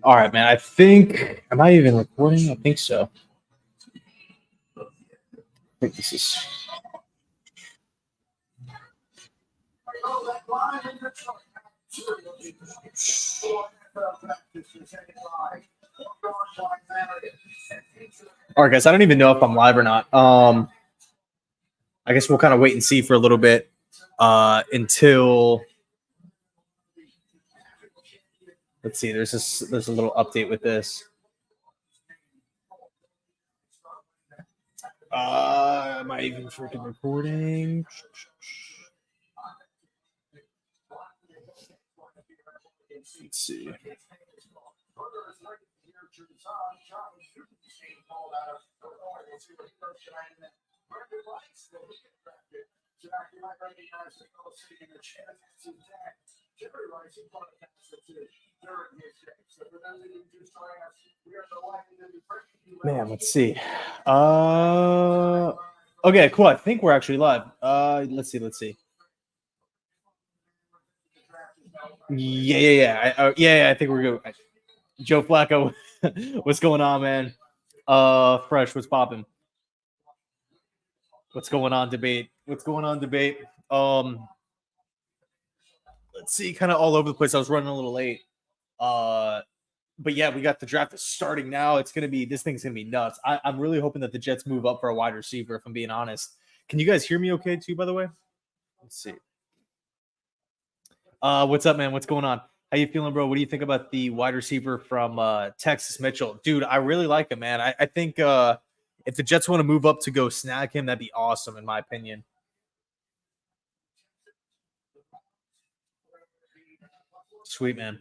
All right, man. I think. Am I even recording? I think so. I think this is. All right, guys. I don't even know if I'm live or not. I guess we'll kind of wait and see for a little bit until. Let's see. There's a little update with this. Am I even freaking recording? Let's see. Man, let's see. Okay, cool. I think we're actually live. Let's see. Yeah. I think we're good. Joe Flacco, what's going on, man? Fresh, what's popping? What's going on, debate? Let's see, kind of all over the place. I was running a little late. But yeah, we got the draft starting now. This thing's gonna be nuts. I'm really hoping that the Jets move up for a wide receiver, if I'm being honest. Can you guys hear me okay too, by the way? Let's see. What's up, man? What's going on? How you feeling, bro? What do you think about the wide receiver from Texas, Mitchell? Dude, I really like him, man. I think if the Jets want to move up to go snag him, that'd be awesome, in my opinion. Sweet, man.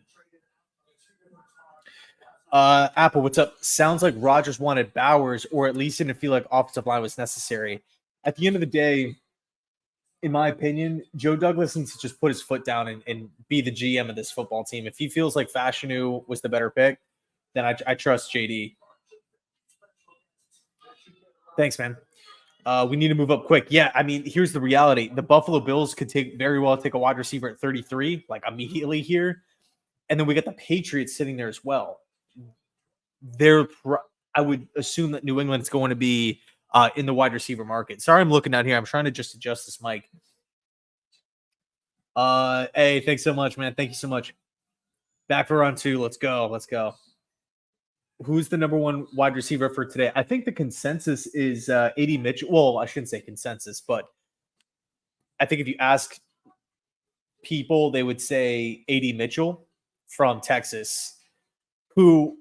Apple, what's up? Sounds like Rodgers wanted Bowers, or at least didn't feel like offensive line was necessary. At the end of the day, in my opinion, Joe Douglas needs to just put his foot down and be the GM of this football team. If he feels like Fashanu was the better pick, then I trust JD. Thanks, man. We need to move up quick. Yeah, I mean, here's the reality. The Buffalo Bills could very well take a wide receiver at 33, like immediately here. And then we got the Patriots sitting there as well. I would assume that New England's going to be in the wide receiver market. Sorry, I'm looking down here. I'm trying to just adjust this mic. Hey, thanks so much, man. Thank you so much. Back for round 2. Let's go. Who's the number 1 wide receiver for today? I think the consensus is AD Mitchell. Well, I shouldn't say consensus, but I think if you ask people, they would say AD Mitchell from Texas, who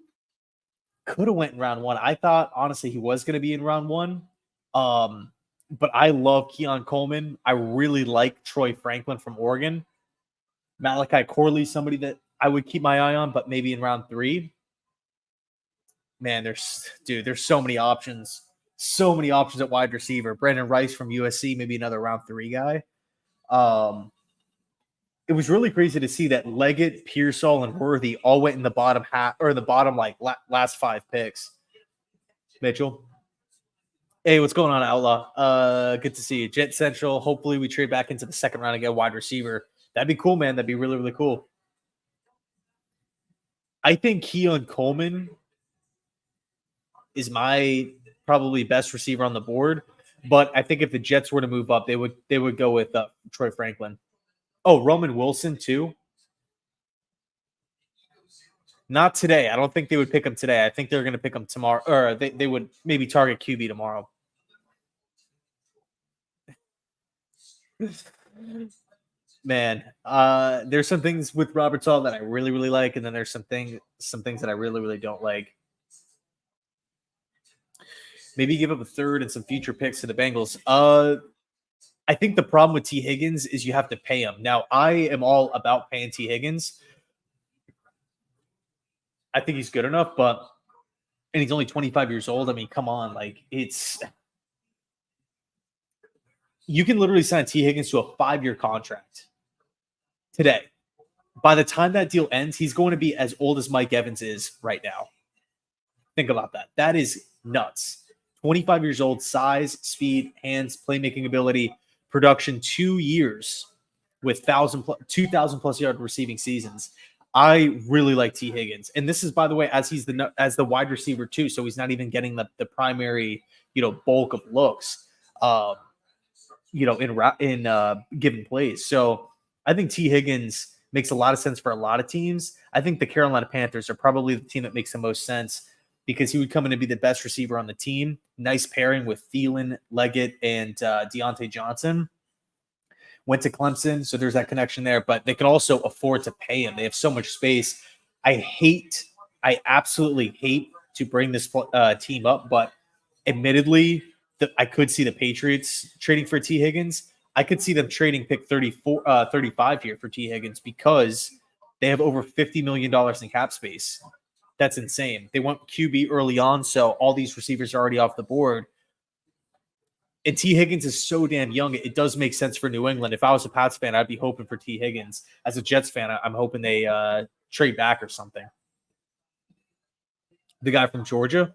could have went in round 1. I thought, honestly, he was going to be in round 1. But I love Keon Coleman. I really like Troy Franklin from Oregon. Malachi Corley, somebody that I would keep my eye on, but maybe in round 3. Man, there's so many options. So many options at wide receiver. Brandon Rice from USC, maybe another round 3 guy. It was really crazy to see that Leggett, Pearsall, and Worthy all went in the bottom half, or the bottom last 5 picks. Mitchell. Hey, what's going on, Outlaw? Good to see you. Jet Central. Hopefully we trade back into the second round and get a wide receiver. That'd be cool, man. That'd be really, really cool. I think Keon Coleman is my probably best receiver on the board. But I think if the Jets were to move up, they would go with Troy Franklin. Oh, Roman Wilson too. Not today. I don't think they would pick him today. I think they're going to pick him tomorrow, or they would maybe target QB tomorrow. Man, there's some things with Robert Sala that I really, really like, and then there's some things that I really, really don't like. Maybe give up a third and some future picks to the Bengals. I think the problem with T. Higgins is you have to pay him. Now, I am all about paying T. Higgins. I think he's good enough, and he's only 25 years old. I mean, come on, like you can literally sign T. Higgins to a 5-year contract today. By the time that deal ends, he's going to be as old as Mike Evans is right now. Think about that. That is nuts. 25 years old, size, speed, hands, playmaking ability, production, 2 years with 2,000 plus yard receiving seasons. I really like T. Higgins, and this is, by the way, as he's the wide receiver too, so he's not even getting the primary bulk of looks, in given plays. So I think T. Higgins makes a lot of sense for a lot of teams. I think the Carolina Panthers are probably the team that makes the most sense because he would come in and be the best receiver on the team. Nice pairing with Thielen, Leggett, and Deontay Johnson. Went to Clemson, so there's that connection there. But they can also afford to pay him. They have so much space. I absolutely hate to bring this team up, but admittedly, I could see the Patriots trading for T. Higgins. I could see them trading pick 35 here for T. Higgins because they have over $50 million in cap space. That's insane. They went QB early on, so all these receivers are already off the board. And T. Higgins is so damn young, it does make sense for New England. If I was a Pats fan, I'd be hoping for T. Higgins. As a Jets fan, I'm hoping they trade back or something. The guy from Georgia?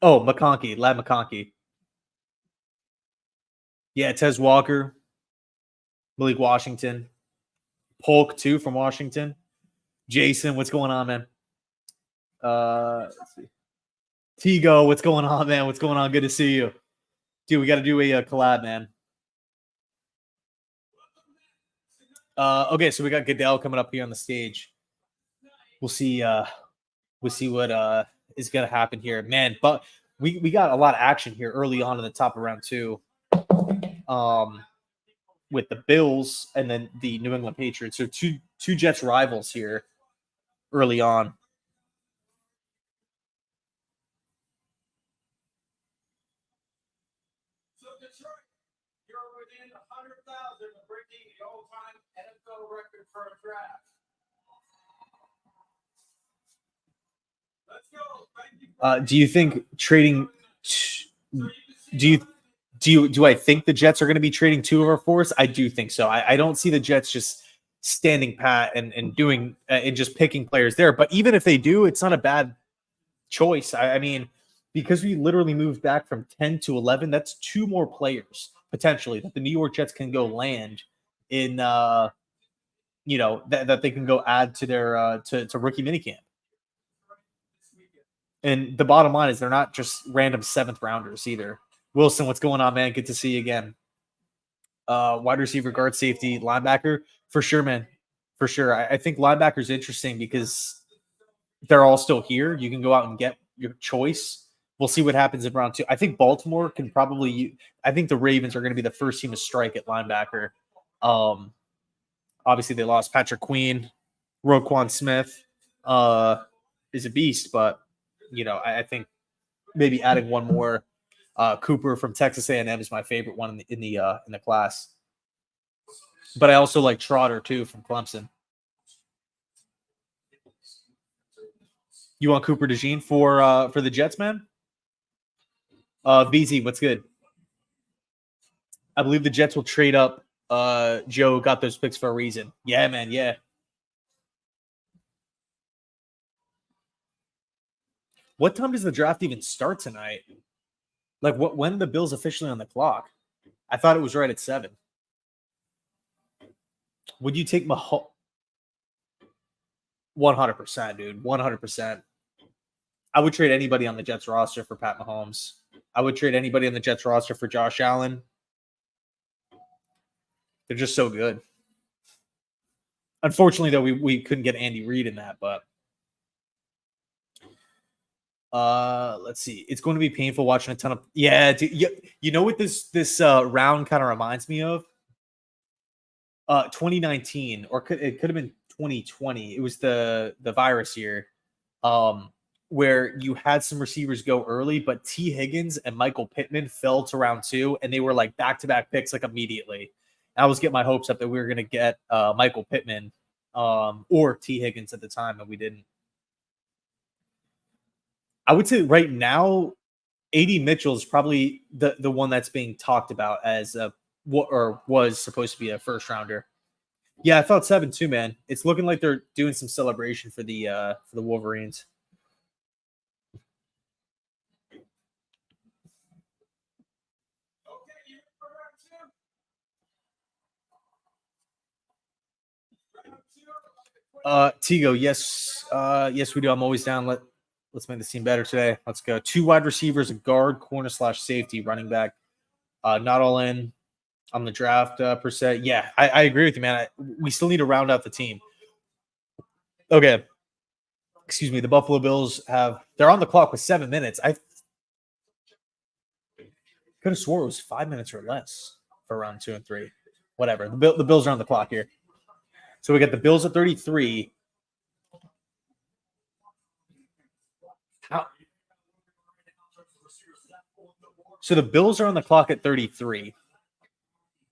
Oh, McConkey, Lad McConkey. Yeah, Tez Walker, Malik Washington, Polk too from Washington. Jason, what's going on, man? Let's see. Tigo, what's going on, man? What's going on? Good to see you. Dude, we got to do a collab, man. Okay, so we got Goodell coming up here on the stage. We'll see what is going to happen here. Man, but we got a lot of action here early on in the top of round 2. With the Bills and then the New England Patriots. So two Jets rivals here early on. So Detroit, you're within 100,000 of breaking the all-time NFL record for a draft. Let's go. Do you think trading? Do I think the Jets are going to be trading 2 of our 4s? I do think so. I don't see the Jets just standing pat and doing and just picking players there. But even if they do, it's not a bad choice. I mean, because we literally moved back from 10 to 11, that's 2 more players potentially that the New York Jets can go land in. That they can go add to their to rookie minicamp. And the bottom line is they're not just random 7th rounders either. Wilson, what's going on, man? Good to see you again. Wide receiver, guard, safety, linebacker. For sure, man. For sure. I think linebacker's interesting because they're all still here. You can go out and get your choice. We'll see what happens in round 2. I think Baltimore can probably – I think the Ravens are going to be the first team to strike at linebacker. Obviously, they lost Patrick Queen. Roquan Smith is a beast, but, I think maybe adding one more – Cooper from Texas A&M is my favorite one in the class, but I also like Trotter too from Clemson. You want Cooper DeJean for the Jets, man? VZ, what's good? I believe the Jets will trade up. Joe got those picks for a reason. Yeah, man. Yeah. What time does the draft even start tonight? Like, when are the Bills officially on the clock? I thought it was right at 7. Would you take Mahomes? 100%, dude. 100%. I would trade anybody on the Jets roster for Pat Mahomes. I would trade anybody on the Jets roster for Josh Allen. They're just so good. Unfortunately, though, we couldn't get Andy Reid in that, but let's see. It's going to be painful watching a ton of dude, you know what this round kind of reminds me of? 2019, or it could have been 2020. It was the virus year, where you had some receivers go early, but T. Higgins and Michael Pittman fell to round 2, and they were like back-to-back picks like immediately. And I was getting my hopes up that we were going to get Michael Pittman or T. Higgins at the time, and we didn't. I would say right now, A.D. Mitchell is probably the one that's being talked about as what or was supposed to be a first rounder. Yeah, I thought 7 too, man. It's looking like they're doing some celebration for the Wolverines. Tigo, yes, yes, we do. I'm always down. Let's make this team better today. Let's go. 2 wide receivers, a guard, corner / safety, running back. Not all in on the draft per se. Yeah, I agree with you, man. We still need to round out the team. Okay. Excuse me. The Buffalo Bills they're on the clock with 7 minutes. I could have swore it was 5 minutes or less for round 2 and 3. Whatever. The Bills are on the clock here. So we got the Bills at 33. So the Bills are on the clock at 33.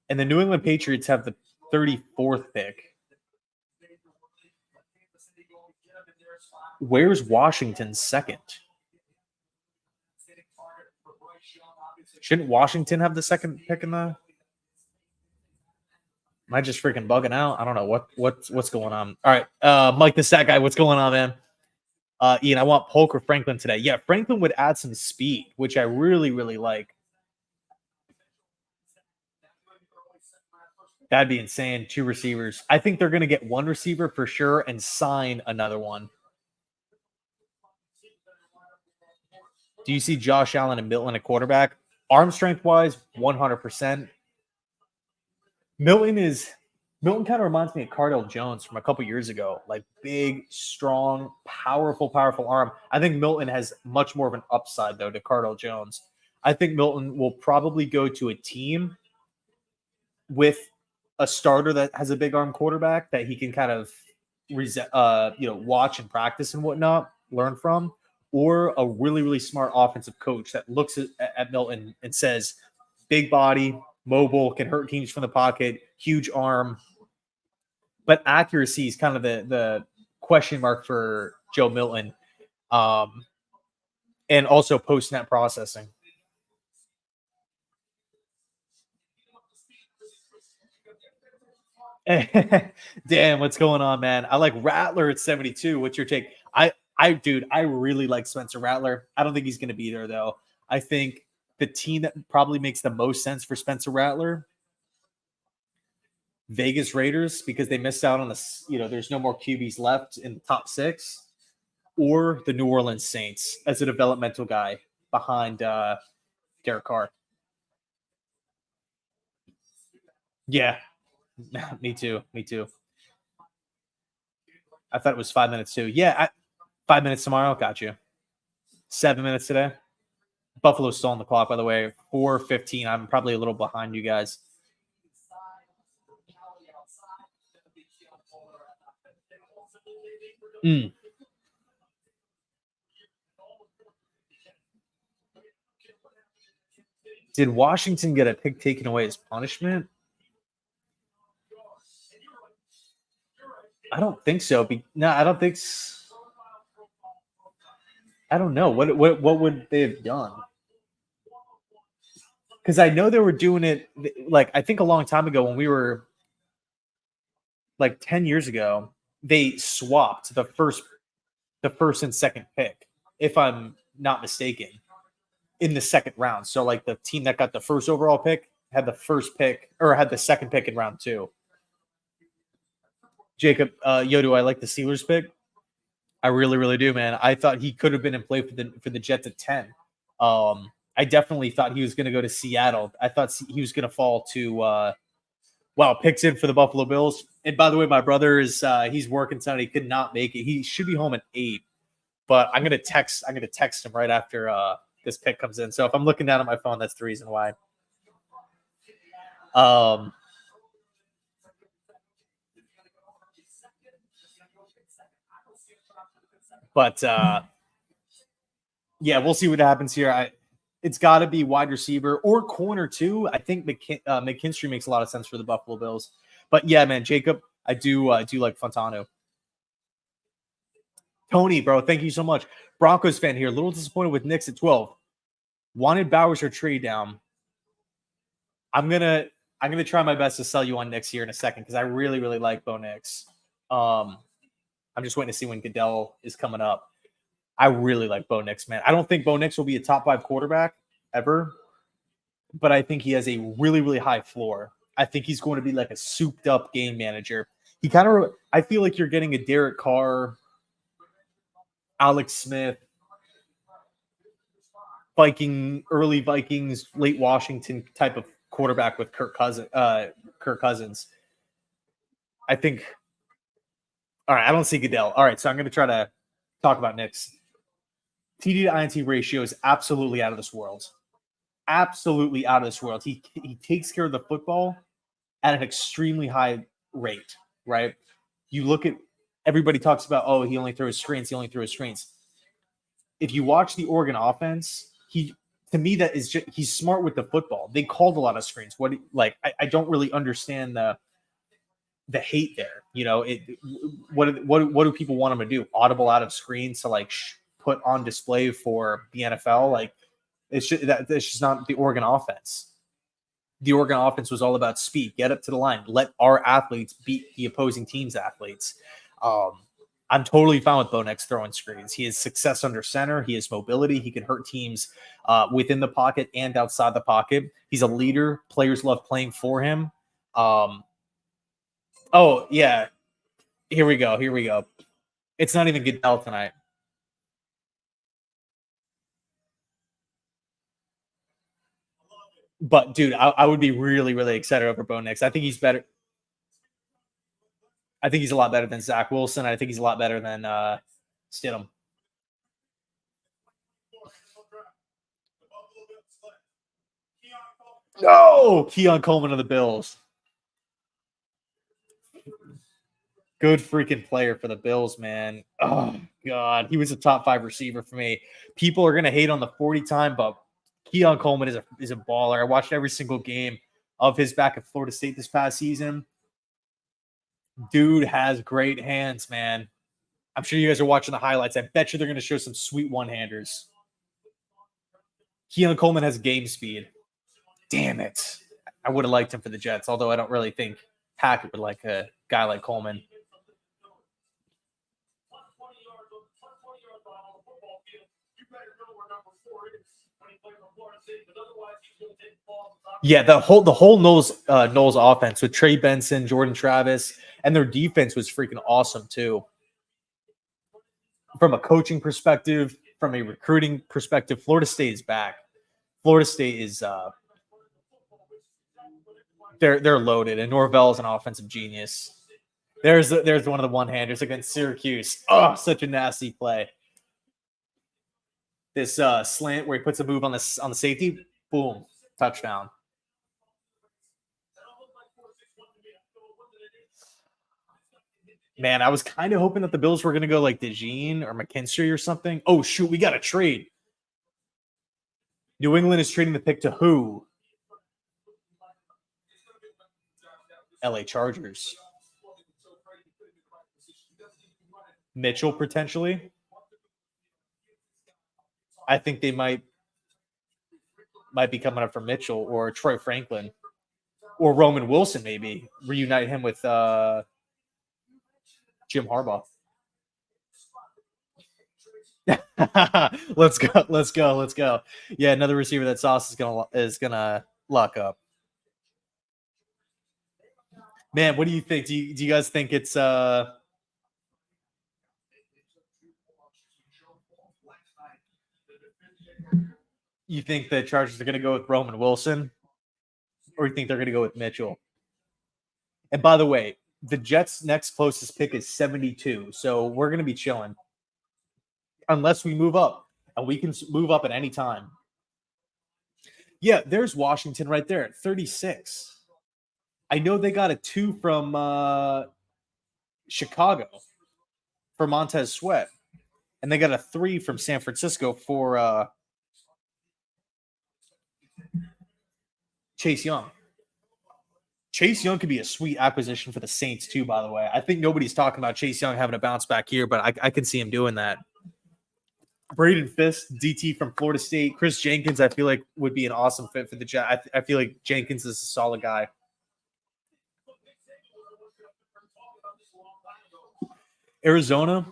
And the New England Patriots have the 34th pick. Where's Washington's second? Shouldn't Washington have the second pick in the? Am I just freaking bugging out? I don't know what's going on. All right, Mike the Stat Guy, what's going on, man? Ian, I want Polk or Franklin today. Yeah, Franklin would add some speed, which I really, really like. That'd be insane. 2 receivers. I think they're going to get 1 receiver for sure and sign another one. Do you see Josh Allen and Milton at quarterback? Arm strength wise, 100%. Milton kind of reminds me of Cardell Jones from a couple years ago. Like big, strong, powerful arm. I think Milton has much more of an upside though to Cardell Jones. I think Milton will probably go to a team with a starter that has a big arm quarterback that he can kind of watch and practice and whatnot, learn from, or a really, really smart offensive coach that looks at Milton and says, big body, mobile, can hurt teams from the pocket, huge arm. But accuracy is kind of the question mark for Joe Milton. And also post-snap processing. Damn, what's going on, man? I like Rattler at 72. What's your take? Dude, I really like Spencer Rattler. I don't think he's going to be there, though. I think the team that probably makes the most sense for Spencer Rattler, Vegas Raiders, because they missed out on there's no more QBs left in the top 6, or the New Orleans Saints as a developmental guy behind Derek Carr. Yeah, me too. I thought it was 5 minutes too. Yeah, 5 minutes tomorrow. Got you. 7 minutes today. Buffalo's still on the clock, by the way. 4:15. I'm probably a little behind you guys. Did Washington get a pick taken away as punishment? I don't think so. No, I don't think. I don't know. What would they have done? Because I know they were doing it like I think a long time ago when we were like 10 years ago. They swapped the first and second pick, if I'm not mistaken, in the second round. So like the team that got the first overall pick had the first pick or had the second pick in round 2. Jacob, do I like the Steelers pick? I really, really do, man. I thought he could have been in play for the Jets at 10. I definitely thought he was going to go to Seattle. I thought he was going to fall to picks in for the Buffalo Bills. And by the way, my brother he's working tonight. He could not make it. He should be home at 8. But I'm gonna text him right after this pick comes in. So if I'm looking down at my phone, that's the reason why. But yeah, we'll see what happens here. It's got to be wide receiver or corner too. I think McKinstry makes a lot of sense for the Buffalo Bills. But yeah, man, Jacob, I do like Fontano. Tony, bro, thank you so much. Broncos fan here. A little disappointed with Knicks at 12. Wanted Bowers or trade down. I'm gonna try my best to sell you on Knicks here in a second because I really, really like Bo Nix. I'm just waiting to see when Goodell is coming up. I really like Bo Nix, man. I don't think Bo Nix will be a top 5 quarterback ever, but I think he has a really, really high floor. I think he's going to be like a souped up game manager. He kind of, I feel like you're getting a Derek Carr, Alex Smith, early Vikings, late Washington type of quarterback with Kirk Cousins. I think. All right, I don't see Goodell. All right, so I'm going to try to talk about Knicks. TD to INT ratio is absolutely out of this world. Absolutely out of this world. He takes care of the football at an extremely high rate, right? You look at everybody talks about, oh, he only throws screens. If you watch the Oregon offense, to me that is just, he's smart with the football. They called a lot of screens. I don't really understand the hate there. You know, what do people want him to do? Audible out of screens to like put on display for the NFL? Like it's just not the Oregon offense. The Oregon offense was all about speed, get up to the line, let our athletes beat the opposing team's athletes. I'm totally fine with Bo Nix throwing screens. He has success under center. He has mobility. He can hurt teams within the pocket and outside the pocket. He's a leader. Players love playing for him. Oh, yeah. Here we go. It's not even Goodell tonight. But, dude, I would be really, really excited over Bo Nix. I think he's better. I think he's a lot better than Zach Wilson. I think he's a lot better than Stidham. No! Keon Coleman of the Bills. Good freaking player for the Bills, man. Oh, God. He was a top 5 receiver for me. People are going to hate on the 40 time, but Keon Coleman is a baller. I watched every single game of his back at Florida State this past season. Dude has great hands, man. I'm sure you guys are watching the highlights. I bet you they're going to show some sweet one-handers. Keon Coleman has game speed. Damn it. I would have liked him for the Jets, although I don't really think Packard would like a guy like Coleman. Yeah, the whole Knowles offense with Trey Benson, Jordan Travis, and their defense was freaking awesome too. From a coaching perspective, from a recruiting perspective, Florida State is back. Florida State is they're loaded, and Norvell is an offensive genius. There's one of the one-handers against Syracuse. Oh, such a nasty play. This slant where he puts a move on the safety, boom, touchdown. Man, I was kind of hoping that the Bills were going to go like DeJean or McKinstry or something. Oh, shoot, we got to trade. New England is trading the pick to who? LA Chargers. Mitchell, potentially. I think they might be coming up for Mitchell or Troy Franklin or Roman Wilson, maybe. Reunite him with Jim Harbaugh. Let's go. Yeah, another receiver that Sauce is gonna lock up. Man, what do you think? Do you guys think it's you think the Chargers are gonna go with Roman Wilson? Or you think they're gonna go with Mitchell? And by the way, the Jets' next closest pick is 72. So we're gonna be chilling. Unless we move up. And we can move up at any time. Yeah, there's Washington right there at 36. I know they got a 2 from Chicago for Montez Sweat. And they got a 3 from San Francisco for Chase Young. Chase Young could be a sweet acquisition for the Saints too, by the way. I think nobody's talking about Chase Young having a bounce back here, but I can see him doing that. Braden Fisk, DT from Florida State. Chris Jenkins, I feel like would be an awesome fit for the Jets. I feel like Jenkins is a solid guy. Arizona,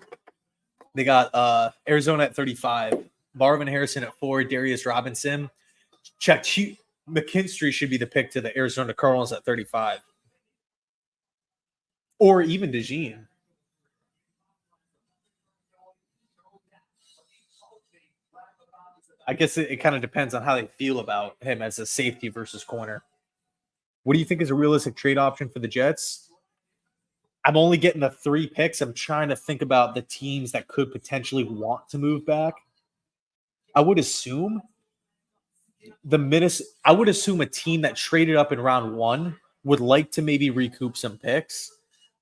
they got Arizona at 35. Marvin Harrison at 4. Darius Robinson. McKinstry should be the pick to the Arizona Cardinals at 35. Or even DeJean. I guess it kind of depends on how they feel about him as a safety versus corner. What do you think is a realistic trade option for the Jets? I'm only getting the 3 picks. I'm trying to think about the teams that could potentially want to move back. I would assume a team that traded up in round 1 would like to maybe recoup some picks.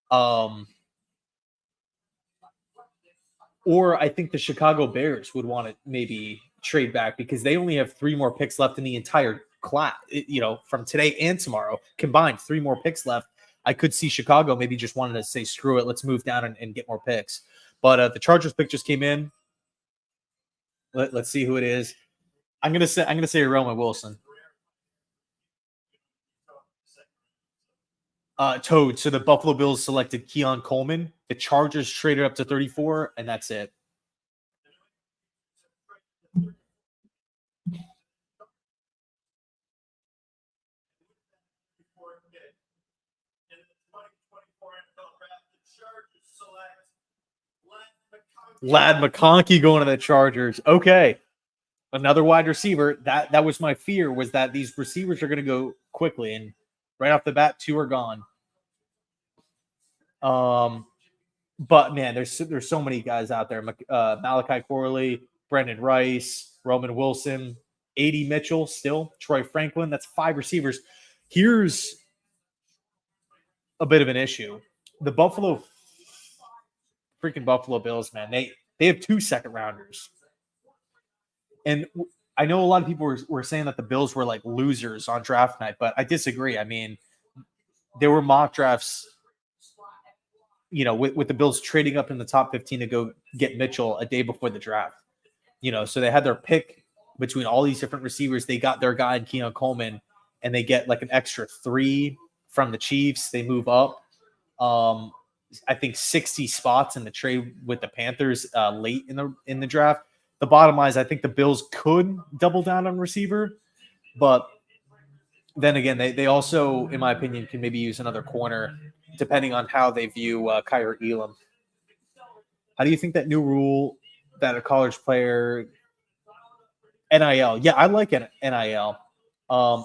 Or I think the Chicago Bears would want to maybe trade back because they only have 3 more picks left in the entire class, from today and tomorrow combined, 3 more picks left. I could see Chicago maybe just wanting to say, screw it, let's move down and get more picks. But the Chargers pick just came in. Let's see who it is. I'm gonna say Roman Wilson. Toad. So the Buffalo Bills selected Keon Coleman. The Chargers traded up to 34, and that's it. Lad McConkey going to the Chargers. Okay. Another wide receiver. That was my fear, was that these receivers are going to go quickly, and right off the bat, 2 are gone. But man, there's so many guys out there. Malachi Corley, Brendan Rice, Roman Wilson, A.D. Mitchell, still Troy Franklin. That's 5 receivers. Here's a bit of an issue. The freaking Buffalo Bills, man, they have 2 second-rounders. And I know a lot of people were saying that the Bills were like losers on draft night, but I disagree. I mean, there were mock drafts, with the Bills trading up in the top 15 to go get Mitchell a day before the draft. So they had their pick between all these different receivers. They got their guy in Keon Coleman, and they get like an extra 3 from the Chiefs. They move up, I think 60 spots in the trade with the Panthers late in the draft. The bottom line is I think the Bills could double down on receiver, but then again, they also, in my opinion, can maybe use another corner depending on how they view Kyrie Elam. How do you think that new rule that a college player NIL? Yeah, I like NIL.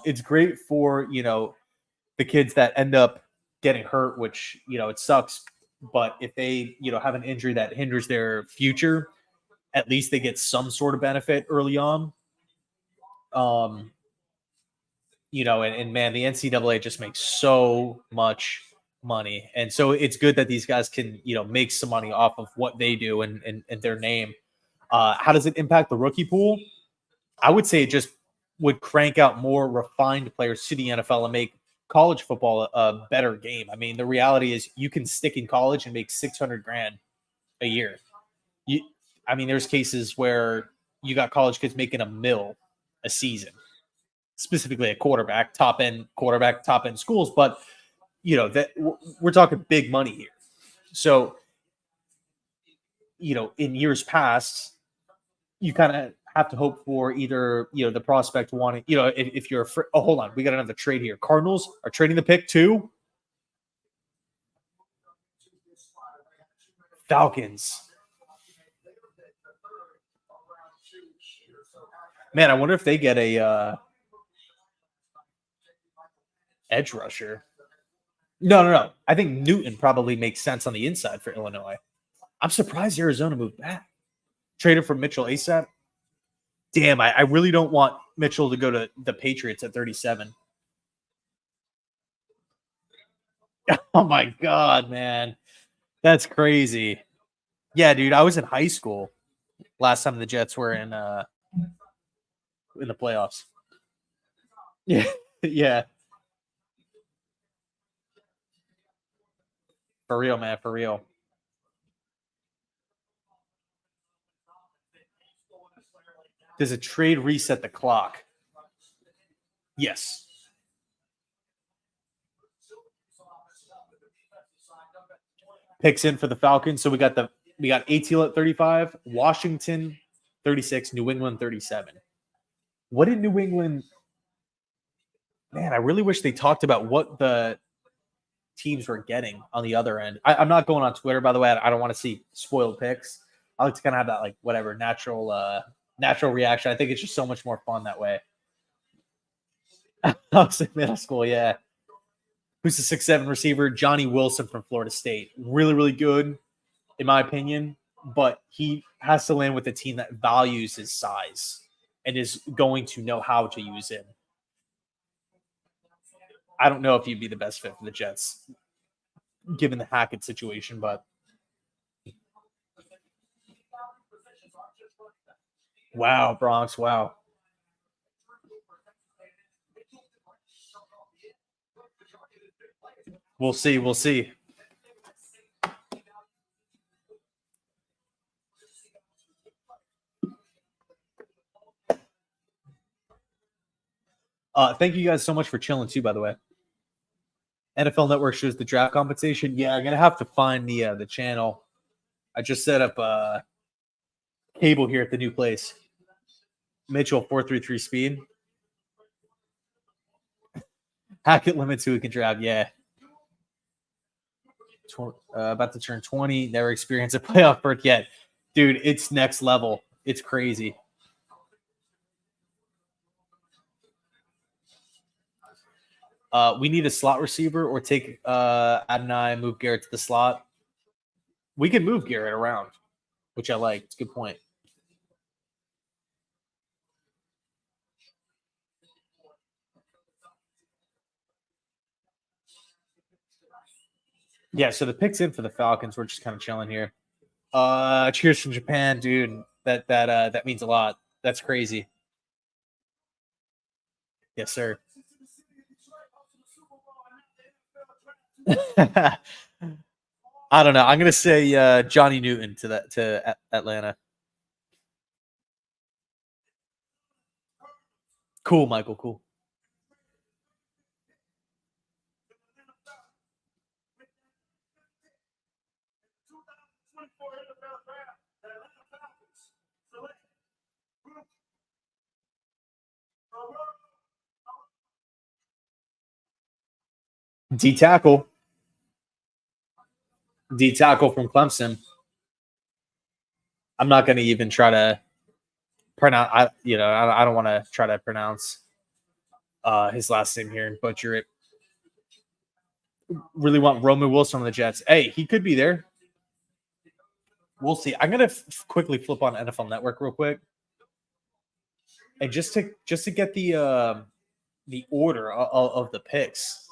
It's great for the kids that end up getting hurt, which it sucks. But if they have an injury that hinders their future, at least they get some sort of benefit early on. And man, the NCAA just makes so much money. And so it's good that these guys can, make some money off of what they do and their name. How does it impact the rookie pool? I would say it just would crank out more refined players to the NFL and make college football a better game. I mean, the reality is you can stick in college and make $600,000 a year. There's cases where you got college kids making $1 million a season, specifically a quarterback, top end schools. But that we're talking big money here. So, in years past, you kind of have to hope for either, the prospect wanting, if you're, hold on, we got another trade here. Cardinals are trading the pick to Falcons. Man, I wonder if they get a edge rusher. No. I think Newton probably makes sense on the inside for Illinois. I'm surprised Arizona moved back. Traded for Mitchell ASAP. Damn, I really don't want Mitchell to go to the Patriots at 37. Oh my God, man. That's crazy. Yeah, dude, I was in high school last time the Jets were in the playoffs. Yeah. Yeah. For real, man. For real. Does a trade reset the clock? Yes. Picks in for the Falcons. So we got ATL at 35, Washington 36, New England 37. What did New England? Man, I really wish they talked about what the teams were getting on the other end. I'm not going on Twitter, by the way. I don't want to see spoiled picks. I like to kind of have that like whatever natural reaction. I think it's just so much more fun that way. I was in middle school, yeah. Who's the 6'7" receiver? Johnny Wilson from Florida State. Really, really good, in my opinion. But he has to land with a team that values his size and is going to know how to use him. I don't know if he'd be the best fit for the Jets, given the Hackett situation, but wow, Bronx, wow. We'll see. We'll see. Thank you guys so much for chilling too, by the way. NFL Network shows the draft compensation. Yeah, I'm gonna have to find the channel. I just set up cable here at the new place. Mitchell 4.33 speed. Hackett limits who we can draft. Yeah. About to turn 20. Never experienced a playoff berth yet. Dude, it's next level. It's crazy. We need a slot receiver or take Adonai, move Garrett to the slot. We can move Garrett around, which I like. It's a good point. Yeah, so the pick's in for the Falcons. We're just kind of chilling here. Cheers from Japan, dude. That means a lot. That's crazy. Yes, sir. I don't know. I'm gonna say Johnny Newton to Atlanta. Cool, Michael. Cool. D tackle from Clemson. I'm not going to even try to pronounce. I don't want to try to pronounce his last name here and butcher it. Really want Roman Wilson on the Jets. Hey, he could be there. We'll see. I'm gonna quickly flip on NFL Network real quick, and just to get the order of the picks,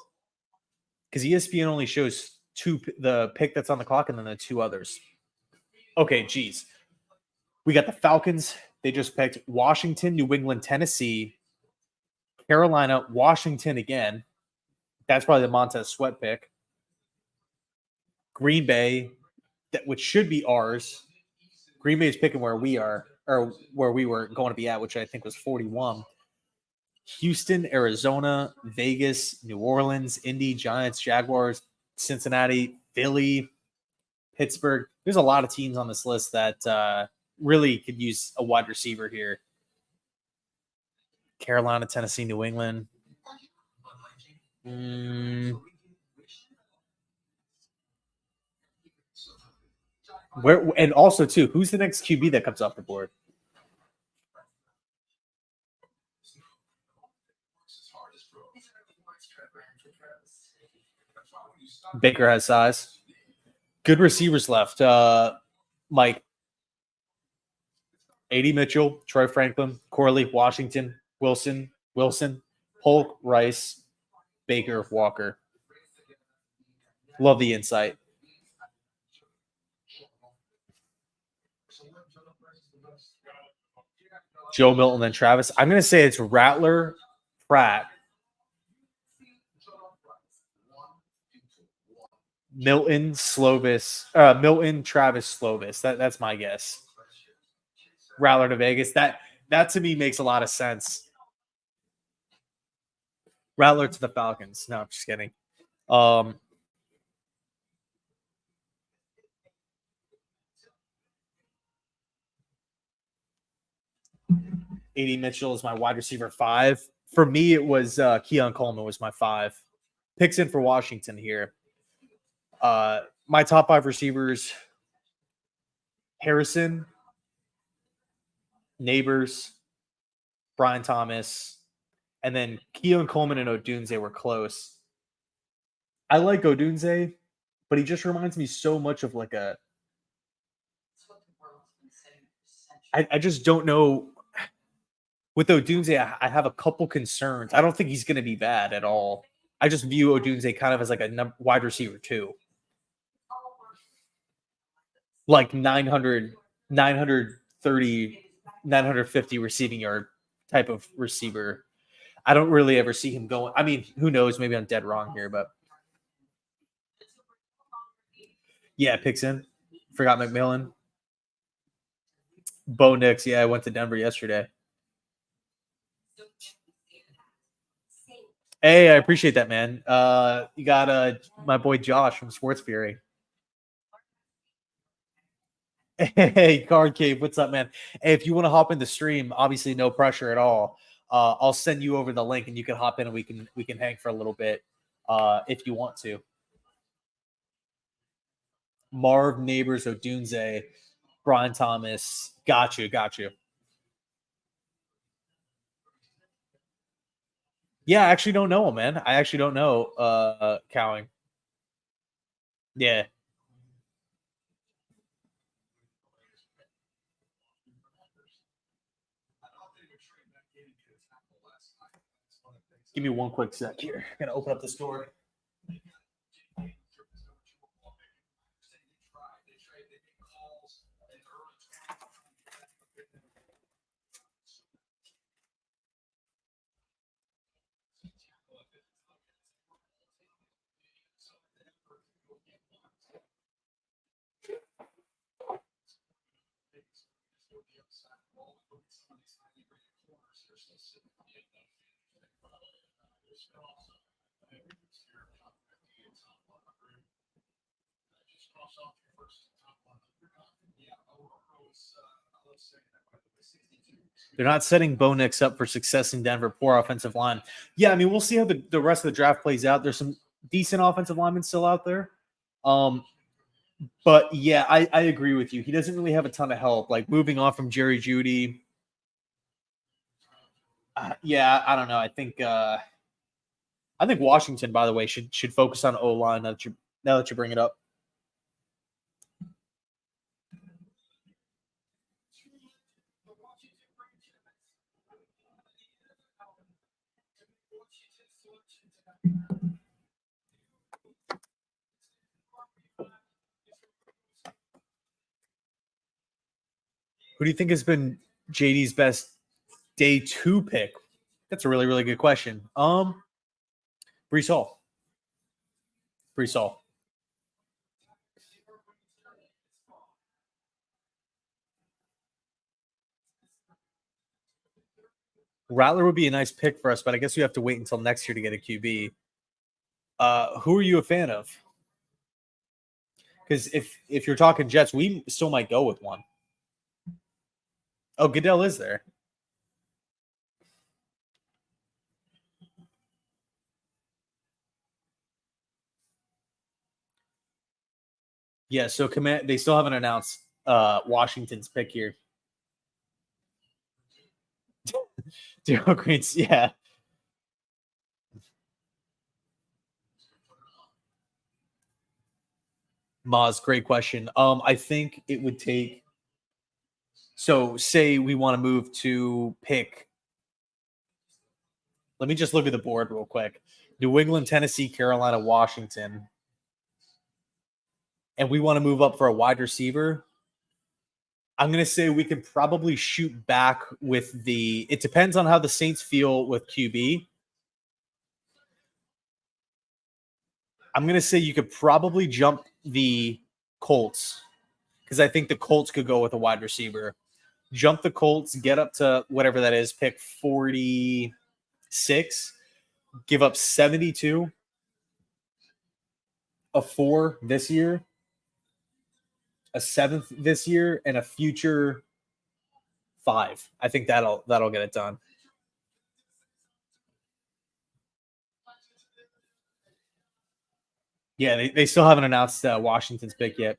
because ESPN only shows the pick that's on the clock and then the two others. Okay, geez. We got the Falcons. They just picked Washington, New England, Tennessee, Carolina, Washington again. That's probably the Montez Sweat pick. Green Bay, which should be ours. Green Bay is picking where we are, or where we were going to be at, which I think was 41. Houston, Arizona, Vegas, New Orleans, Indy, Giants, Jaguars, Cincinnati, Philly, Pittsburgh. There's a lot of teams on this list that really could use a wide receiver here. Carolina, Tennessee, New England. Where, and also too, who's the next QB that comes off the board? Baker has size. Good receivers left. Mike. A.D. Mitchell, Troy Franklin, Corley, Washington, Wilson, Polk, Rice, Baker, Walker. Love the insight. Joe Milton and Travis. I'm going to say it's Rattler, Pratt, Milton, Travis Slovis. That's my guess. Rattler to Vegas. That to me makes a lot of sense. Rattler to the Falcons. No, I'm just kidding. 80 Mitchell is my wide receiver 5. For me, it was Keon Coleman was my 5. Picks in for Washington here. My top 5 receivers: Harrison, Neighbors, Brian Thomas, and then Keon Coleman and Odunze were close. I like Odunze, but he just reminds me so much of like a. I just don't know. With Odunze, I have a couple concerns. I don't think he's going to be bad at all. I just view Odunze kind of as like a wide receiver too. Like 930, 950 receiving yard type of receiver. I don't really ever see him going. I mean, who knows? Maybe I'm dead wrong here, but yeah, picks in. Forgot McMillan. Bo Nix. Yeah, I went to Denver yesterday. Hey, I appreciate that, man. You got my boy Josh from Sports Fury. Hey, Card Cave, what's up, man? Hey, if you want to hop in the stream, obviously no pressure at all. I'll send you over the link, and you can hop in, and we can hang for a little bit if you want to. Marv, Neighbors, Odunze, Brian Thomas. Got you. Yeah, I actually don't know him, man. I actually don't know Cowing. Yeah. Give me one quick sec here. I'm gonna open up this door. They're not setting Bo Nix up for success in Denver. Poor offensive line. Yeah, I mean, we'll see how the rest of the draft plays out. There's some decent offensive linemen still out there. But yeah, I agree with you. He doesn't really have a ton of help. Like moving on from Jerry Jeudy. Yeah, I don't know. I think Washington, by the way, should focus on O-line now that you bring it up. Who do you think has been JD's best day 2 pick? That's a really, really good question. Breece Hall. Rattler would be a nice pick for us, but I guess you have to wait until next year to get a QB. Who are you a fan of? Because if you're talking Jets, we still might go with one. Oh, Goodell is there. Yeah, so they still haven't announced Washington's pick here. Daryl Green's, yeah. Maz, great question. I think it would take. So, say we want to move to pick. Let me just look at the board real quick. New England, Tennessee, Carolina, Washington. And we want to move up for a wide receiver. I'm going to say we could probably shoot back with it depends on how the Saints feel with QB. I'm going to say you could probably jump the Colts because I think the Colts could go with a wide receiver. Jump the Colts, get up to whatever that is, pick 46, give up 72, a 4 this year, a 7th this year, and a future 5. I think that'll get it done. Yeah, they still haven't announced Washington's pick yet.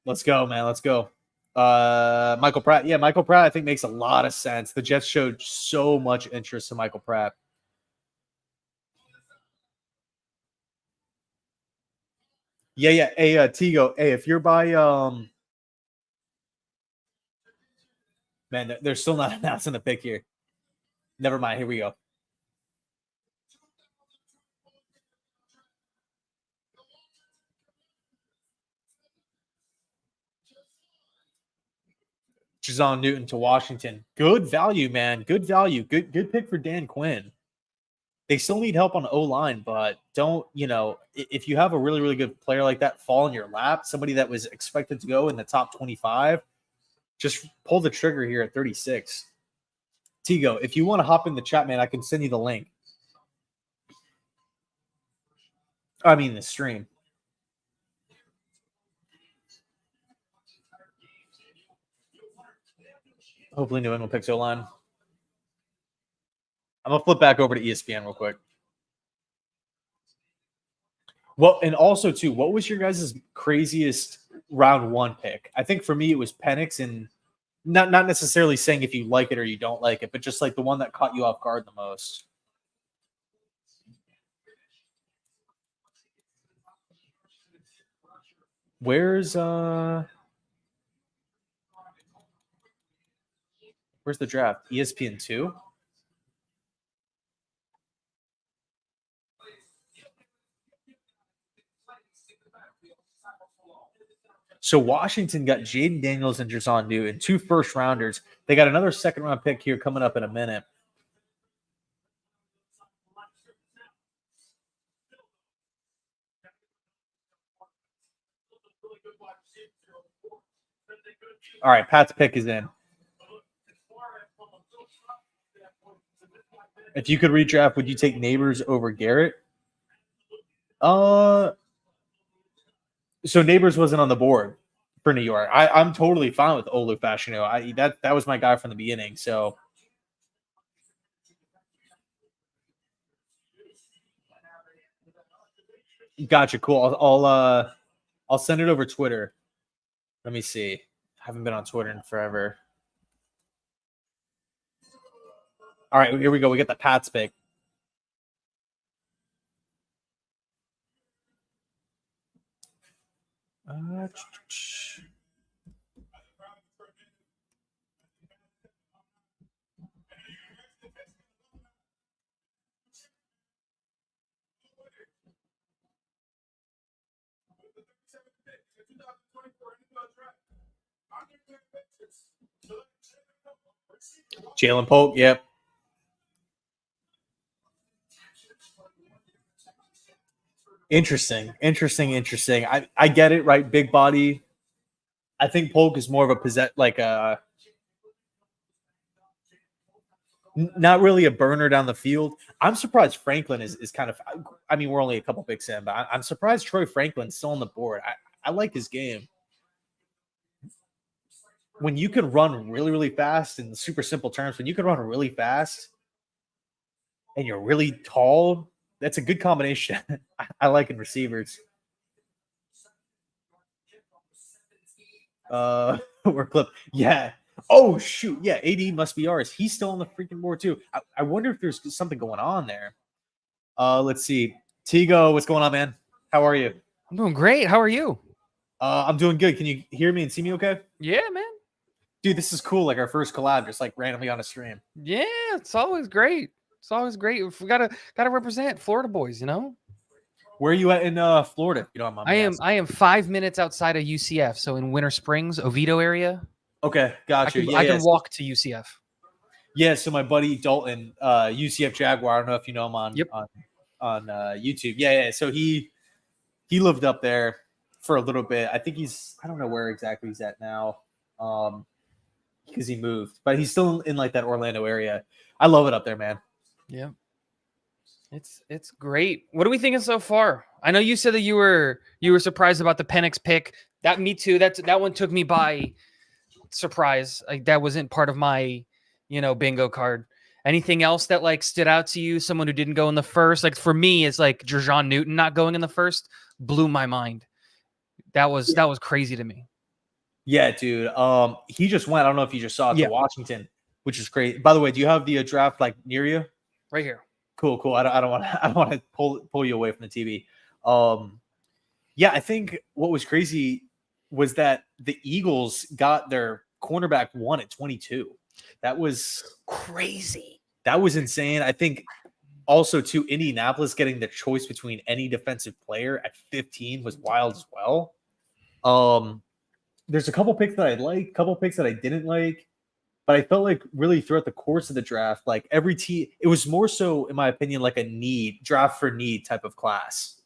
Let's go, man. Let's go. Michael Pratt. Yeah, Michael Pratt, I think, makes a lot of sense. The Jets showed so much interest in Michael Pratt. Yeah. Hey, Tigo. Hey, if you're by man, they're still not announcing the pick here. Never mind. Here we go. Jazon Newton to Washington. Good value, man. Good value. Good pick for Dan Quinn. They still need help on the O-line, but don't, if you have a really, really good player like that fall in your lap, somebody that was expected to go in the top 25, just pull the trigger here at 36. Tigo, if you want to hop in the chat, man, I can send you the link. I mean, the stream. Hopefully New England picks O-line. I'm going to flip back over to ESPN real quick. Well, and also, too, what was your guys' craziest round 1 pick? I think for me, it was Penix, and not necessarily saying if you like it or you don't like it, but just like the one that caught you off guard the most. Where's the draft? ESPN 2? So Washington got Jaden Daniels and Jazon Newton, 2 first-rounders. They got another second-round pick here coming up in a minute. All right, Pat's pick is in. If you could redraft, would you take Neighbors over Garrett? So Neighbors wasn't on the board for New York. I'm totally fine with Olu Fashanu. That was my guy from the beginning. So gotcha. Cool. I'll send it over Twitter. Let me see. I haven't been on Twitter in forever. All right, here we go. We get the Pats pick. Jalen Polk, yep. Interesting. I get it, right? Big body. I think Polk is more of a not really a burner down the field. I'm surprised Franklin is kind of. I mean, we're only a couple picks in, but I'm surprised Troy Franklin's still on the board. I like his game. When you can run really, really fast in super simple terms, when you can run really fast and you're really tall, that's a good combination. I like in receivers. We're clipped. Yeah. Oh, shoot. Yeah, AD must be ours. He's still on the freaking board, too. I wonder if there's something going on there. Let's see. Tigo, what's going on, man? How are you? I'm doing great. How are you? I'm doing good. Can you hear me and see me okay? Yeah, man. Dude, this is cool. Like our first collab, just like randomly on a stream. Yeah, it's always great. It's always great. We gotta represent Florida boys, Where are you at in Florida? You know, I am 5 minutes outside of UCF, so in Winter Springs, Oviedo area. Okay, gotcha. I can walk to UCF. Yeah, so my buddy Dalton, UCF Jaguar. I don't know if you know him Yep. on YouTube. Yeah. So he lived up there for a little bit. I think I don't know where exactly he's at now, because he moved, but he's still in like that Orlando area. I love it up there, man. Yeah. It's great. What are we thinking so far? I know you said that you were surprised about the Penix pick. That me too. That one took me by surprise. Like that wasn't part of my, bingo card. Anything else that like stood out to you? Someone who didn't go in the first? Like for me, it's like Jerjon Newton not going in the first blew my mind. That was crazy to me. Yeah, dude. He just went. I don't know if you just saw it, to Yeah. Washington, which is great. By the way, do you have the draft like near you? Right here. Cool. I don't want I don't want to pull you away from the TV. Yeah, I think what was crazy was that the Eagles got their cornerback 1 at 22. That was Crazy. That was insane. I think also to Indianapolis getting the choice between any defensive player at 15 was wild as well. There's a couple picks that I like, couple picks that I didn't like, but I felt like really throughout the course of the draft, like every team, it was more so, in my opinion, like a draft for need type of class.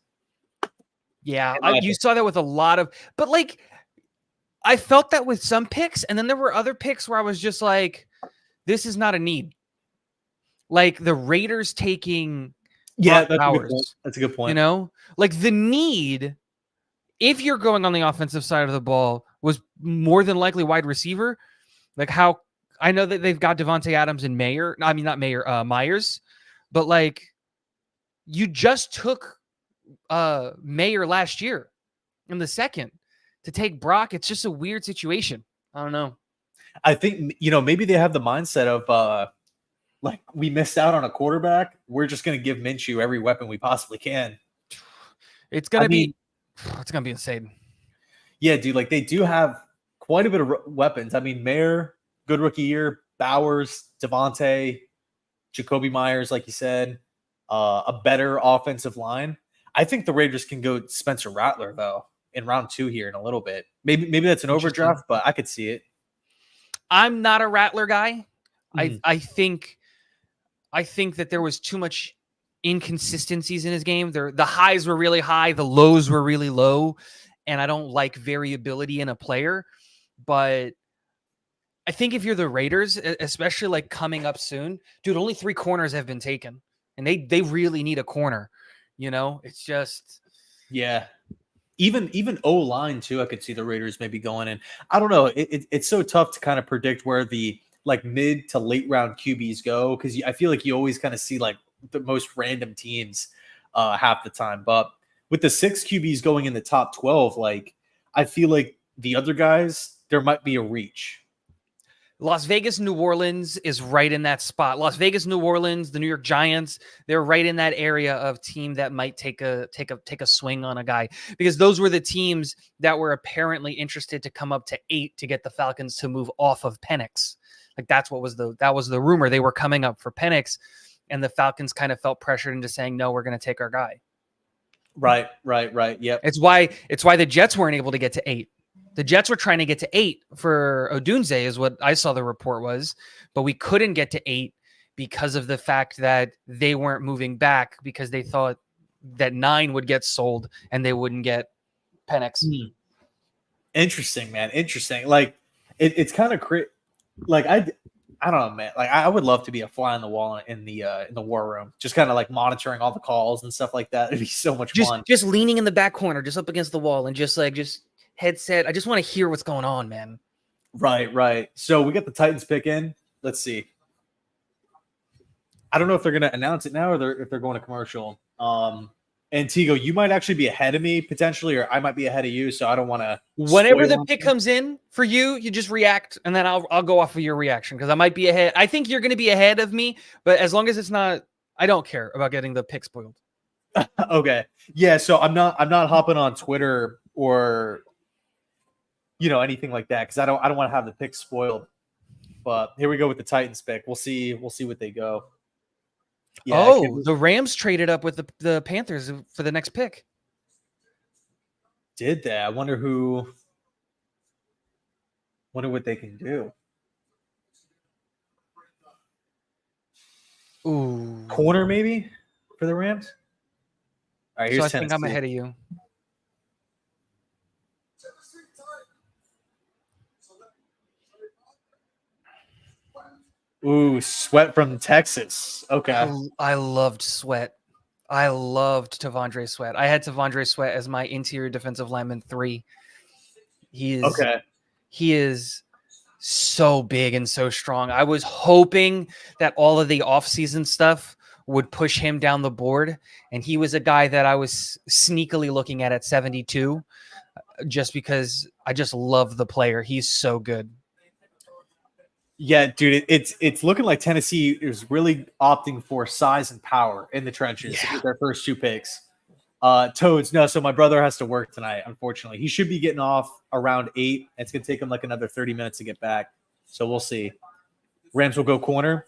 Yeah, you saw that with a lot of, but like, I felt that with some picks, and then there were other picks where I was just like, this is not a need. Like the Raiders taking Yeah, Brock Bowers. That's a good point. Like the need, if you're going on the offensive side of the ball, was more than likely wide receiver. Like how I know that they've got Devontae Adams and Myers, but like you just took Mayer last year in the second to take Brock. It's just a weird situation. I don't know. I think, maybe they have the mindset of like we missed out on a quarterback. We're just going to give Minshew every weapon we possibly can. It's going to be insane. Yeah, dude, like they do have quite a bit of weapons. I mean, Mayer, good rookie year, Bowers, Devontae, Jacoby Myers, like you said, a better offensive line. I think the Raiders can go Spencer Rattler though in round 2 here in a little bit. Maybe that's an overdraft, but I could see it. I'm not a Rattler guy. I think that there was too much inconsistencies in his game. The highs were really high, the lows were really low, and I don't like variability in a player. But I think if you're the Raiders, especially like coming up soon, dude, only 3 corners have been taken, and they really need a corner. It's just Even O-line too. I could see the Raiders maybe going in. I don't know. It's so tough to kind of predict where the like mid to late round QBs go, because I feel like you always kind of see like the most random teams half the time. But with the 6 QBs going in the top 12, like I feel like the other guys, there might be a reach. Las Vegas, New Orleans is right in that spot. Las Vegas, New Orleans, the New York Giants, they're right in that area of team that might take a swing on a guy, because those were the teams that were apparently interested to come up to 8 to get the Falcons to move off of Penix. Like that was the rumor. They were coming up for Penix, and the Falcons kind of felt pressured into saying, no, we're going to take our guy. Right. Yep. It's why the Jets weren't able to get to 8. The Jets were trying to get to 8 for Odunze is what I saw the report was, but we couldn't get to 8 because of the fact that they weren't moving back, because they thought that 9 would get sold and they wouldn't get Penix. Interesting, man. Interesting. Like it's kind of crazy. Like I don't know, man. Like I would love to be a fly on the wall in the war room, just kind of like monitoring all the calls and stuff like that. It'd be so much fun. Just leaning in the back corner, just up against the wall, and just headset. I just want to hear what's going on, man. Right. So we got the Titans pick in. Let's see. I don't know if they're going to announce it now or if they're going to commercial. And Tigo, you might actually be ahead of me potentially, or I might be ahead of you. So I don't want to. Whenever the pick comes in for you, you just react, and then I'll go off of your reaction, because I might be ahead. I think you're going to be ahead of me, but as long as it's not, I don't care about getting the pick spoiled. Okay. Yeah. So I'm not hopping on Twitter or anything like that, because I don't want to have the pick spoiled. But here we go with the Titans pick. We'll see what they go. Yeah, the Rams traded up with the Panthers for the next pick. Did they? I wonder what they can do. Ooh. Corner maybe for the Rams. All right, here's So I Tennessee. think I'm ahead of you. Ooh, Sweat from Texas. Okay. I loved Sweat. I loved Tavondre Sweat. I had Tavondre Sweat as my interior defensive lineman 3. He is so big and so strong. I was hoping that all of the offseason stuff would push him down the board, and he was a guy that I was sneakily looking at 72 just because I just love the player. He's so good. Yeah, dude, it's looking like Tennessee is really opting for size and power in the trenches with their first 2 picks. Toads, no, so my brother has to work tonight, unfortunately. He should be getting off around 8. It's going to take him like another 30 minutes to get back. So we'll see. Rams will go corner.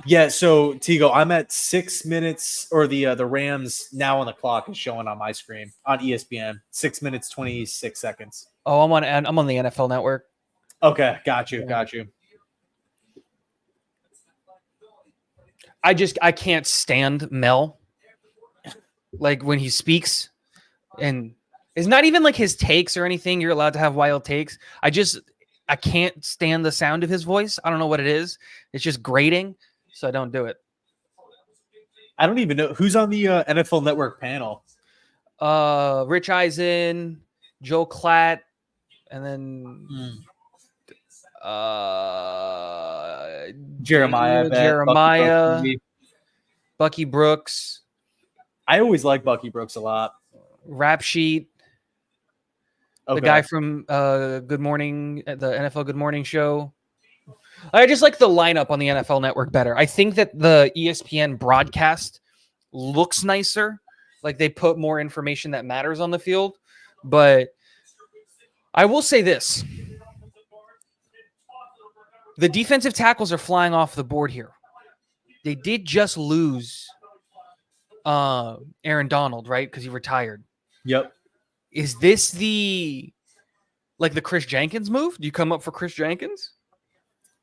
Yeah, so Tigo, I'm at 6 minutes, or the Rams now on the clock is showing on my screen on ESPN. 6 minutes, 26 seconds. Oh, I'm on the NFL Network. Okay, got you. I can't stand Mel. Like when he speaks, and it's not even like his takes or anything. You're allowed to have wild takes. I can't stand the sound of his voice. I don't know what it is. It's just grating, so I don't do it. I don't even know who's on the NFL Network panel. Rich Eisen, Joe Klatt, and then Jeremiah, Bucky Brooks. I always like Bucky Brooks a lot. Rap Sheet. The guy from Good Morning, the NFL Good Morning Show. I just like the lineup on the NFL Network better. I think that the ESPN broadcast looks nicer. Like they put more information that matters on the field. But I will say this. The defensive tackles are flying off the board here. They did just lose Aaron Donald, right? Because he retired. Yep. Is this the Chris Jenkins move? Do you come up for Chris Jenkins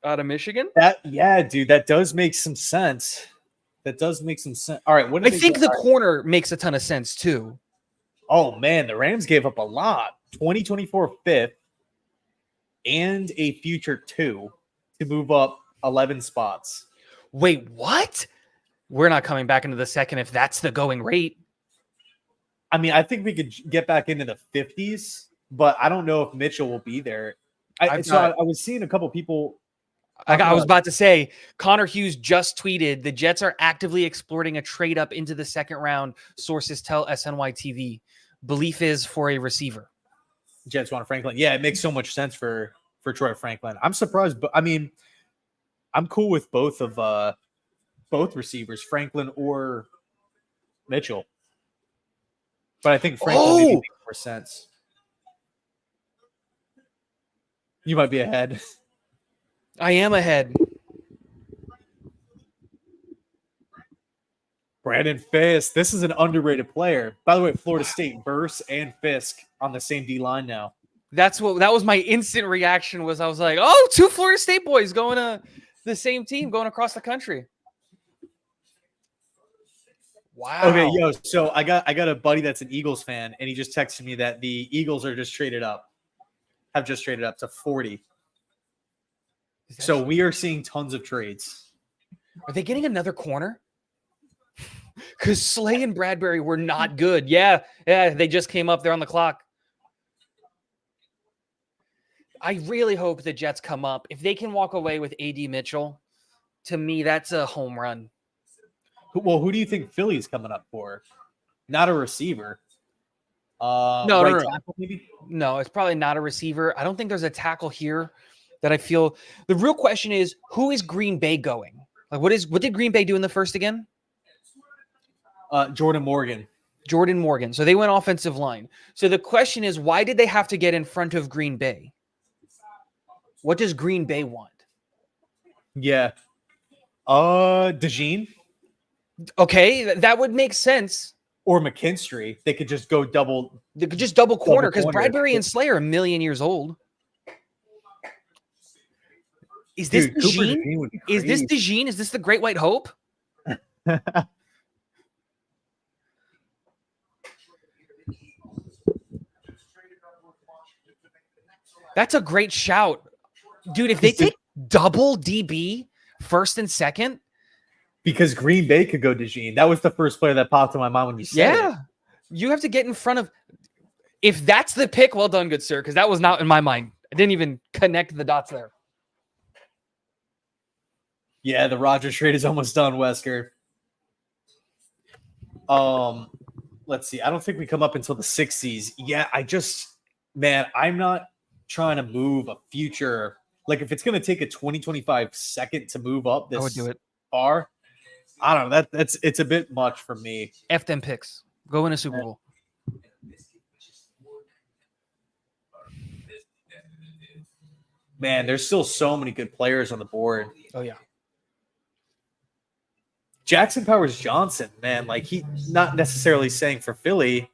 out of Michigan? Dude, that does make some sense. All right, I think the corner makes a ton of sense too. Oh man, the Rams gave up a lot. 2024 5th and a future 2 to move up 11 spots. Wait, what? We're not coming back into the second if that's the going rate. I mean, I think we could get back into the 50s, but I don't know if Mitchell will be there. I was seeing a couple people. I was about to say, Connor Hughes just tweeted, the Jets are actively exploring a trade up into the second round. Sources tell SNY TV. Belief is for a receiver. Jets want Franklin. Yeah, it makes so much sense for Troy Franklin. I'm surprised, but I mean, I'm cool with both receivers, Franklin or Mitchell. But I think Franklin maybe makes more sense. You might be ahead. I am ahead. Brandon Fisk. This is an underrated player. By the way, Florida State, Burse and Fisk on the same D line now. That was my instant reaction. I was like, oh, 2 Florida State boys going to the same team, going across the country. Wow. Okay, so I got a buddy that's an Eagles fan, and he just texted me that the Eagles have just traded up to 40. So we are seeing tons of trades. Are they getting another corner? Because Slay and Bradbury were not good. Yeah, they just came up there on the clock. I really hope the Jets come up. If they can walk away with A.D. Mitchell, to me, that's a home run. Well, who do you think Philly's coming up for? Not a receiver. No. Tackle, maybe? No, it's probably not a receiver. I don't think there's a tackle here that I feel. The real question is, who is Green Bay going? Like, what did Green Bay do in the first again? Jordan Morgan. So they went offensive line. So the question is, why did they have to get in front of Green Bay? What does Green Bay want? Yeah. DeJean. Okay, that would make sense. Or McKinstry. They could just go double. They could just double corner because Bradbury and Slay are a million years old. Is this Dude, Cooper DeJean? DeJean would be Is this crazy. DeJean? Is this the Great White Hope? That's a great shout. Dude, if they take double DB first and second. Because Green Bay could go DeJean. That was the first player that popped in my mind when you said it. You have to get in front of. If that's the pick, well done, good sir, because that was not in my mind. I didn't even connect the dots there. Yeah, the Rodgers trade is almost done, Wesker. Let's see. I don't think we come up until the 60s. Yeah, I'm not trying to move a future. Like, if it's going to take a 2025 second to move up this I would do it. far, I don't know. It's a bit much for me. F them picks. Go win a Super Bowl. Man, there's still so many good players on the board. Oh, yeah. Jackson Powers Johnson, man, like he not necessarily saying for Philly,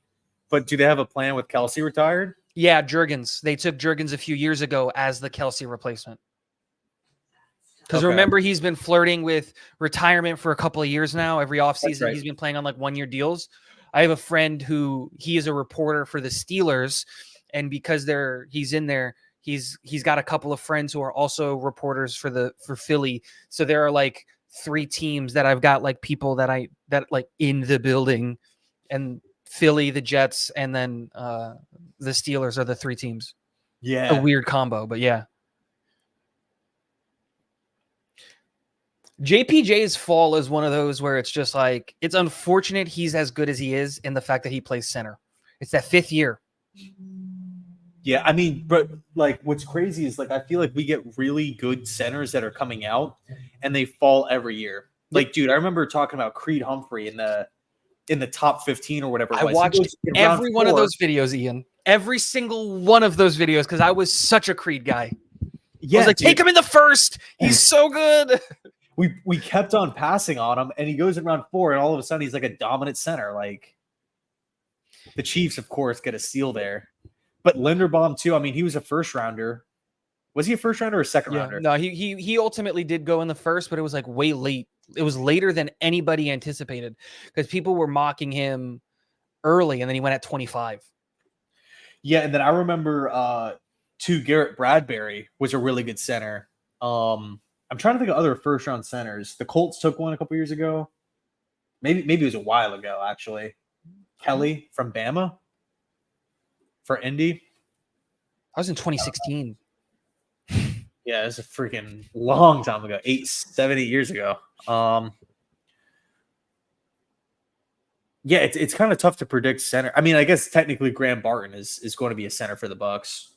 but do they have a plan with Kelsey retired? Yeah, Jurgens. They took Jurgens a few years ago as the Kelsey replacement. Because remember, he's been flirting with retirement for a couple of years now. Every offseason, He's been playing on like 1-year deals. I have a friend who he is a reporter for the Steelers, and because he's in there, he's got a couple of friends who are also reporters for Philly. So there are like 3 teams that I've got like people that like in the building, and Philly, the Jets, and then the Steelers are the 3 teams. Yeah. A weird combo, but yeah. JPJ's fall is one of those where it's just like, it's unfortunate he's as good as he is in the fact that he plays center. It's that 5th year. Yeah, I mean, but like what's crazy is like I feel like we get really good centers that are coming out and they fall every year. Like, dude, I remember talking about Creed Humphrey in the top 15 or whatever. I watched every one of those videos, Ian. Every single one of those videos because I was such a Creed guy. Yeah, I was like, dude, take him in the first. He's so good. We kept on passing on him, and he goes in round 4, and all of a sudden he's like a dominant center. Like the Chiefs, of course, get a steal there. But Linderbaum too. I mean, he was a first rounder. Was he a first rounder or a second rounder? No, he ultimately did go in the first, but it was like way late. It was later than anybody anticipated because people were mocking him early, and then he went at 25. Yeah, and then I remember Garrett Bradbury was a really good center. I'm trying to think of other first round centers. The Colts took one a couple years ago. Maybe it was a while ago, actually. Kelly from Bama for Indy. I was in 2016. Yeah, it's a freaking long time ago. 7, 8 years ago. Yeah, it's kind of tough to predict center. I mean, I guess technically Graham Barton is going to be a center for the Bucs.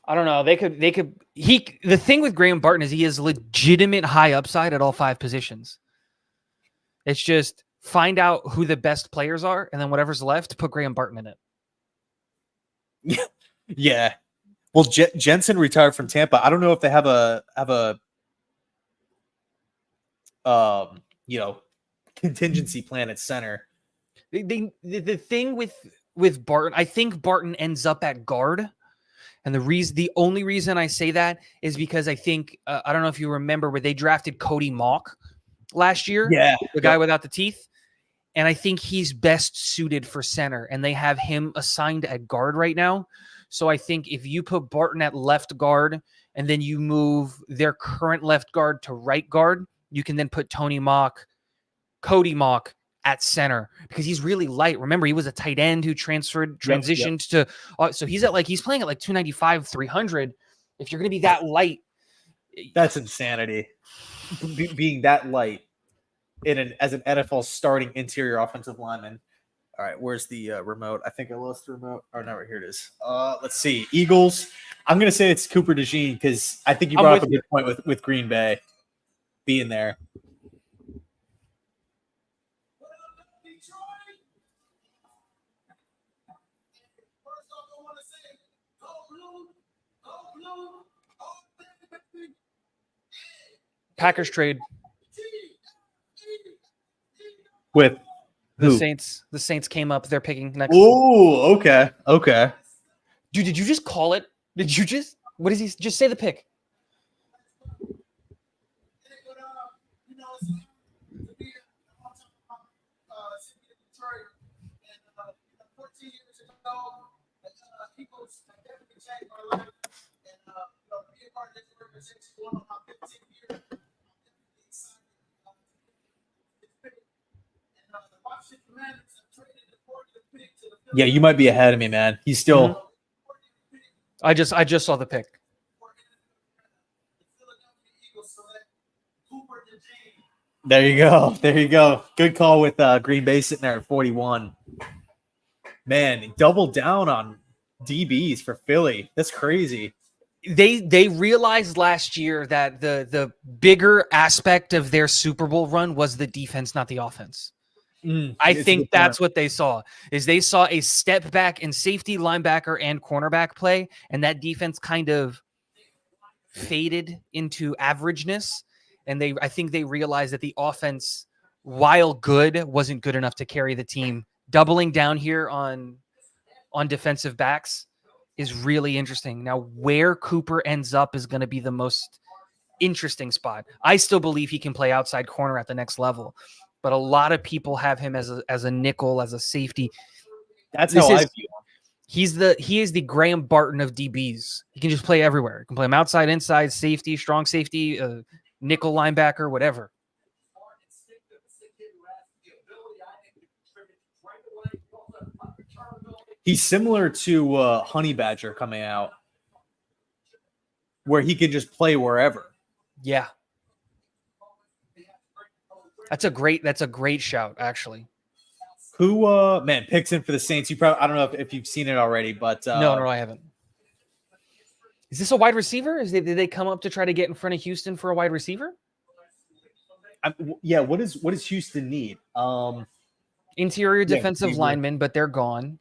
I don't know. The thing with Graham Barton is he has legitimate high upside at all 5 positions. It's just find out who the best players are, and then whatever's left, put Graham Barton in it. Yeah. Well, Jensen retired from Tampa. I don't know if they have a contingency plan at center. The thing with Barton, I think Barton ends up at guard. And the only reason I say that is because I think, I don't know if you remember, where they drafted Cody Mauch last year. Yeah. The guy without the teeth. And I think he's best suited for center. And they have him assigned at guard right now. So I think if you put Barton at left guard and then you move their current left guard to right guard, you can then put Cody Mauch at center because he's really light. Remember, he was a tight end who transitioned to, so he's playing at like 295, 300. If you're going to be that light, that's insanity. Being that light as an NFL starting interior offensive lineman. All right, where's the remote? I think I lost the remote. Oh, no, here it is. Let's see. Eagles. I'm going to say it's Cooper DeJean because I think you brought up a good point with Green Bay being there. Packers trade with the who? Saints. The Saints came up. They're picking next. Oh, okay. Dude, did you just call it? What is he? Just say the pick. Yeah, you might be ahead of me, man. He's still. I just saw the pick. There you go. There you go. Good call with Green Bay sitting there at 41. Man, he doubled down on DBs for Philly. That's crazy. They realized last year that the bigger aspect of their Super Bowl run was the defense, not the offense. I think that's what they saw. Is they saw a step back in safety, linebacker, and cornerback play, and that defense kind of faded into averageness. And I think they realized that the offense, while good, wasn't good enough to carry the team. Doubling down here on defensive backs is really interesting. Now, where Cooper ends up is going to be the most interesting spot. I still believe he can play outside corner at the next level, but a lot of people have him as a nickel, as a safety. That's how I view him. He is the Graham Barton of DBs. He can just play everywhere. He can play him outside, inside, safety, strong safety, nickel linebacker, whatever. He's similar to Honey Badger coming out, where he can just play wherever. Yeah. That's a great shout, actually. Who picks in for the Saints? You probably, I don't know if you've seen it already, but no, I haven't. Is this a wide receiver? Did they come up to try to get in front of Houston for a wide receiver? Yeah. What does Houston need? Interior defensive lineman, but they're gone.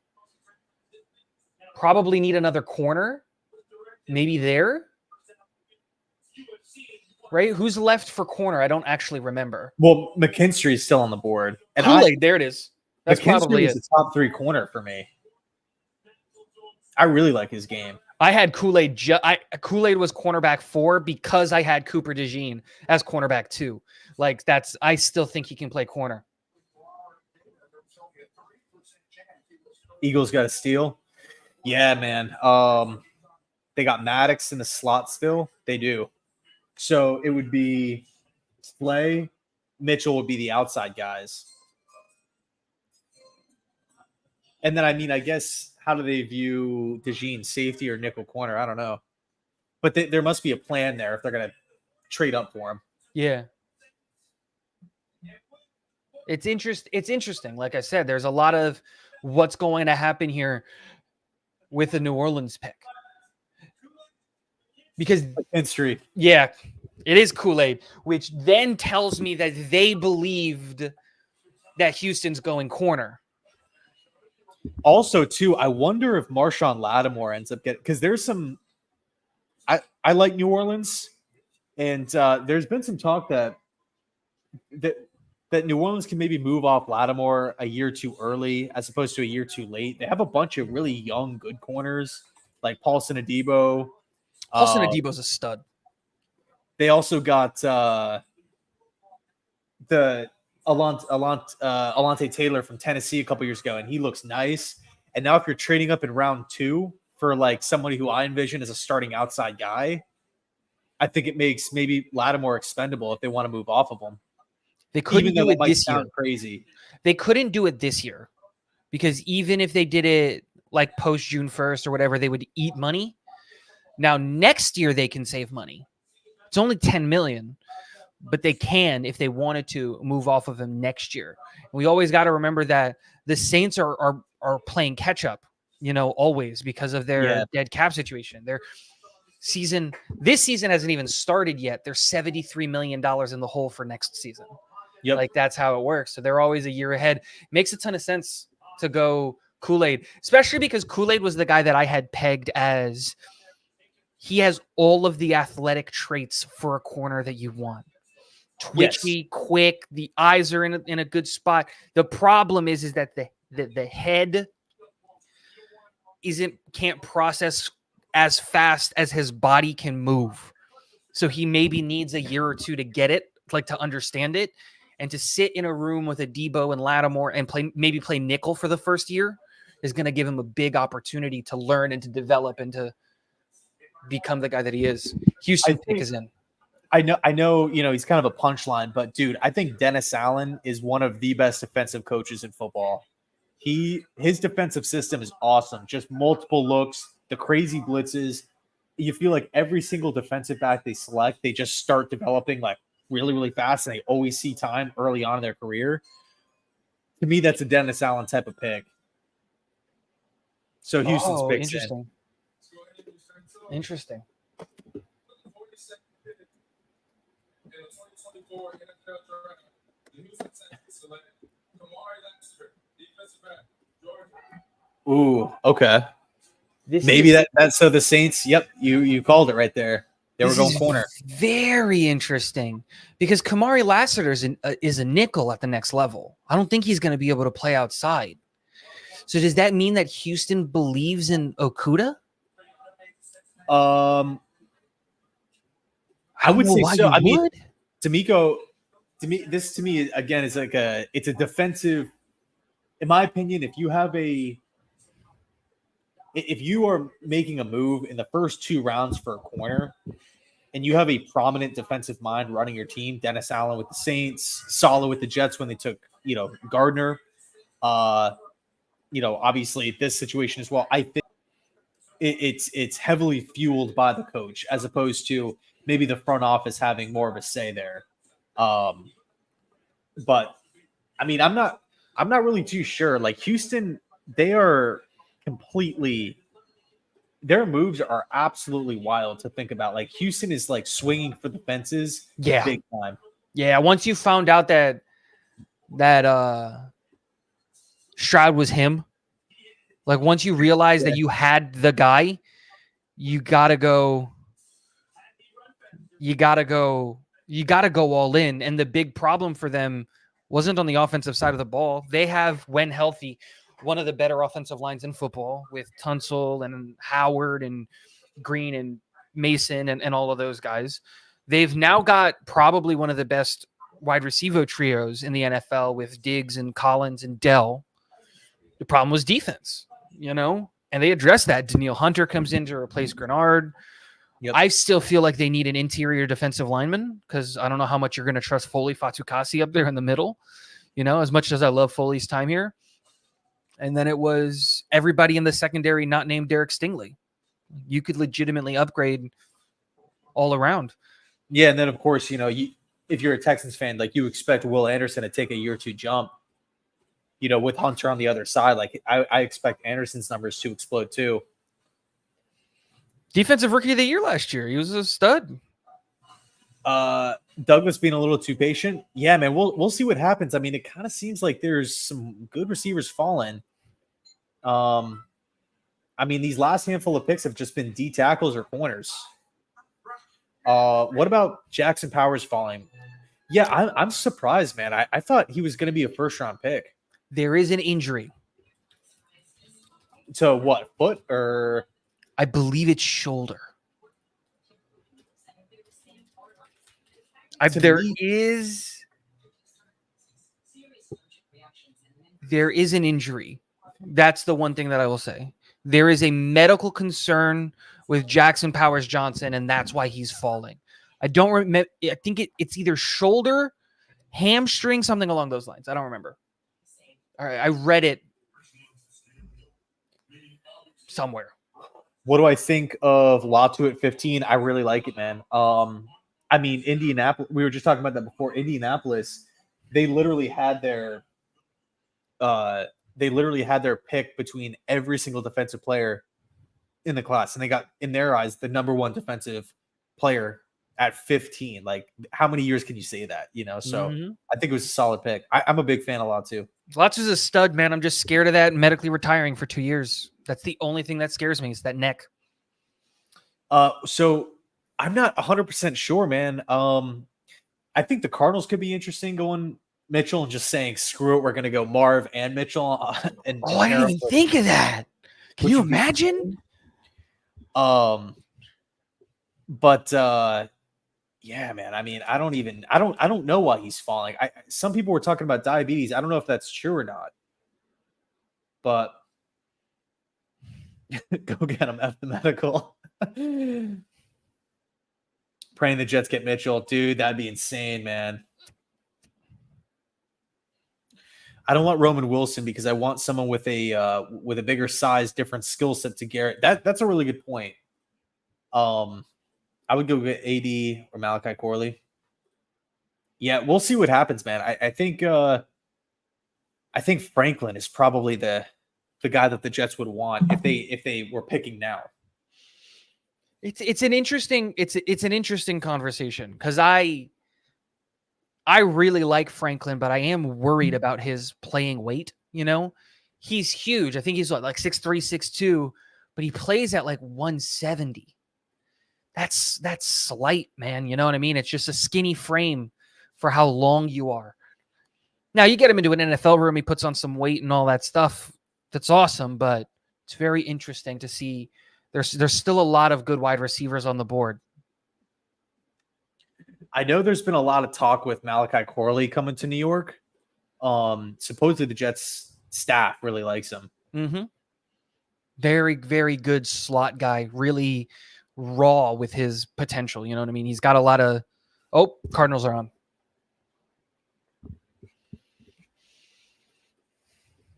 Probably need another corner. Maybe there. Right? Who's left for corner? I don't actually remember. Well, McKinstry is still on the board. And Kool-Aid, there it is. That's probably it. The top 3 corner for me. I really like his game. I had Kool-Aid. Kool-Aid was cornerback 4 because I had Cooper DeJean as cornerback 2. Like I still think he can play corner. Eagles got a steal. Yeah, man. They got Maddox in the slot still. They do. So it would be Slay. Mitchell would be the outside guys. And then, I guess, how do they view DeJean, safety or nickel corner? I don't know. But there must be a plan there if they're going to trade up for him. Yeah. It's interesting. Like I said, there's a lot of what's going to happen here with the New Orleans pick. Because history. Yeah, it is Kool-Aid, which then tells me that they believed that Houston's going corner. Also, too, I wonder if Marshawn Lattimore ends up getting, because there's some. I like New Orleans, and there's been some talk that New Orleans can maybe move off Lattimore a year too early as opposed to a year too late. They have a bunch of really young, good corners like Paulson Adebo. Paulson Adebo's a stud. They also got the Alontae Taylor from Tennessee a couple years ago, and he looks nice. And now if you're trading up in round 2 for like somebody who I envision as a starting outside guy, I think it makes maybe Lattimore expendable if they want to move off of him. They couldn't do it this year. Crazy. They couldn't do it this year because even if they did it like post June 1st or whatever, they would eat money. Now next year they can save money. It's only $10 million, but they can, if they wanted to, move off of him next year. We always got to remember that the Saints are playing catch up, always because of their dead cap situation. Their this season hasn't even started yet. They're $73 million in the hole for next season. Yep. Like that's how it works. So they're always a year ahead. Makes a ton of sense to go Kool-Aid, especially because Kool-Aid was the guy that I had pegged as he has all of the athletic traits for a corner that you want. Twitchy, quick, the eyes are in a good spot. The problem is that the head can't process as fast as his body can move. So he maybe needs a year or two to get it, like to understand it. And to sit in a room with Adebo and Lattimore and play nickel for the first year, is going to give him a big opportunity to learn and to develop and to become the guy that he is. Houston pick is in. I know, he's kind of a punchline, but dude, I think Dennis Allen is one of the best defensive coaches in football. His defensive system is awesome. Just multiple looks, the crazy blitzes. You feel like every single defensive back they select, they just start developing like really, really fast, and they always see time early on in their career. To me, that's a Dennis Allen type of pick. So Houston's pick. Interesting. Interesting. Ooh, okay. Maybe that's so the Saints. Yep, you called it right there. They were going corner. Very interesting because Kamari Lassiter is a nickel at the next level. I don't think he's going to be able to play outside. So does that mean that Houston believes in Okudah? I would say so. I mean, D'Amico, to me again is like it's a defensive. In my opinion, if you are making a move in the first 2 rounds for a corner, and you have a prominent defensive mind running your team, Dennis Allen with the Saints, Saleh with the Jets when they took Gardner, obviously this situation as well. I think it's heavily fueled by the coach as opposed to maybe the front office having more of a say there. But I mean, I'm not really too sure. Like Houston, they are completely. Their moves are absolutely wild to think about. Like Houston is like swinging for the fences, big time. Yeah, once you found out that Stroud was him, like once you realize that you had the guy, you gotta go all in. And the big problem for them wasn't on the offensive side of the ball. They have, when healthy, one of the better offensive lines in football with Tunsil and Howard and Green and Mason and all of those guys. They've now got probably one of the best wide receiver trios in the NFL with Diggs and Collins and Dell. The problem was defense, and they addressed that. Daniil Hunter comes in to replace Grenard. Yep. I still feel like they need an interior defensive lineman because I don't know how much you're going to trust Foley Fatukasi up there in the middle, as much as I love Foley's time here. And then it was everybody in the secondary not named Derek Stingley. You could legitimately upgrade all around. Yeah, and then, of course, if you're a Texans fan, like you expect Will Anderson to take a year or two jump, with Hunter on the other side. Like I expect Anderson's numbers to explode too. Defensive Rookie of the Year last year. He was a stud. Douglas being a little too patient. Yeah, man, we'll see what happens. I mean, it kind of seems like there's some good receivers falling. I mean, these last handful of picks have just been D tackles or corners. What about Jackson Powers falling? Yeah, I'm surprised, man. I thought he was going to be a first-round pick. There is an injury. So what, foot or? I believe it's shoulder. There is an injury. That's the one thing that I will say. There is a medical concern with Jackson Powers Johnson, and that's why he's falling. I don't remember. I think it's either shoulder, hamstring, something along those lines. I don't remember. All right, I read it somewhere. What do I think of Latu at 15? I really like it, man. I mean, Indianapolis, we were just talking about that before. Indianapolis, they literally had their pick between every single defensive player in the class. And they got, in their eyes, the number one defensive player at 15. Like, how many years can you say that? So I think it was a solid pick. I'm a big fan of Latu. Latu's a stud, man. I'm just scared of that medically retiring for 2 years. That's the only thing that scares me is that neck. So I'm not 100% sure, man. I think the Cardinals could be interesting going Mitchell and just saying, screw it, we're going to go Marv and Mitchell. I didn't even think of that. Can you imagine? But yeah, man. I mean, I don't know why he's falling. Some people were talking about diabetes. I don't know if that's true or not. But Go get him. F the medical. Praying the Jets get Mitchell. Dude, that'd be insane, man. I don't want Roman Wilson because I want someone with a bigger size, different skill set to Garrett. That's a really good point. I would go get AD or Malachi Corley. Yeah, we'll see what happens, man. I think Franklin is probably the guy that the Jets would want if they were picking now. It's an interesting conversation because I really like Franklin, but I am worried about his playing weight. You know, he's huge. I think he's like 6'3", 6'2", but he plays at like 170. That's slight, man. You know what I mean? It's just a skinny frame for how long you are. Now you get him into an NFL room, he puts on some weight and all that stuff. That's awesome, but it's very interesting to see. There's still a lot of good wide receivers on the board. I know there's been a lot of talk with Malachi Corley coming to New York. Supposedly the Jets staff really likes him. Mm-hmm. Very, very good slot guy. Really raw with his potential. You know what I mean? He's got a lot of. Oh, Cardinals are on.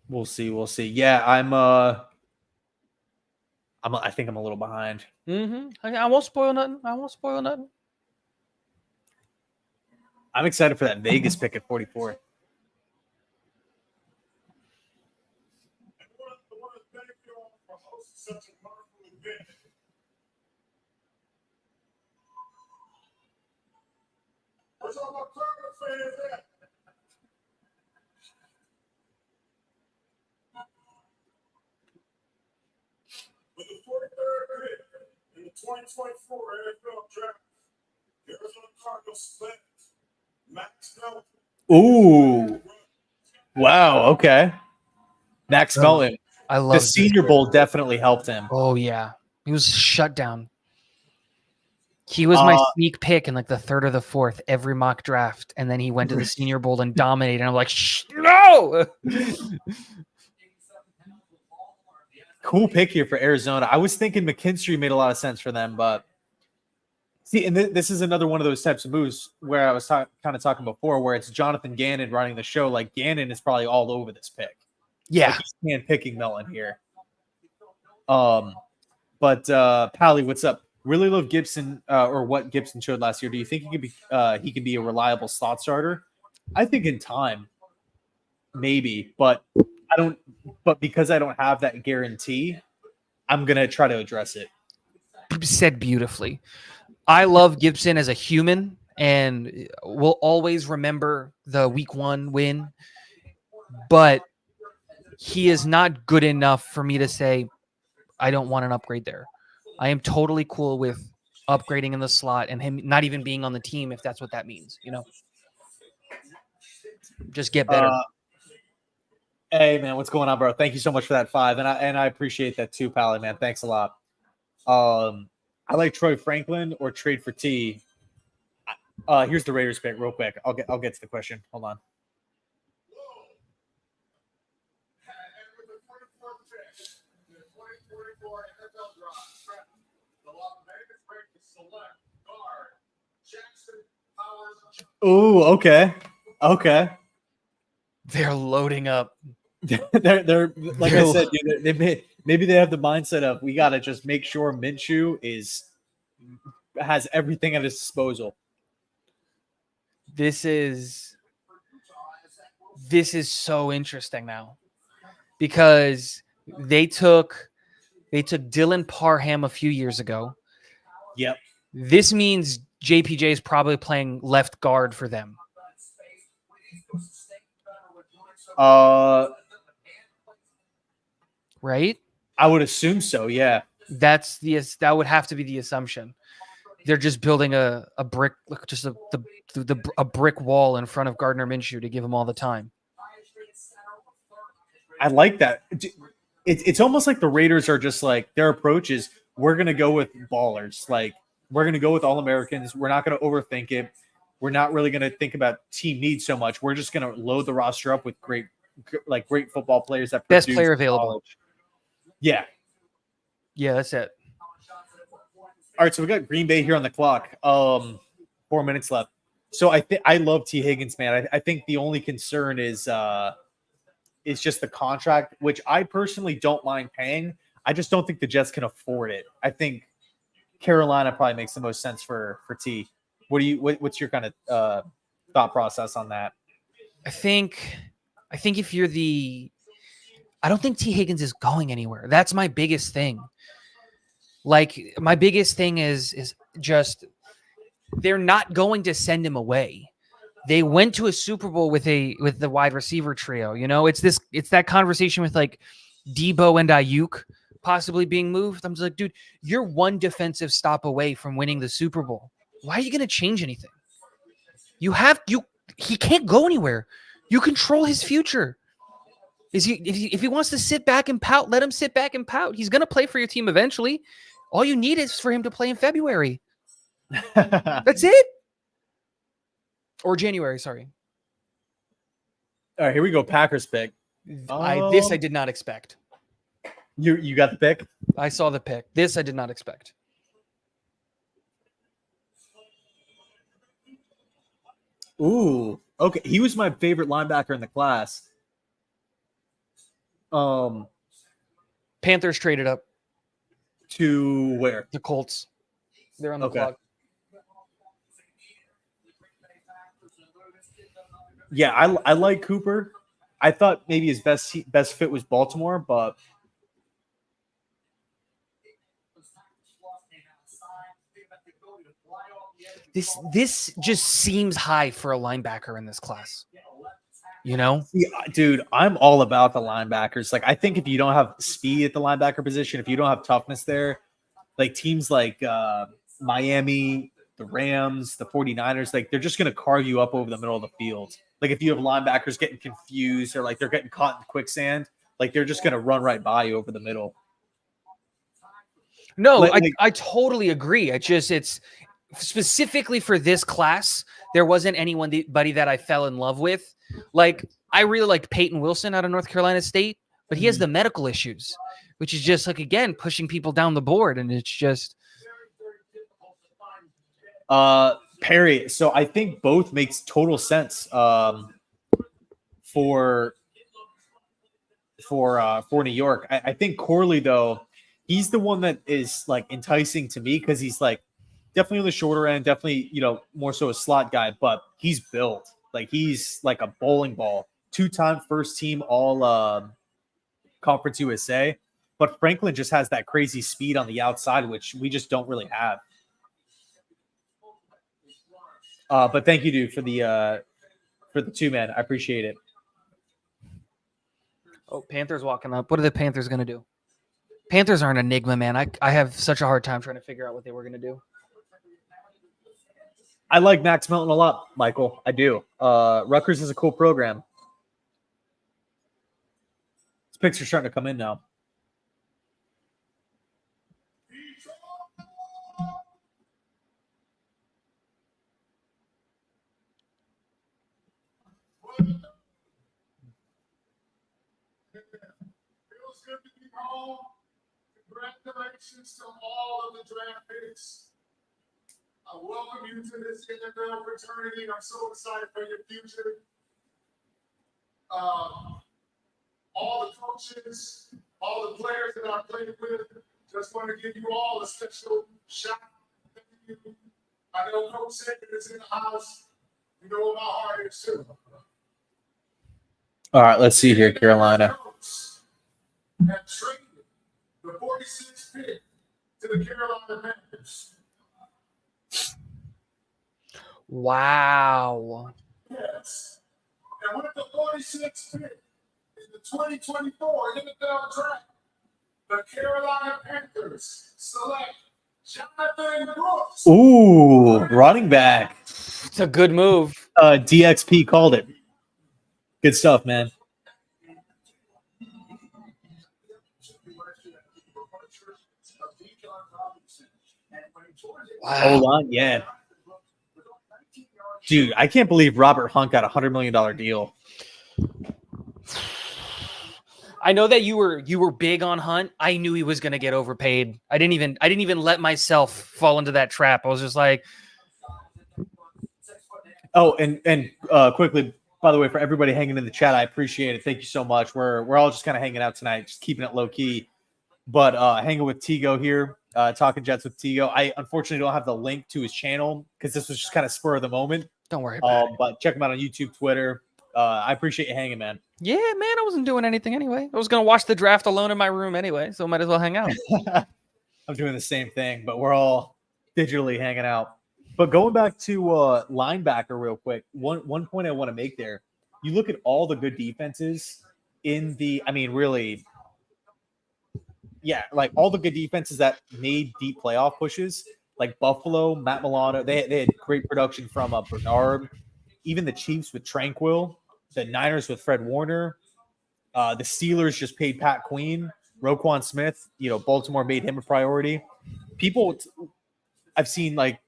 We'll see. Yeah, I think I'm a little behind. Mm-hmm. I won't spoil nothing. I'm excited for that Vegas pick at 44. Where's all my Cardinal fans at? With the 43rd pick in the 2024 NFL Draft, the Arizona Cardinals select Max Melton. Ooh. Wow, okay. Max Melton. I love the Senior Bowl definitely helped him. Oh, yeah. He was shut down. He was my sneak pick in like the third or the fourth every mock draft, and then he went to the Senior Bowl and dominated. And I'm like, no! Cool pick here for Arizona. I was thinking McKinstry made a lot of sense for them, but see, and this is another one of those types of moves where I was kind of talking before, where it's Jonathan Gannon running the show. Like Gannon is probably all over this pick. Yeah, like he's hand-picking Melton here. But Pally, what's up? Really love Gibson or what Gibson showed last year. Do you think he could be a reliable slot starter? I think in time, maybe, but I don't. But because I don't have that guarantee, I'm gonna try to address it. Said beautifully. I love Gibson as a human, and will always remember the Week 1 win. But he is not good enough for me to say I don't want an upgrade there. I am totally cool with upgrading in the slot and him not even being on the team if that's what that means. You know, just get better. Hey man, what's going on, bro? Thank you so much for that 5, and I appreciate that too, Pally, man. Thanks a lot. I like Troy Franklin or trade for T. Here's the Raiders pick, real quick. I'll get to the question. Hold on. Oh, okay. They're loading up. they're like I said, dude, maybe they have the mindset of we gotta just make sure Minshew has everything at his disposal. This is so interesting now because they took Dylan Parham a few years ago. Yep. This means JPJ is probably playing left guard for them. Right? I would assume so, yeah. That would have to be the assumption. They're just building a brick, just a brick wall in front of Gardner Minshew to give him all the time. I like that. It's almost like the Raiders are just like their approach is we're gonna go with ballers, like we're gonna go with All-Americans. We're not gonna overthink it. We're not really gonna think about team needs so much. We're just gonna load the roster up with great football players that best player available. Yeah. Yeah, that's it. All right, so we got Green Bay here on the clock. 4 minutes left. So I love T. Higgins, man. I think the only concern is just the contract, which I personally don't mind paying. I just don't think the Jets can afford it. I think Carolina probably makes the most sense for T. What's your kind of thought process on that? I think if you're I don't think T. Higgins is going anywhere. That's my biggest thing. Like, my biggest thing is just they're not going to send him away. They went to a Super Bowl with the wide receiver trio. You know, it's that conversation with like Debo and Ayuk possibly being moved. I'm just like, dude, you're one defensive stop away from winning the Super Bowl. Why are you going to change anything? He can't go anywhere. You control his future. If he wants to sit back and pout, let him sit back and pout. He's going to play for your team eventually. All you need is for him to play in February. That's it. Or January, sorry. All right, here we go. Packers pick. This I did not expect. You got the pick? I saw the pick. This I did not expect. Ooh, okay. He was my favorite linebacker in the class. Panthers traded up to where? The Colts. They're on the clock. Yeah, I like Cooper. I thought maybe his best fit was Baltimore, but this just seems high for a linebacker in this class. You know? Yeah, dude, I'm all about the linebackers. Like, I think if you don't have speed at the linebacker position, if you don't have toughness there, like teams like Miami, the Rams, the 49ers, like they're just going to carve you up over the middle of the field. Like if you have linebackers getting confused or like they're getting caught in quicksand, like they're just going to run right by you over the middle. No, I totally agree. It's specifically for this class, there wasn't anybody that I fell in love with. Like, I really liked Peyton Wilson out of North Carolina State, but he has the medical issues, which is just like, again, pushing people down the board. And it's just. Perry. So I think both makes total sense for New York. I think Corley, though, he's the one that is like enticing to me because he's like definitely on the shorter end, definitely, more so a slot guy, but he's built. Like he's like a bowling ball, 2-time first team all Conference USA. But Franklin just has that crazy speed on the outside, which we just don't really have. But thank you, dude, for the 2-man. I appreciate it. Oh, Panthers walking up. What are the Panthers going to do? Panthers are an enigma, man. I have such a hard time trying to figure out what they were going to do. I like Max Melton a lot, Michael. I do. Rutgers is a cool program. These picks are starting to come in now. Feels good to be home. Congratulations to all of the draft picks. I welcome you to this NFL fraternity. I'm so excited for your future. All the coaches, all the players that I played with, just want to give you all a special shout out. Thank you. I know Coach Higgins is in the house. You know what my heart is too. All right, let's see here, Carolina. Have traded the 46th pick to the Carolina Panthers. Wow. Yes. And with the 46th pick in the 2024 NFL draft, the Carolina Panthers select Jonathan Brooks. Ooh, running back. It's a good move. DXP called it. Good stuff, man. Wow. Hold on, yeah. Dude, I can't believe Robert Hunt got $100 million deal. I know that you were big on Hunt. I knew he was going to get overpaid. I didn't even let myself fall into that trap. I was just like, oh, and quickly, by the way, for everybody hanging in the chat, I appreciate it. Thank you so much. We're all just kind of hanging out tonight, just keeping it low key. But hanging with Tigo here, talking Jets with Tigo. I unfortunately don't have the link to his channel because this was just kind of spur of the moment. don't worry about it. But check him out on YouTube, Twitter. I appreciate you hanging, man. Yeah, man, I wasn't doing anything anyway. I was going to watch the draft alone in my room anyway, so might as well hang out. I'm doing the same thing, but we're all digitally hanging out. But going back to linebacker real quick, one point I want to make there. You look at all the good defenses in the, I mean, really, yeah, like all the good defenses that made deep playoff pushes, like Buffalo, Matt Milano, they had great production from Bernard, even the Chiefs with Tranquil, the Niners with Fred Warner, the Steelers just paid Pat Queen, Roquan Smith, Baltimore made him a priority. People I've seen like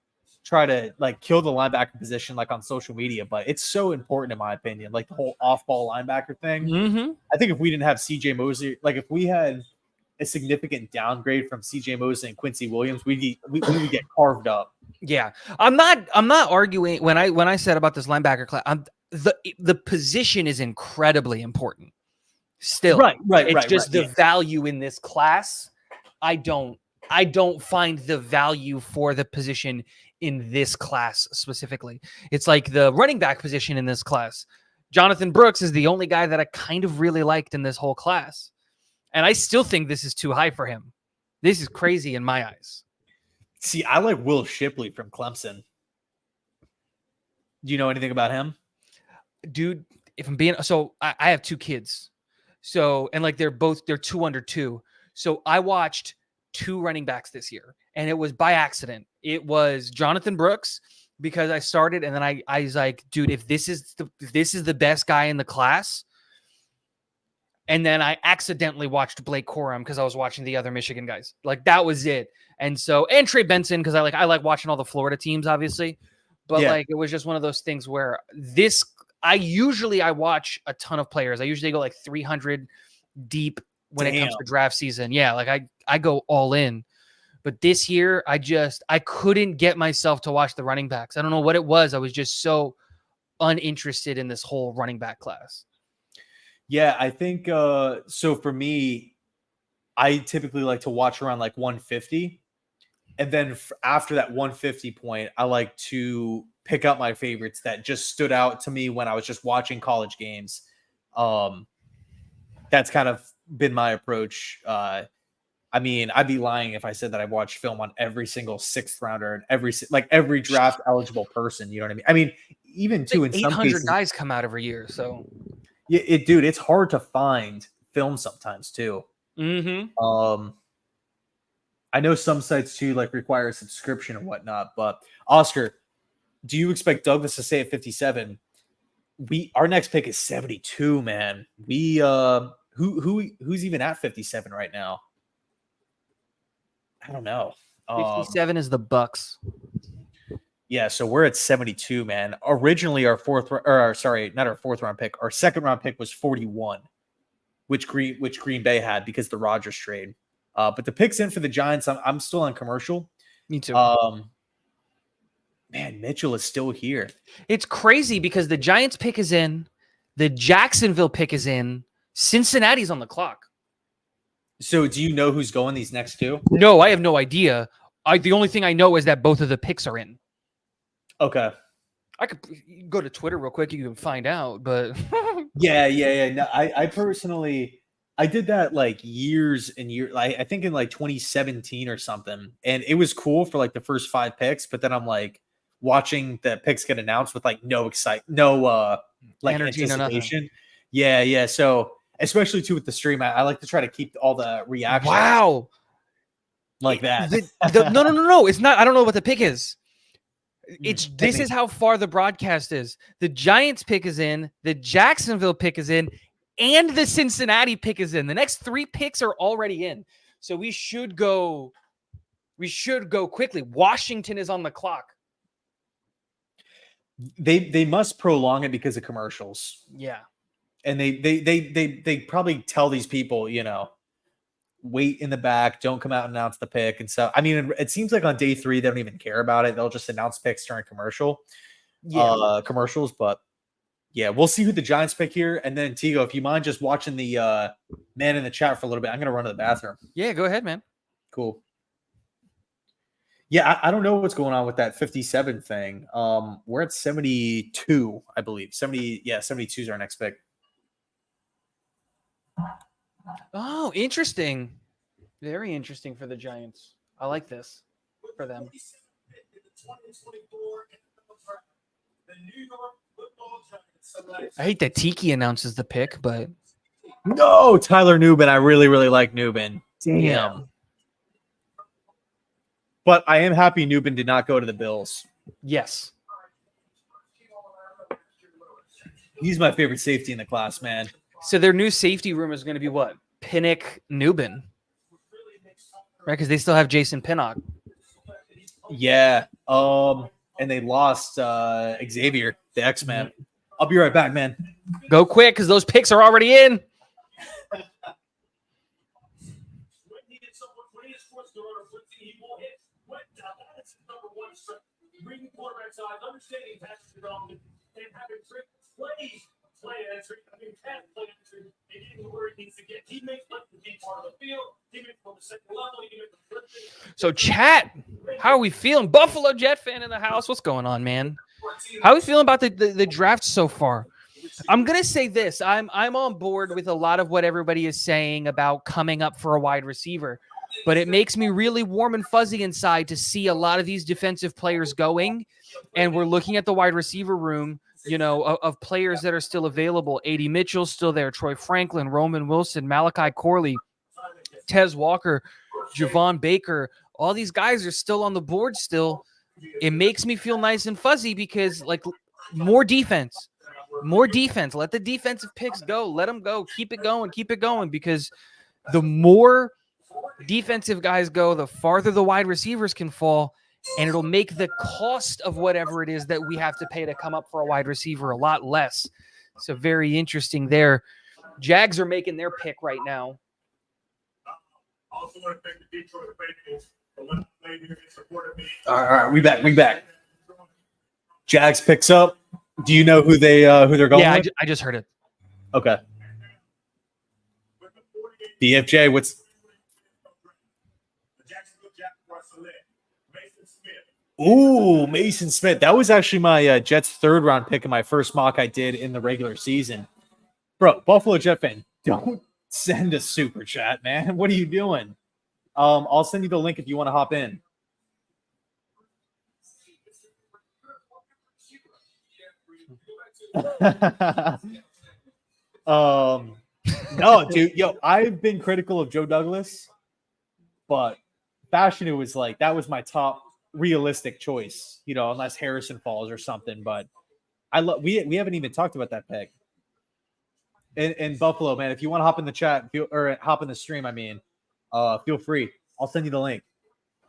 try to like kill the linebacker position like on social media, but it's so important in my opinion, like the whole off-ball linebacker thing. Mm-hmm. I think if we didn't have CJ Mosley, like if we had a significant downgrade from CJ Mosley and Quincy Williams, we would get carved up. Yeah, I'm not arguing when I said about this linebacker class. The position is incredibly important. Still, Right. It's just the value in this class. I don't find the value for the position in this class specifically. It's like the running back position in this class. Jonathan Brooks is the only guy that I kind of really liked in this whole class. And I still think this is too high for him. This is crazy in my eyes. See, I like Will Shipley from Clemson. Do you know anything about him? Dude, if I'm being so I have two kids. So and like they're 2 under 2. So I watched 2 running backs this year, and it was by accident. It was Jonathan Brooks because I started, and then I was like, dude, if this is the best guy in the class. And then I accidentally watched Blake Corum because I was watching the other Michigan guys. Like that was it. And Trey Benson because I like watching all the Florida teams, obviously. But like it was just one of those things where I watch a ton of players. I usually go like 300 deep when it comes to draft season. Yeah, like I go all in. But this year I couldn't get myself to watch the running backs. I don't know what it was. I was just so uninterested in this whole running back class. Yeah, I think so for me, I typically like to watch around like 150. And then after that 150 point, I like to pick up my favorites that just stood out to me when I was just watching college games. That's kind of been my approach. I mean, I'd be lying if I said that I watched film on every single 6th rounder and every draft eligible person. You know what I mean? I mean, even too in some 800 cases, guys come out every year. So yeah, dude, it's hard to find film sometimes too. Mm-hmm. I know some sites too like require a subscription and whatnot, but Oscar, do you expect Douglas to stay at 57? Our next pick is 72, man. We who's even at 57 right now? I don't know. 57 is the Bucks. Yeah, so we're at 72, man. Originally, not our 4th round pick. Our 2nd round pick was 41, which Green Bay had because of the Rodgers trade. But the pick's in for the Giants. I'm still on commercial. Me too. Man, Mitchell is still here. It's crazy because the Giants pick is in, the Jacksonville pick is in, Cincinnati's on the clock. So do you know who's going these next 2? No, I have no idea. The only thing I know is that both of the picks are in. Okay. I could go to Twitter real quick. You can find out, but yeah. No, I personally, I did that like years and years. I think in like 2017 or something, and it was cool for like the first 5 picks. But then I'm like watching the picks get announced with like no like energy, anticipation. Yeah. So especially too with the stream, I like to try to keep all the reactions. Wow, like that. No. It's not. I don't know what the pick is. This is how far the broadcast is. The Giants pick is in, the Jacksonville pick is in, and the Cincinnati pick is in. The next 3 picks are already in. So we should go quickly. Washington is on the clock. They must prolong it because of commercials. Yeah. And they probably tell these people, wait in the back, don't come out and announce the pick. And so, I mean, it seems like on day 3, they don't even care about it. They'll just announce picks during commercials. But yeah, we'll see who the Giants pick here. And then Tigo, if you mind just watching the man in the chat for a little bit, I'm going to run to the bathroom. Yeah, go ahead, man. Cool. Yeah, I don't know what's going on with that 57 thing. We're at 72, I believe. 72 is our next pick. Oh, interesting. Very interesting for the Giants. I like this for them. I hate that Tiki announces the pick, but no, Tyler Nubin. I really, really like Nubin. Damn. Yeah. But I am happy Nubin did not go to the Bills. Yes. He's my favorite safety in the class, man. So their new safety room is going to be what? Pinnock Nubin. Right? Because they still have Jason Pinnock. Yeah. And they lost Xavier, the X-Man. Mm-hmm. I'll be right back, man. Go quick, because those picks are already in. So, chat, how are we feeling? Buffalo Jet fan in the house. What's going on, man? How are we feeling about the draft so far? I'm gonna say this. I'm on board with a lot of what everybody is saying about coming up for a wide receiver, but it makes me really warm and fuzzy inside to see a lot of these defensive players going, and we're looking at the wide receiver room, of players that are still available. A.D. Mitchell's still there. Troy Franklin, Roman Wilson, Malachi Corley, Tez Walker, Javon Baker. All these guys are still on the board still. It makes me feel nice and fuzzy because, more defense. Let the defensive picks go. Let them go. Keep it going because the more defensive guys go, the farther the wide receivers can fall, and it'll make the cost of whatever it is that we have to pay to come up for a wide receiver a lot less. So very interesting there. Jags are making their pick right now. Also want to thank the Detroit Ravens for letting me play here and supporting me. All right, we back. Jags picks up. Do you know who they're going? Yeah, with? I just heard it. Okay. BFJ, what's? Ooh, Mason Smith. That was actually my Jets 3rd round pick in my first mock I did in the regular season. Bro, Buffalo Jet fan, don't send a super chat, man. What are you doing? I'll send you the link if you want to hop in. No, dude, I've been critical of Joe Douglas, but Fashanu was that was my top realistic choice, unless Harrison falls or something. But we haven't even talked about that pick. In Buffalo, man, if you want to hop in the chat or hop in the stream, feel free. I'll send you the link.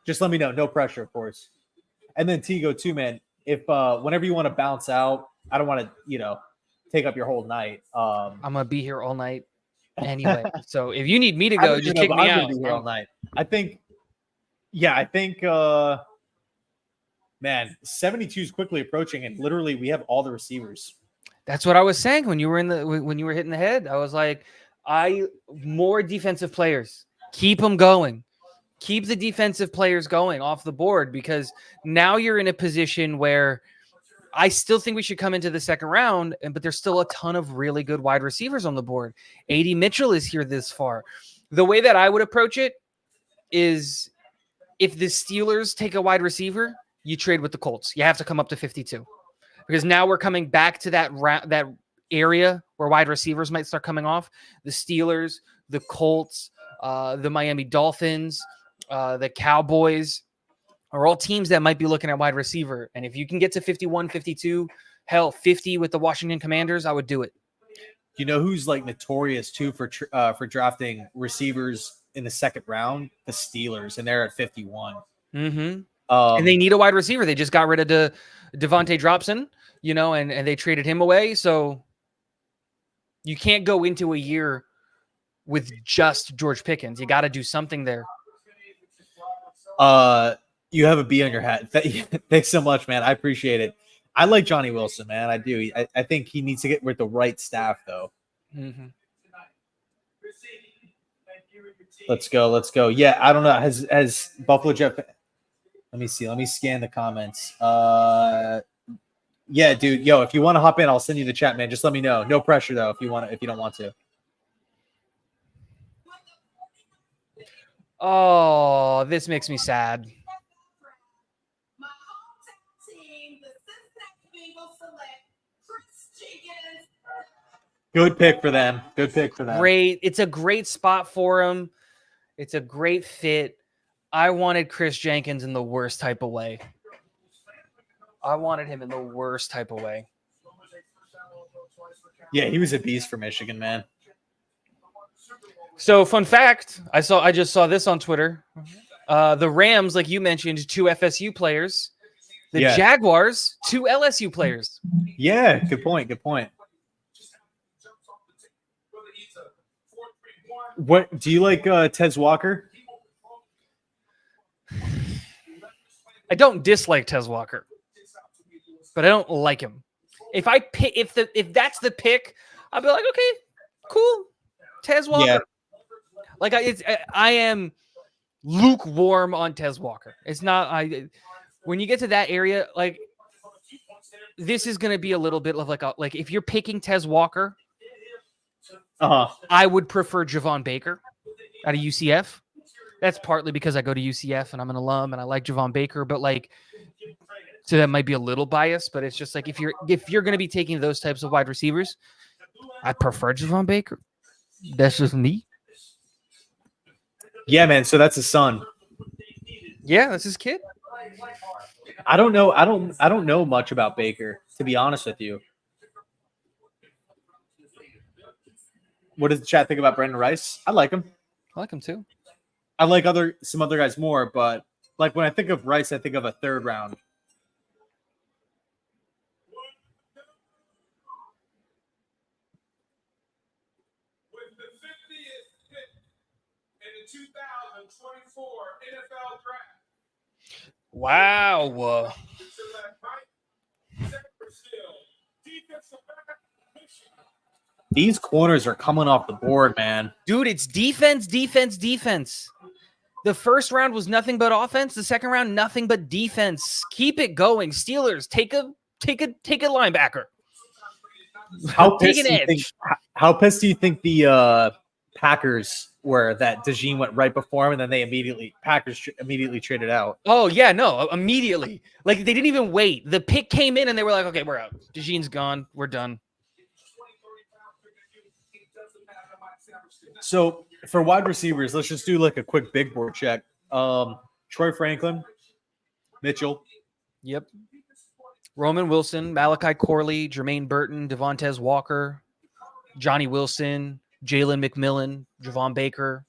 Just let me know. No pressure, of course. And then Tigo too, man. If whenever you want to bounce out, I don't want to, take up your whole night. I'm gonna be here all night anyway. So if you need me to go, just kick me out. Be here all night. I think, man, 72 is quickly approaching, and literally we have all the receivers. That's what I was saying when you were hitting the head. I was like, more defensive players. Keep them going. Keep the defensive players going off the board, because now you're in a position where I still think we should come into the second round, but there's still a ton of really good wide receivers on the board. A.D. Mitchell is here this far. The way that I would approach it is, if the Steelers take a wide receiver, you trade with the Colts. You have to come up to 52, because now we're coming back to that area where wide receivers might start coming off. The Steelers, the Colts, the Miami Dolphins, the Cowboys are all teams that might be looking at wide receiver. And if you can get to 51, 52, hell, 50 with the Washington Commanders, I would do it. You know who's notorious too for drafting receivers in the second round? The Steelers, and they're at 51. Mm-hmm. And they need a wide receiver. They just got rid of Devontae Dropson, and they traded him away. So You can't go into a year with just George Pickens. You got to do something there. You have a B on your hat. Thanks so much, man. I appreciate it. I like Johnny Wilson, man. I do. I think he needs to get with the right staff, though. Mm-hmm. Let's go. Yeah, I don't know. Has Buffalo Jeff? Let me see. Let me scan the comments. Yeah, dude. Yo, if you want to hop in, I'll send you the chat, man. Just let me know. No pressure though. If you don't want to. Oh, this makes me sad. Good pick for them. Great. It's a great spot for him. It's a great fit. I wanted Chris Jenkins in the worst type of way. Yeah, he was a beast for Michigan, man. So, fun fact, I just saw this on Twitter. The Rams, like you mentioned, 2 FSU players. The Jaguars, 2 LSU players. Yeah, good point. What do you like, Tez Walker? I don't dislike Tez Walker, but I don't like him. If that's the pick, I'll be like, okay, cool, Tez Walker. Yeah. Like I am lukewarm on Tez Walker. It's not when you get to that area, like this is going to be a little bit of like if you're picking Tez Walker, I would prefer Javon Baker out of UCF. That's partly because I go to UCF and I'm an alum and I like Javon Baker, but so that might be a little biased, but it's just like if you're going to be taking those types of wide receivers, I prefer Javon Baker. That's just me. Yeah, man. So that's his son. Yeah, that's his kid. I don't know. I don't know much about Baker, to be honest with you. What does the chat think about Brandon Rice? I like him. I like him too. I like some other guys more, but like when I think of Rice, I think of a 3rd round. With the 50th pick in the 2024 NFL Draft. Wow. These corners are coming off the board, man. Dude, it's defense. The first round was nothing but offense. The second round, nothing but defense. Keep it going. Steelers, take a linebacker. How pissed do you think the Packers were that DeJean went right before him and then Packers immediately traded out? Oh, yeah, no, immediately. Like they didn't even wait. The pick came in and they were like, okay, we're out. DeJean's gone. We're done. So for wide receivers, let's just do like a quick big board check. Troy Franklin, Mitchell. Yep. Roman Wilson, Malachi Corley, Jermaine Burton, Devontae Walker, Johnny Wilson, Jalen McMillan, Javon Baker.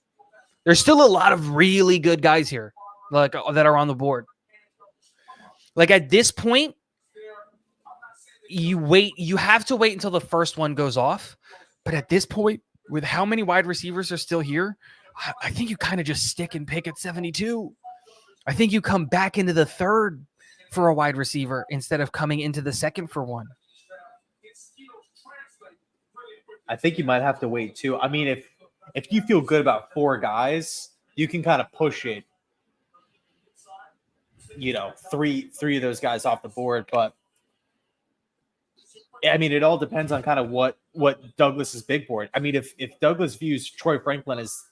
There's still a lot of really good guys here, like that are on the board. Like at this point, you have to wait until the first one goes off. But at this point, with how many wide receivers are still here, I think you kind of just stick and pick at 72. I think you come back into the 3rd for a wide receiver instead of coming into the 2nd for one. I think you might have to wait too. I mean, if you feel good about 4 guys, you can kind of push it. 3 of those guys off the board, but I mean, it all depends on kind of what Douglas's big board. I mean, if Douglas views Troy Franklin as,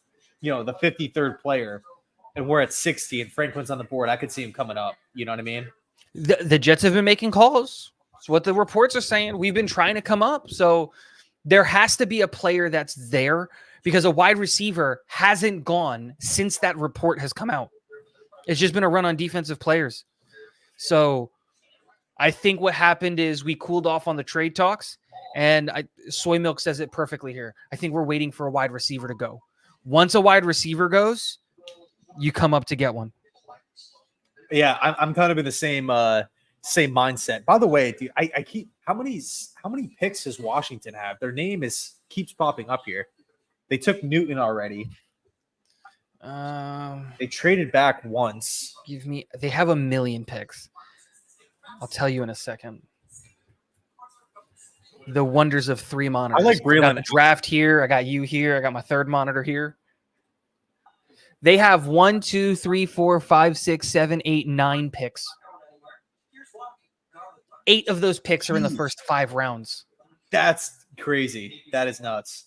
the 53rd player and we're at 60 and Franklin's on the board, I could see him coming up. You know what I mean? The Jets have been making calls. It's what the reports are saying. We've been trying to come up. So there has to be a player that's there because a wide receiver hasn't gone since that report has come out. It's just been a run on defensive players. So I think what happened is we cooled off on the trade talks, and Soy Milk says it perfectly here. I think we're waiting for a wide receiver to go. Once a wide receiver goes, you come up to get one. Yeah, I'm kind of in the same mindset. By the way, dude, I keep how many picks does Washington have? Their name keeps popping up here. They took Newton already. They traded back once. They have 1 million picks. I'll tell you in a second. The wonders of 3 monitors. I like got Braylon. the draft here. I got you here. I got my third monitor here. They have 1, 2, 3, 4, 5, 6, 7, 8, 9 picks. 8 of those picks are in the first 5 rounds. That's crazy. That is nuts.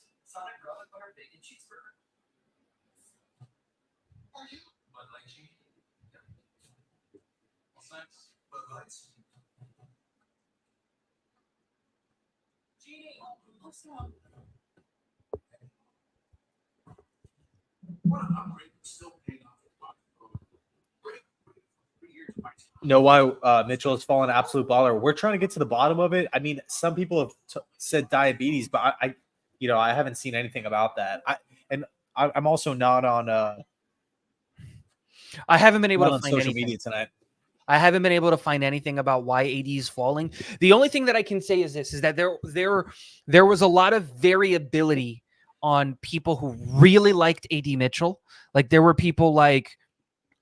Know why Mitchell has fallen absolute baller? We're trying to get to the bottom of it. I mean, some people have said diabetes, but I haven't seen anything about that. I'm also not on. I haven't been able to find social anything media tonight. I haven't been able to find anything about why AD is falling. The only thing that I can say is this: is that there was a lot of variability on people who really liked AD Mitchell. Like there were people like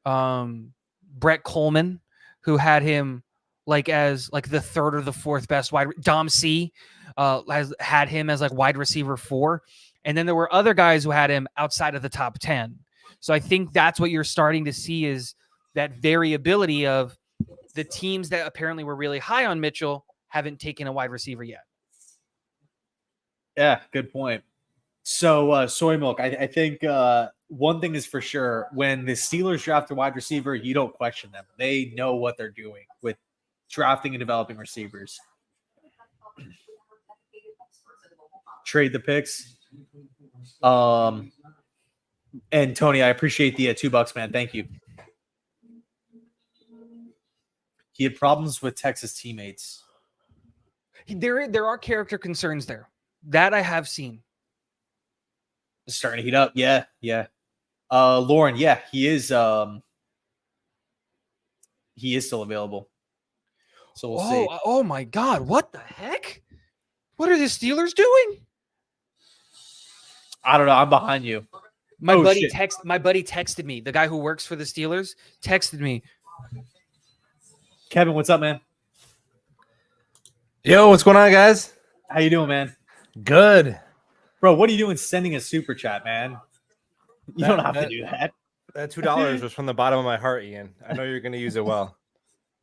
Brett Coleman, who had him as the 3rd or the 4th best wide. Dom C had him as wide receiver 4, and then there were other guys who had him outside of the top 10. So I think that's what you're starting to see is that variability of the teams that apparently were really high on Mitchell haven't taken a wide receiver yet. Yeah, good point. So soy milk, I think one thing is for sure, when the Steelers draft a wide receiver, you don't question them. They know what they're doing with drafting and developing receivers. Trade the picks. And Tony, I appreciate the $2, man. Thank you. He had problems with Texas teammates. There are character concerns there. That I have seen. Starting to heat up. Yeah. Lauren, yeah, he is still available. So we'll see. Oh my God. What the heck? What are the Steelers doing? I don't know. I'm behind you. My buddy texted me. The guy who works for the Steelers texted me. Kevin, what's up, man? Yo, what's going on, guys? How you doing, man? Good. Bro, what are you doing sending a super chat, man? You don't have to do that. That $2 was from the bottom of my heart, Ian. I know you're going to use it well.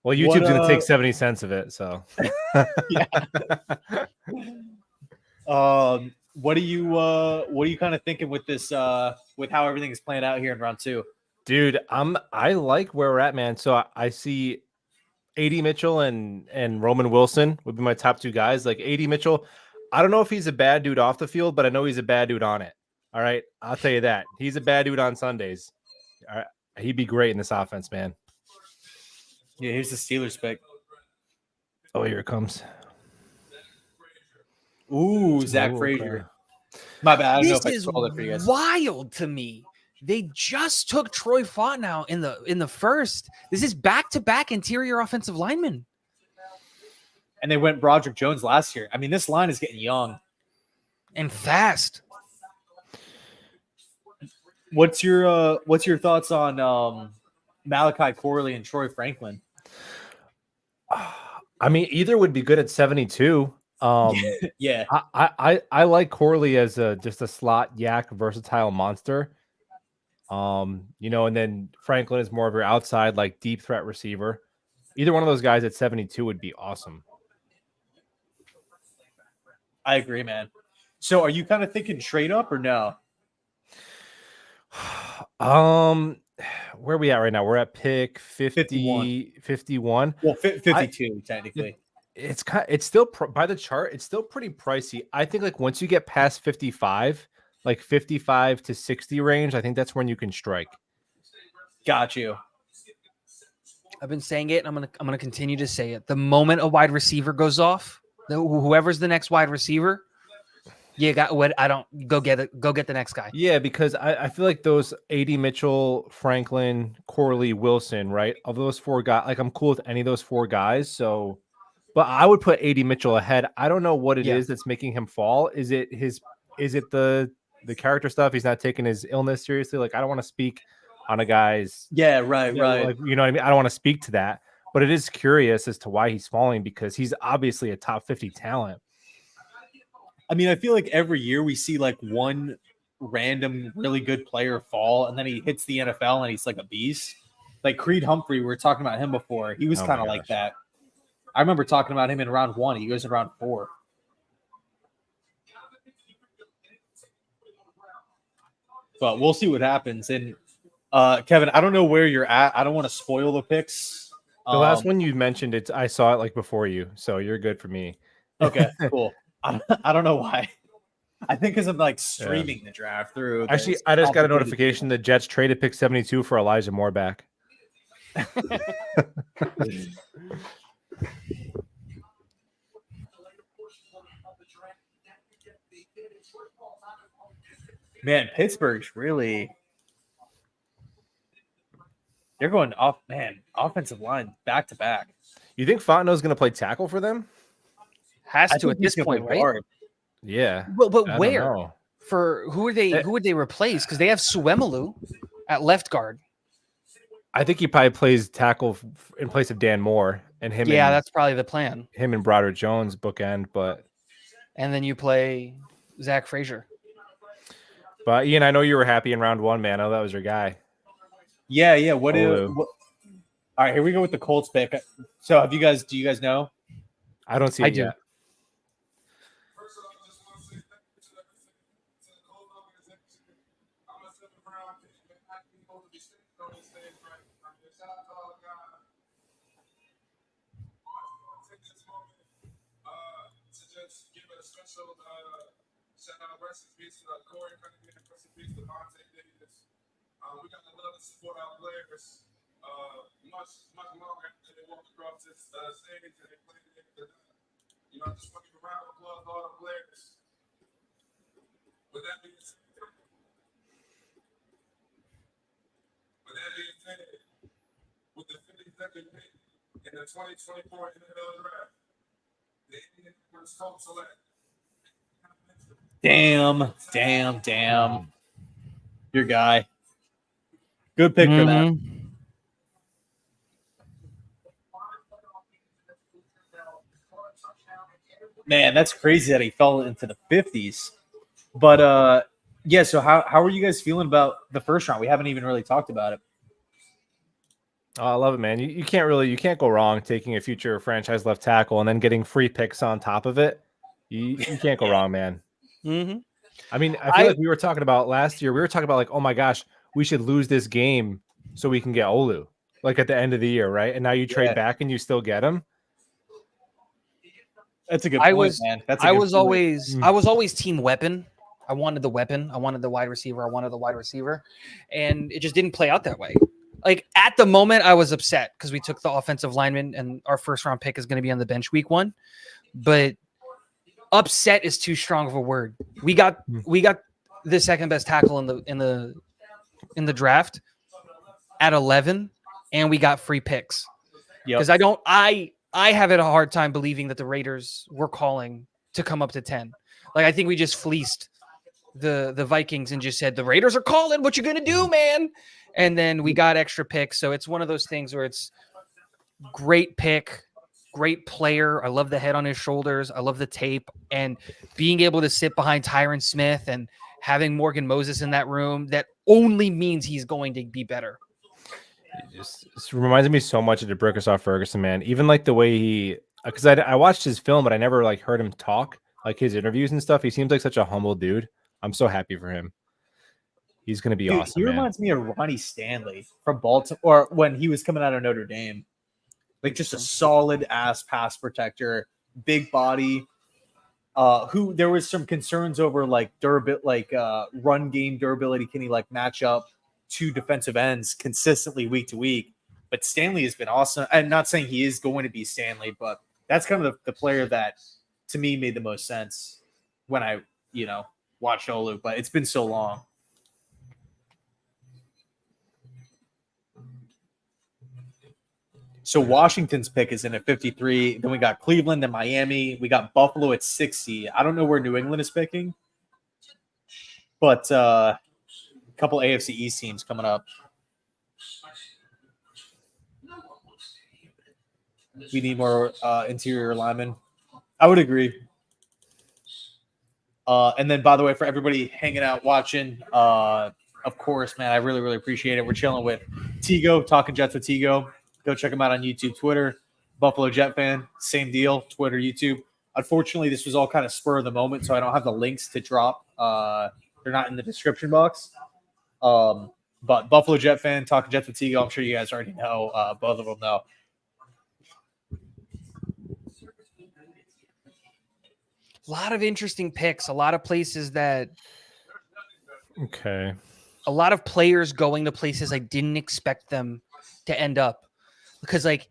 Well, YouTube's going to take 70 cents of it, so. Yeah. What are you kind of thinking with this with how everything is playing out here in round 2? Dude, I like where we're at, man. So I see AD Mitchell and Roman Wilson would be my top 2 guys. Like AD Mitchell, I don't know if he's a bad dude off the field, but I know he's a bad dude on it. All right, I'll tell you that. He's a bad dude on Sundays. All right, he'd be great in this offense, man. Yeah, here's the Steelers pick. Oh, here it comes. Ooh, Zach Frazier. My bad. I don't know if I scrolled it for you guys. Wild to me. They just took Troy Fontenot in the first. This is back-to-back interior offensive linemen. And they went Broderick Jones last year. I mean, this line is getting young and fast. What's your thoughts on Malachi Corley and Troy Franklin? I mean, either would be good at 72. Yeah. I like Corley as just a slot yak versatile monster. And then Franklin is more of your outside, like deep threat receiver. Either one of those guys at 72 would be awesome. I agree, man. So are you kind of thinking trade up or no? Where are we at right now? We're at pick 51. Well, 52 technically. It's still by the chart. It's still pretty pricey. I think like once you get past 55, like 55 to 60 range, I think that's when you can strike. Got you. I've been saying it, and I'm gonna continue to say it. The moment a wide receiver goes off, whoever's the next wide receiver, You got what? I don't go get it. Go get the next guy. Yeah, because I feel like those AD Mitchell, Franklin, Corley, Wilson, right? Of those 4 guys, like I'm cool with any of those 4 guys. So, but I would put AD Mitchell ahead. I don't know what it Yeah. is that's making him fall. Is it the character stuff? He's not taking his illness seriously. Like I don't want to speak on a guy's Right. like, you know what I mean? I don't want to speak to that, but it is curious as to why he's falling because he's obviously a top 50 talent. I mean, I feel like every year we see like one random really good player fall, and then he hits the NFL and he's like a beast. Like Creed Humphrey, we were talking about him before. He was Oh my kind of like gosh. that. I remember talking about him in round 1. He goes in round 4. But we'll see what happens. And Kevin, I don't know where you're at. I don't want to spoil the picks. The last one you mentioned, I saw it like before you, so you're good for me. Okay, cool. I don't know why. I think because I'm like streaming the draft through. Actually, I just got a notification the Jets traded pick 72 for Elijah Moore back. Man, Pittsburgh's really. They're going off, man. Offensive line back to back. You think Fontenot's going to play tackle for them? Has I to think at this he's gonna point, play right? guard. Yeah. But I don't where? know. For who are they? Who would they replace? Because they have Suemalu at left guard. I think he probably plays tackle in place of Dan Moore and him. Yeah, and, that's probably the plan. him and Broderick Jones bookend, but And then you play Zach Frazier. Ian, I know you were happy in round 1, man. I know that was your guy. Yeah. What Olu. all right, here we go with the Colts pick. So do you guys know? I don't see I it do. yet. First of all, I just want to say thank you to the whole organization. I'm a 7th round pick, and I can go to the stage on this stage, right? I'm just shout out to all the guys. I just want to take this moment to just give a special shout out, rest in peace to Corey Cunningham, rest in peace to Monte Davis. We got to love and support our players much longer after they walk across this stage and they play the game of the night. You know, I just want to give a round of applause to all the players. With that being said, with the 52nd pick in the 2024 NFL Draft, the Indianapolis Colts select. Damn. Your guy. Good pick for that. Man, that's crazy that he fell into the 50s. But yeah, so how are you guys feeling about the first round? We haven't even really talked about it. Oh, I love it, man. You can't go wrong taking a future franchise left tackle and then getting free picks on top of it. You can't go wrong, man. Mm-hmm. I mean, I feel like we were talking about last year. We were talking about like, oh my gosh, we should lose this game so we can get Olu, like at the end of the year, right? And now you trade back and you still get him. That's a good point, man. I was always team weapon. I wanted the weapon. I wanted the wide receiver. I wanted the wide receiver. And it just didn't play out that way. Like at the moment, I was upset because we took the offensive lineman and our first round pick is going to be on the bench week 1. But upset is too strong of a word. We got the second best tackle in the draft at 11, and we got free picks. Because I have it a hard time believing that the Raiders were calling to come up to 10. Like I think we just fleeced the Vikings and just said the Raiders are calling. What you gonna do, man? And then we got extra picks. So it's one of those things where it's great pick, great player. I love the head on his shoulders. I love the tape and being able to sit behind Tyron Smith and having Morgan Moses in that room. That only means he's going to be better. It reminds me so much of DeBrickasoff Ferguson, man. Even like the way because I watched his film, but I never like heard him talk, like his interviews and stuff. He seems like such a humble dude. I'm so happy for him. He's going to be awesome. He reminds me of Ronnie Stanley from Baltimore, or when he was coming out of Notre Dame. Like just a solid ass pass protector, big body. Who there was some concerns over like run game durability. Can he like match up 2 defensive ends consistently week to week? But Stanley has been awesome. I'm not saying he is going to be Stanley, but that's kind of the player that to me made the most sense when I watched Olu, but it's been so long. So Washington's pick is in at 53. Then we got Cleveland and Miami. We got Buffalo at 60. I don't know where New England is picking, but a couple AFC East teams coming up. We need more interior linemen. I would agree. And then, by the way, for everybody hanging out, watching, of course, man, I really, really appreciate it. We're chilling with Tigo, Talking Jets with Tigo. Go check him out on YouTube, Twitter. Buffalo Jet fan, same deal, Twitter, YouTube. Unfortunately, this was all kind of spur of the moment, so I don't have the links to drop. They're not in the description box. But Buffalo Jet fan, Talking Jets with Tigo, I'm sure you guys already know. Both of them know. A lot of interesting picks, a lot of places that Okay. a lot of players going to places I didn't expect them to end up. Because like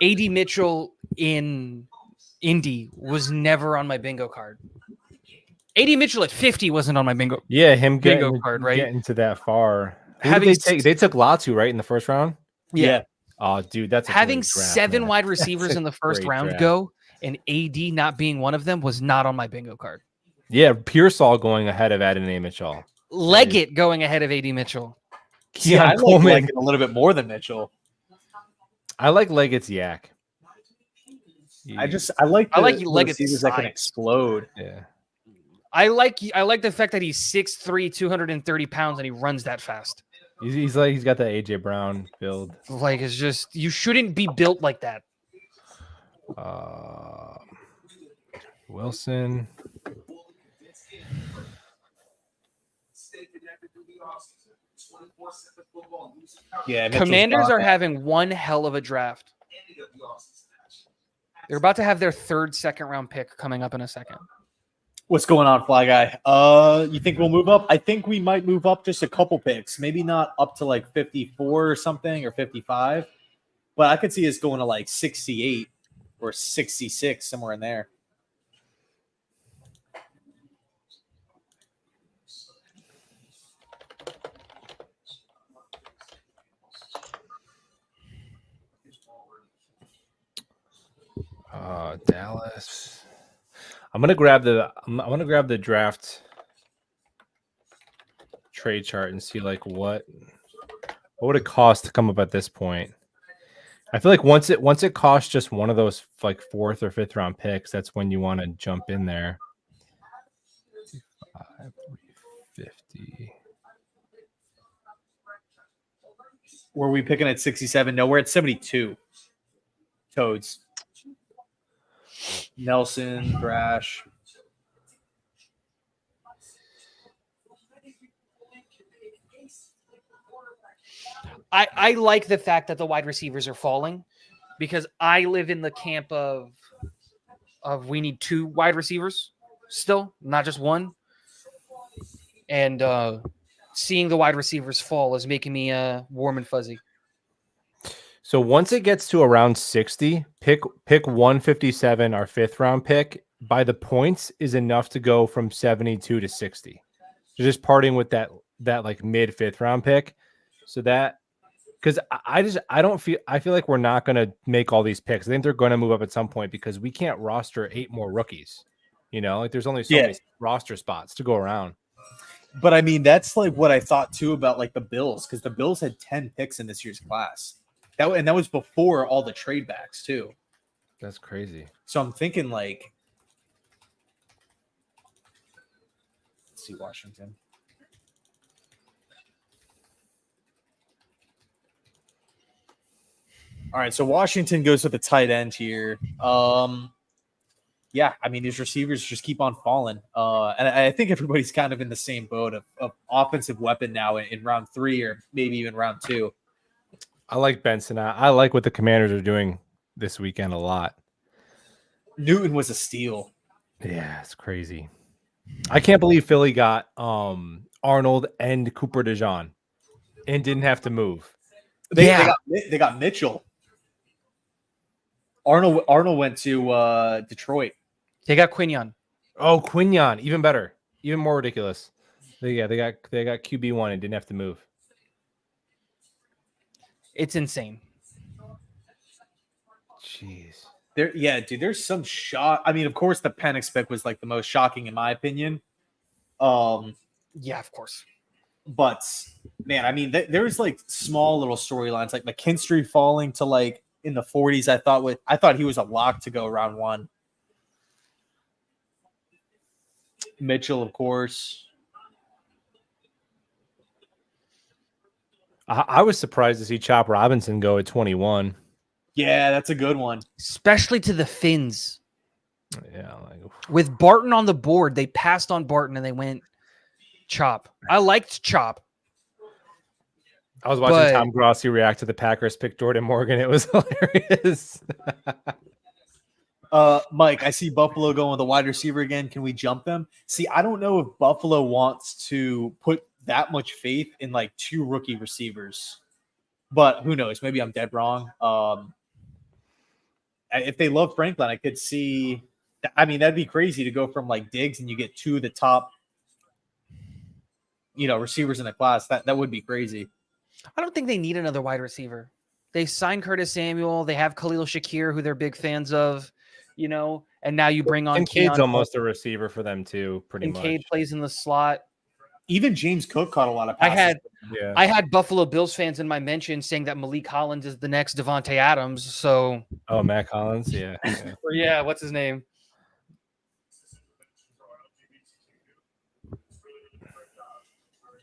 AD Mitchell in Indy was never on my bingo card. AD Mitchell at 50 wasn't on my bingo. Yeah, him Bingo getting, card, right? getting to that far. Who Having did they take? They took Latu, right, in the first round? Yeah. Oh, dude, that's a Having great draft, 7 man. wide receivers That's a in the first great round draft. go and AD not being one of them was not on my bingo card. Yeah, Pearsall going ahead of Adonai Mitchell. Leggett going ahead of AD Mitchell. Yeah, I Keon Coleman. like it a little bit more than Mitchell. I like Leggett's yak. I like the Leggett's receivers that can size. explode. Yeah. I like the fact that he's 6'3", 230 pounds, and he runs that fast. He's got the AJ Brown build. Like, it's just, you shouldn't be built like that. Wilson. Yeah, Mitchell's Commanders gone. are having one hell of a draft. They're about to have their 3rd second-round pick coming up in a second. What's going on, Fly Guy? You think we'll move up? I think we might move up just a couple picks, maybe not up to like 54 or something or 55, but I could see us going to like 68 or 66, somewhere in there. Dallas. I'm gonna grab the draft trade chart and see like what would it cost to come up at this point. I feel like once it costs just one of those like 4th or 5th round picks, that's when you want to jump in there. 350. Were we picking at 67? No, we're at 72. Toads. Nelson, Brash. I like the fact that the wide receivers are falling because I live in the camp of we need 2 wide receivers still, not just one. And seeing the wide receivers fall is making me warm and fuzzy. So once it gets to around 60, pick 157, our 5th round pick. By the points is enough to go from 72 to 60. So just parting with that like mid 5th round pick. So that because I feel like we're not going to make all these picks. I think they're going to move up at some point because we can't roster 8 more rookies. You know, like there's only so many roster spots to go around. But I mean, that's like what I thought too about like the Bills, because the Bills had 10 picks in this year's class. That was before all the trade backs too. That's crazy. So I'm thinking like, let's see, Washington. All right, so Washington goes with the tight end here. Yeah, I mean, these receivers just keep on falling. And I think everybody's kind of in the same boat of offensive weapon now in round 3 or maybe even round 2. I like Benson. I like what the Commanders are doing this weekend a lot. Newton was a steal. Yeah, it's crazy. I can't believe Philly got Arnold and Cooper DeJean and didn't have to move. They got Mitchell. Arnold went to Detroit. They got Quinion. Oh, Quinion, even better, even more ridiculous. They got QB1 and didn't have to move. It's insane. Jeez. Dude, there's some shock. I mean, of course, the panic spec was like the most shocking in my opinion. Yeah, of course. But man, I mean, there's like small little storylines like McKinstry falling to like in the 40s. I thought he was a lock to go round 1. Mitchell, of course. I was surprised to see Chop Robinson go at 21. Yeah, that's a good one. Especially to the Finns. Yeah, like, With Barton on the board, they passed on Barton and they went Chop. I liked Chop. I was watching Tom Grossi react to the Packers pick Jordan Morgan. It was hilarious. Mike, I see Buffalo going with a wide receiver again. Can we jump them? See, I don't know if Buffalo wants to put that much faith in like 2 rookie receivers, but who knows? Maybe I'm dead wrong. If they love Franklin, I could see. I mean, that'd be crazy to go from like Diggs and you get 2 of the top, receivers in the class. That would be crazy. I don't think they need another wide receiver. They signed Curtis Samuel. They have Khalil Shakir, who they're big fans of, and now you bring on and Cade's Keon almost a receiver for them too, pretty and much. Cade plays in the slot. Even James Cook caught a lot of passes. I had Buffalo Bills fans in my mention saying that Malik Collins is the next Devontae Adams. So, Matt Collins, yeah. or yeah, what's his name?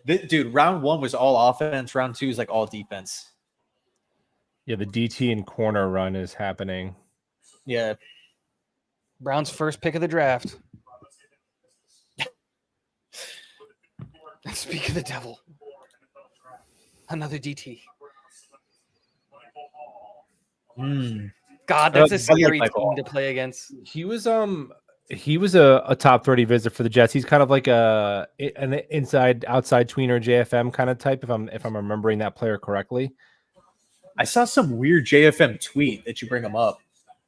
Dude, round 1 was all offense. Round 2 is like all defense. Yeah, the DT and corner run is happening. Yeah. Brown's first pick of the draft. Speak of the devil. Another DT. God, that's a scary team to play against. He was a top 30 visit for the Jets. He's kind of like an inside outside tweener JFM kind of type, if I'm remembering that player correctly. I saw some weird JFM tweet that you bring him up.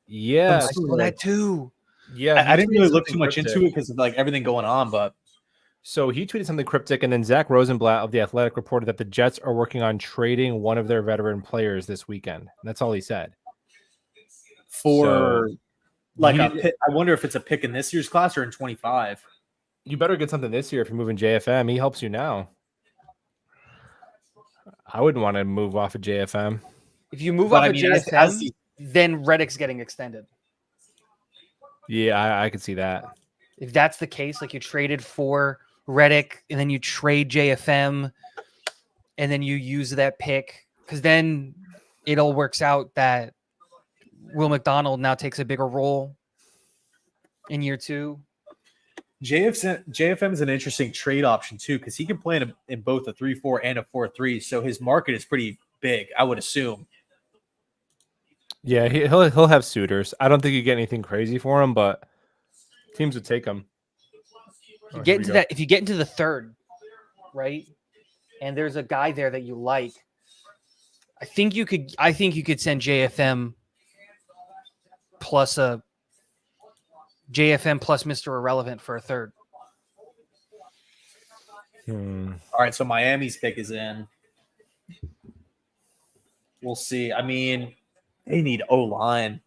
Yeah, I saw that too. Yeah, I didn't really look too much into it because of like everything going on, but so he tweeted something cryptic, and then Zach Rosenblatt of The Athletic reported that the Jets are working on trading one of their veteran players this weekend. And that's all he said. I wonder if it's a pick in this year's class or in 25. You better get something this year if you're moving JFM. He helps you now. I wouldn't want to move off of JFM. If you move off of JFM, then Reddick's getting extended. Yeah, I could see that. If that's the case, like you traded for Reddick and then you trade JFM and then you use that pick, because then it all works out that Will McDonald now takes a bigger role in year 2. JFM is an interesting trade option too, because he can play in both a 3-4 and a 4-3. So his market is pretty big, I would assume. Yeah, he'll have suitors. I don't think you get anything crazy for him, but teams would take him. If you get into the 3rd, right, and there's a guy there that you like, I think you could send JFM plus Mr. Irrelevant for a 3rd. All right, so Miami's pick is in. We'll see. I mean, they need O-line.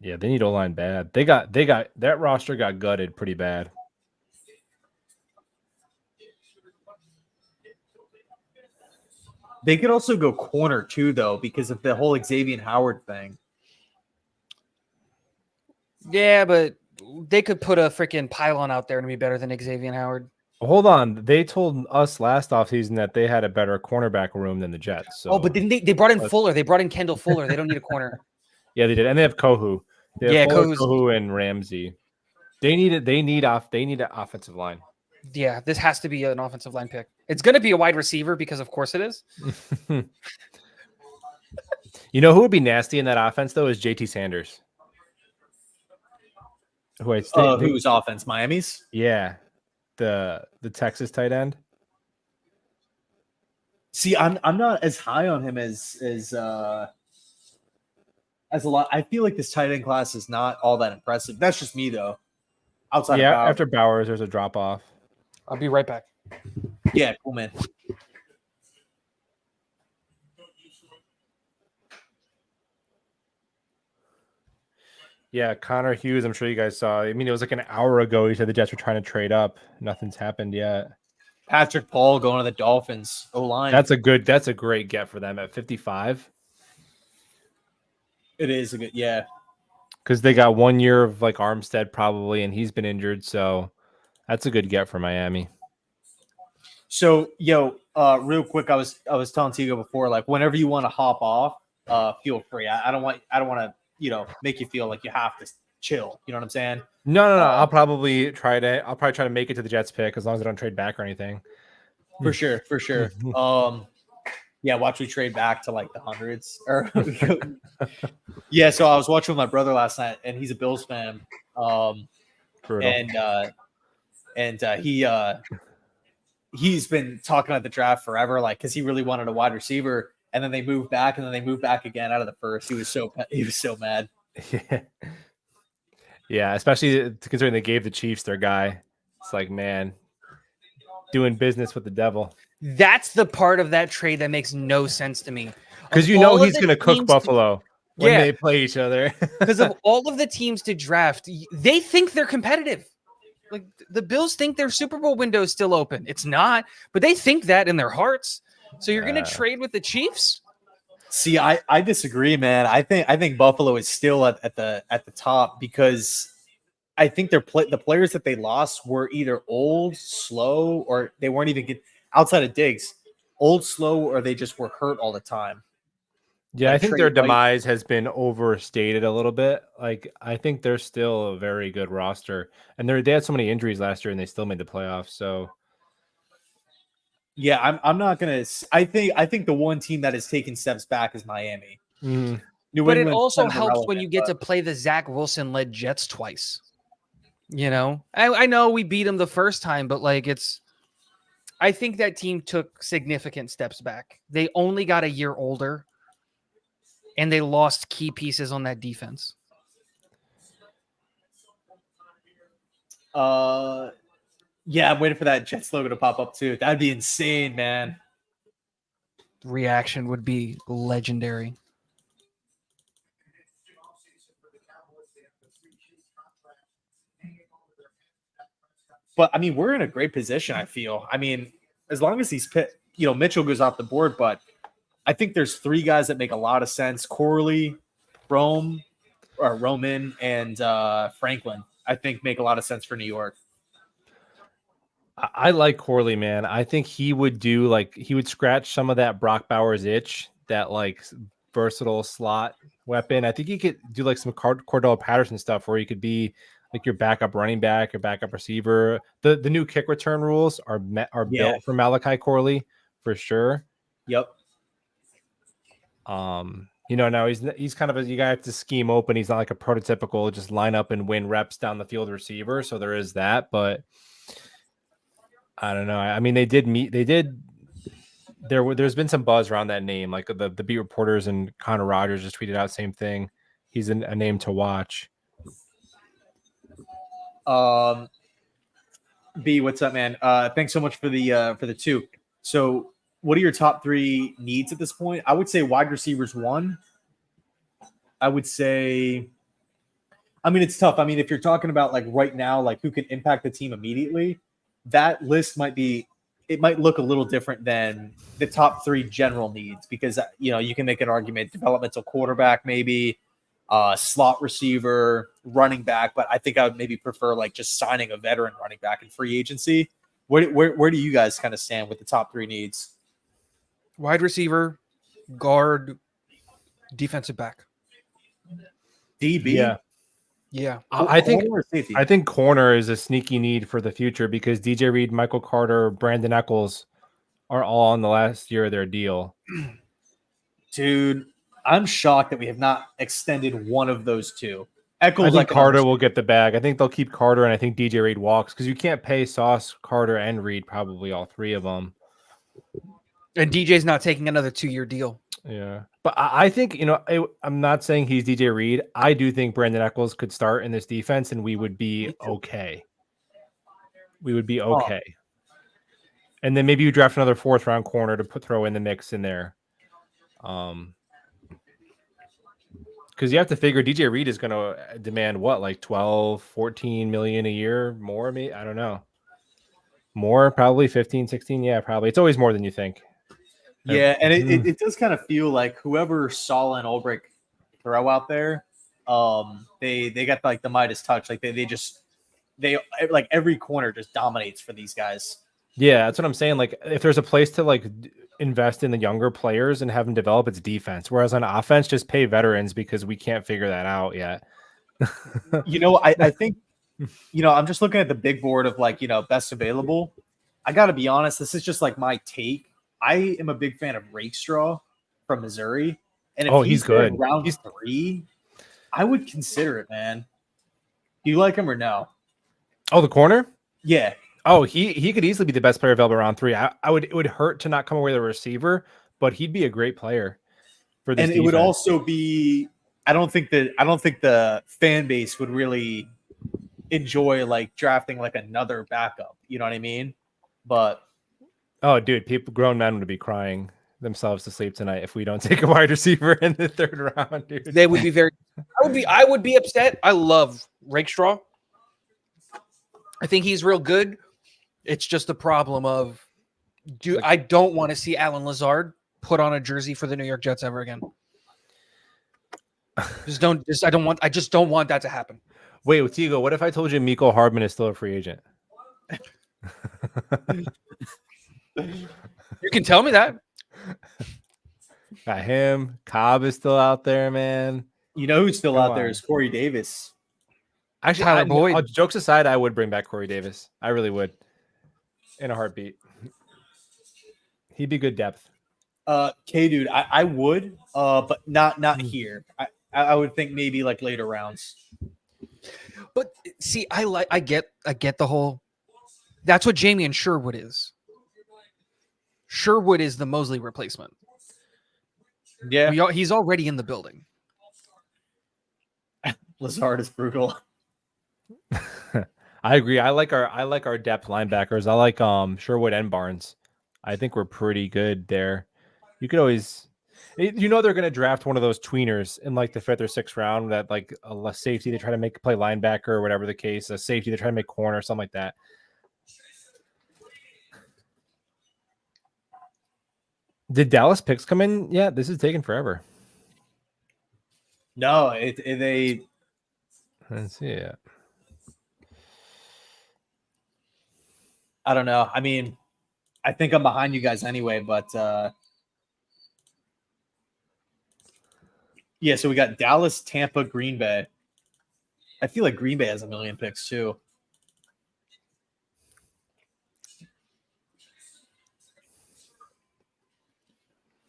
Yeah, they need O-line bad. They got that roster got gutted pretty bad. They could also go corner too, though, because of the whole Xavier Howard thing. Yeah, but they could put a freaking pylon out there and be better than Xavier Howard. Hold on. They told us last offseason that they had a better cornerback room than the Jets. So. Oh, but then they brought in Fuller. They brought in Kendall Fuller. They don't need a corner. Yeah, they did. And they have Kohu. They have Kohu and Ramsey. They need an offensive line. Yeah, this has to be an offensive line pick. It's going to be a wide receiver because, of course, it is. You know who would be nasty in that offense, though, is JT Sanders. Whose offense? Miami's? Yeah, the Texas tight end. See, I'm not as high on him as a lot. I feel like this tight end class is not all that impressive. That's just me though. Outside of Yeah, Bauer. after Bowers, there's a drop off. I'll be right back. Yeah, cool man. Yeah, Connor Hughes, I'm sure you guys saw. I mean, it was like an hour ago. He said the Jets were trying to trade up. Nothing's happened yet. Patrick Paul going to the Dolphins. O-line. That's a great get for them at 55. It is a good, yeah. Because they got 1 year of like Armstead probably, and he's been injured. So that's a good get for Miami. So, real quick, I was telling Tigo before, like whenever you want to hop off, feel free. I don't want to, make you feel like you have to chill. You know what I'm saying? No. I'll probably try to make it to the Jets pick as long as I don't trade back or anything. For sure. Yeah, watch me trade back to like the hundreds. Yeah, so I was watching with my brother last night, and he's a Bills fan. He's been talking about the draft forever, like because he really wanted a wide receiver, and then they moved back, and then they moved back again out of the first. He was so mad. Yeah, especially considering they gave the Chiefs their guy. It's like, man, doing business with the devil. That's the part of that trade that makes no sense to me. Because he's going to cook Buffalo when they play each other. Because of all of the teams to draft, they think they're competitive. Like the Bills think their Super Bowl window is still open. It's not, but they think that in their hearts. So you're going to trade with the Chiefs? See, I disagree, man. I think Buffalo is still at the top because I think the players that they lost were either old, slow, or they weren't even outside of Diggs, old, slow, or they just were hurt all the time. Yeah, I think their demise has been overstated a little bit. Like, I think they're still a very good roster, and they had so many injuries last year, and they still made the playoffs. So, yeah, I'm not gonna. I think the one team that has taken steps back is Miami. Mm. But it also helps when you get to play the Zach Wilson-led Jets twice. I know we beat them the first time, but like I think that team took significant steps back. They only got a year older. And they lost key pieces on that defense. Yeah, I'm waiting for that Jets logo to pop up too. That'd be insane, man. Reaction would be legendary. But I mean, we're in a great position, I feel. I mean, as long as Mitchell goes off the board, but I think there's three guys that make a lot of sense. Corley, Roman, and Franklin, I think make a lot of sense for New York. I like Corley, man. I think he would scratch some of that Brock Bowers itch, that like versatile slot weapon. I think he could do like some Cordell Patterson stuff where he could be like your backup running back, your backup receiver. The new kick return rules are built for Malachi Corley for sure. Yep. Now he's kind of you gotta have to scheme open. He's not like a prototypical just line up and win reps down the field receiver. So there is that, but I don't know. I mean, there's been some buzz around that name. Like the beat reporters and Connor Rogers just tweeted out same thing. He's a name to watch. B, what's up, man? Thanks so much for the two. So what are your top three needs at this point? I would say wide receivers 1. I would say, I mean, it's tough. I mean, if you're talking about like right now, like who can impact the team immediately, that list might look a little different than the top 3 general needs because, you can make an argument, developmental quarterback, maybe slot receiver, running back. But I think I would maybe prefer like just signing a veteran running back in free agency. Where do you guys kind of stand with the top 3 needs? Wide receiver, guard, defensive back. DB? Yeah. I think corner is a sneaky need for the future because DJ Reed, Michael Carter, Brandon Eccles are all on the last year of their deal. Dude, I'm shocked that we have not extended one of those two. Eccles, I think Carter will get the bag. I think they'll keep Carter, and I think DJ Reed walks because you can't pay Sauce, Carter, and Reed, probably all 3 of them. And DJ's not taking another 2-year deal. Yeah. But I think, I'm not saying he's DJ Reed. I do think Brandon Eccles could start in this defense and we would be okay. We would be okay. And then maybe you draft another 4th round corner to throw in the mix in there. Because you have to figure DJ Reed is going to demand what, like 12, 14 million a year more? Maybe, I don't know. More, probably 15, 16. Yeah, probably. It's always more than you think. Yeah, and it does kind of feel like whoever Saul and Ulbrich throw out there, they got like the Midas touch. Like they like every corner just dominates for these guys. Yeah, that's what I'm saying. Like if there's a place to like invest in the younger players and have them develop, it's defense. Whereas on offense, just pay veterans because we can't figure that out yet. I think, I'm just looking at the big board of like, best available. I got to be honest. This is just like my take. I am a big fan of Rakestraw from Missouri. And if he's good. Round 3, I would consider it, man. Do you like him or no? Oh, the corner? Yeah. Oh, he could easily be the best player available round 3. It would hurt to not come away with a receiver, but he'd be a great player for this. And it would also be. I don't think the fan base would really enjoy like drafting like another backup. You know what I mean? But dude, grown men would be crying themselves to sleep tonight if we don't take a wide receiver in the 3rd round, dude. They would be I would be upset. I love Rakestraw. I think he's real good. It's just a problem of I don't want to see Alan Lazard put on a jersey for the New York Jets ever again. I just don't want that to happen. Wait, with Tigo, what if I told you Mecole Hardman is still a free agent? You can tell me that. Got him. Cobb is still out there, man. You know who's still out there is Corey Davis. Actually, Tyler Boyd. Jokes aside, I would bring back Corey Davis. I really would. In a heartbeat. He'd be good depth. Dude, I would, but not here. I would think maybe like later rounds. But see, I get the whole. That's what Jamie and Sherwood is. Sherwood is the Mosley replacement. Yeah, he's already in the building. Lazard is brutal. I agree. I like our depth linebackers. I like Sherwood and Barnes. I think we're pretty good there. You could always, they're going to draft one of those tweeners in like the 5th or 6th round that like a safety they try to play linebacker or whatever the case, a safety they try to make corner, something like that. Did Dallas picks come in? Yeah, this is taking forever. No, Let's see it. I don't know. I mean, I think I'm behind you guys anyway, but yeah, so we got Dallas, Tampa, Green Bay. I feel like Green Bay has a million picks too.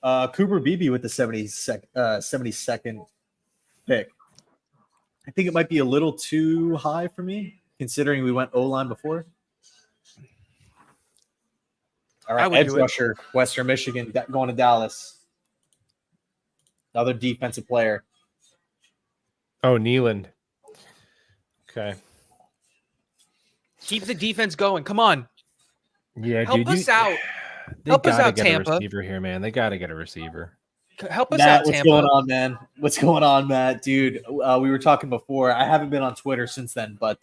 Cooper Beebe with the 72nd pick. I think it might be a little too high for me, considering we went O-line before. All right, edge rusher, Western Michigan, going to Dallas. Another defensive player. Oh, Nealand. Okay. Keep the defense going. Come on. Yeah, help us out. Help us out, Tampa. A receiver here, man. They got to get a receiver. Help us Matt, out, Tampa. What's going on, man? What's going on, Matt? Dude, we were talking before. I haven't been on Twitter since then, but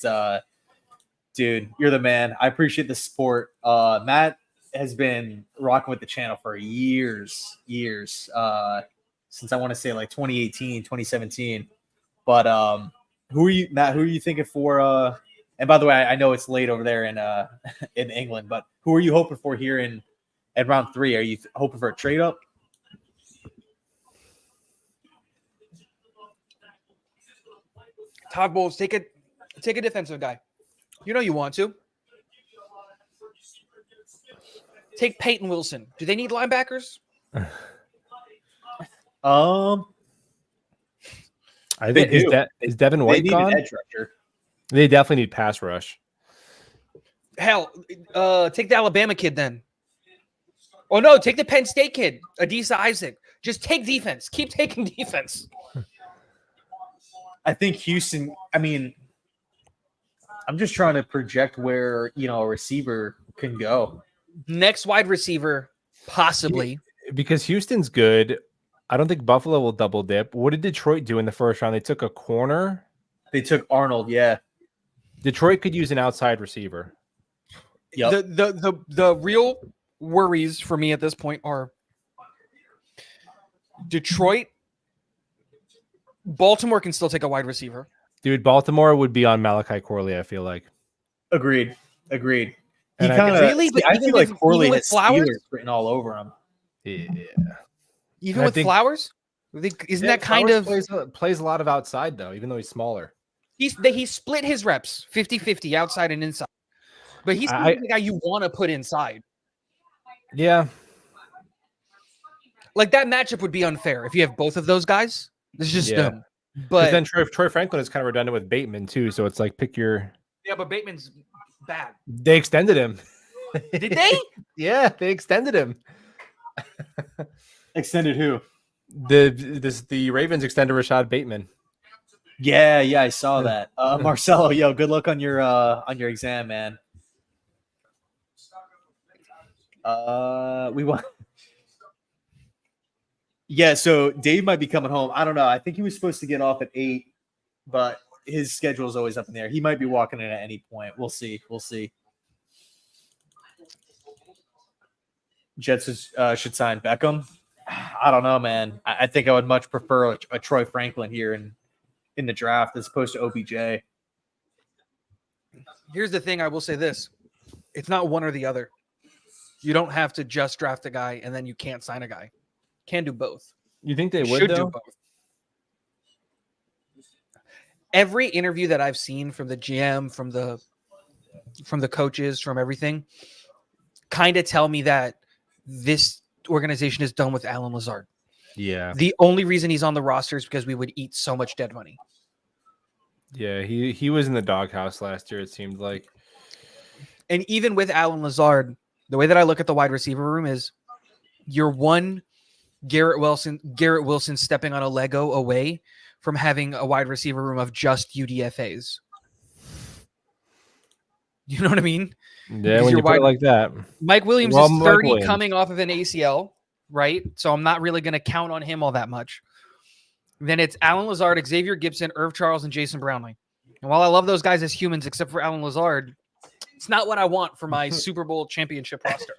dude, you're the man. I appreciate the support. Matt has been rocking with the channel for years, since I want to say like 2018, 2017. But who are you, Matt? Who are you thinking for? And by the way, I know it's late over there in England, but who are you hoping for here in round 3? Are you hoping for a trade up? Todd Bowles, take a defensive guy. You know you want to. Take Peyton Wilson. Do they need linebackers? I think is Devin White gone? An edge rusher. They definitely need pass rush. Hell, take the Alabama kid then. Oh no, take the Penn State kid, Adisa Isaac. Just take defense. Keep taking defense. I think Houston. I mean, I'm just trying to project where a receiver can go. Next wide receiver, possibly. Because Houston's good. I don't think Buffalo will double dip. What did Detroit do in the first round? They took a corner. They took Arnold. Yeah. Detroit could use an outside receiver. Yep. The real worries for me at this point are Detroit. Baltimore can still take a wide receiver. Dude, Baltimore would be on Malachi Corley, I feel like. Agreed. He And kind of Really? But I even feel like with- Corley even with has Flowers? Steelers written all over him. Yeah. Even I with think- Flowers? Isn't that kind of plays a lot of outside though, even though he's smaller. he split his reps 50-50 outside and inside. But he's the guy you want to put inside. Yeah. Like that matchup would be unfair if you have both of those guys. This is just Yeah. dumb. But But then Troy Franklin is kind of redundant with Bateman too, so it's like pick your. yeah, but Bateman's bad. They extended him. Did they? Yeah, they extended him. Extended who? The Ravens extended Rashad Bateman. Yeah, I saw that. Marcelo, yo, good luck on your exam, man. We want. Yeah, so Dave might be coming home. I don't know. I think he was supposed to get off at 8, but his schedule is always up in there. He might be walking in at any point. We'll see. Jets should sign Beckham. I don't know, man. I think I would much prefer a Troy Franklin here in the draft as opposed to OBJ. Here's the thing. I will say this: it's not one or the other. You don't have to just draft a guy and then you can't sign a guy. Can do both. You think they You would should though? do both. Every interview that I've seen from the GM, from the coaches, from everything, kind of tell me that this organization is done with Alan Lazard. Yeah. The only reason he's on the roster is because we would eat so much dead money. Yeah, he was in the doghouse last year, it seemed like. And even with Alan Lazard, the way that I look at the wide receiver room is you're one Garrett Wilson stepping on a Lego away from having a wide receiver room of just UDFAs. You know what I mean? Yeah, when you put it like that. Mike Williams Well, is Mike 30 Williams. coming off of an ACL, right? So I'm not really going to count on him all that much. Then it's Alan Lazard, Xavier Gibson, Irv Charles, and Jason Brownlee. And while I love those guys as humans, except for Alan Lazard, it's not what I want for my Super Bowl championship roster.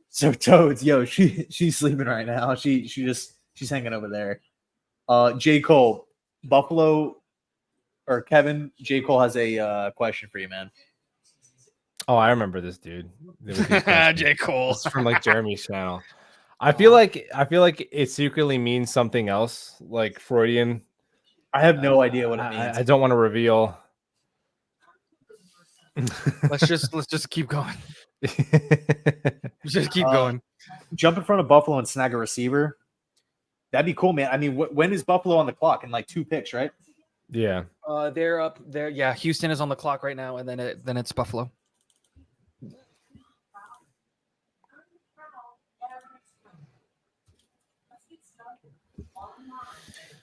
So Toads, yo, she's sleeping right now. She's hanging over there. J. Cole, Buffalo, or Kevin, J. Cole has a question for you, man. Oh, I remember this dude. J. Cole. It's from like Jeremy's channel. I feel like it secretly means something else, like Freudian. I have no idea what it means. I don't want to reveal. Let's just keep going. Just keep going. Jump in front of Buffalo and snag a receiver. That'd be cool, man. I mean, when is Buffalo on the clock? In like 2 picks, right? Yeah. They're up there. Yeah, Houston is on the clock right now, and then it's Buffalo.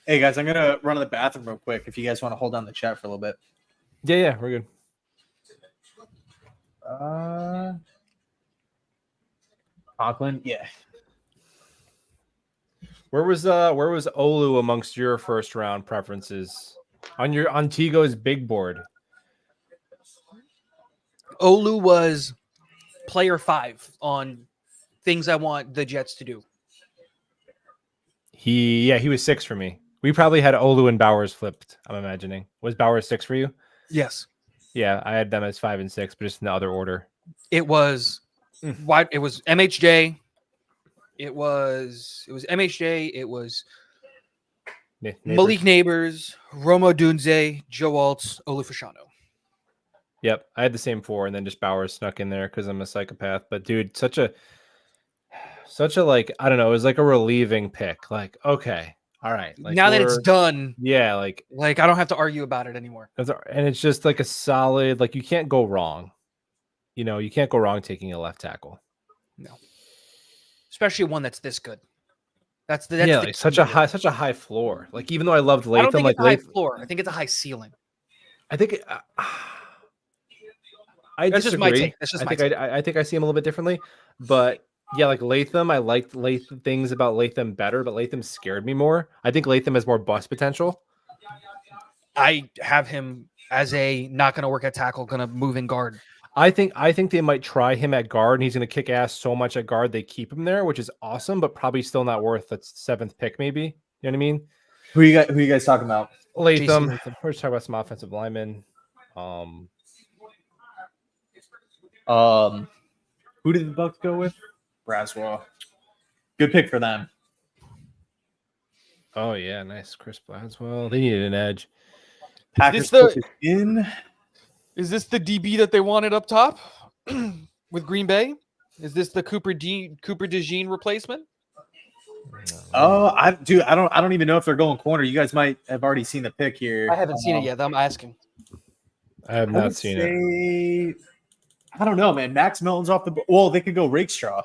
Hey guys, I'm gonna run to the bathroom real quick. If you guys want to hold down the chat for a little bit. Yeah, we're good. Conklin, yeah. Where was Olu amongst your first round preferences on Tigo's big board? Olu was player 5 on things I want the Jets to do. He was 6 for me. We probably had Olu and Bowers flipped. I'm imagining. Was Bowers 6 for you? Yes. Yeah, I had them as 5 and 6, but just in the other order. It was wide. It was MHJ. It was MHJ. It was Malik Neighbors, Romo Dunze, Joe Altz, Olu Fashanu. Yep, I had the same 4, and then just Bowers snuck in there because I'm a psychopath. But dude, such a like, I don't know, it was like a relieving pick. Like, okay, all right. Like, now that it's done, yeah, like I don't have to argue about it anymore. And it's just like a solid, like you can't go wrong. You know, you can't go wrong taking a left tackle. No. especially one that's this good. That's the like such key a here. high floor. Like even though I loved Latham, I don't think like it's a high Latham, floor. I think it's a high ceiling. I think I That's just my disagree. take. That's just I my think take. I think I see him a little bit differently, but yeah, like Latham, I liked Latham things about Latham better, but Latham scared me more. I think Latham has more bust potential. I have him as a not going to work at tackle, going to move in guard. I think they might try him at guard, and he's going to kick ass so much at guard they keep him there, which is awesome, but probably still not worth that 7th pick. Maybe you know what I mean? Who you guys talking about? Latham. Latham. We're just talking about some offensive linemen. Who did the Bucks go with? Braswell. Good pick for them. Oh yeah, nice, Chris Blaswell. They needed an edge. Packers the- pick is in. Is this the DB that they wanted up top with Green Bay? Is this the Cooper DeJean replacement? Oh, I don't even know if they're going corner. You guys might have already seen the pick here. I haven't seen it yet. I'm asking. I have I not would seen it. say, I don't know, man. Max Milton's off the. Well, they could go Rakestraw.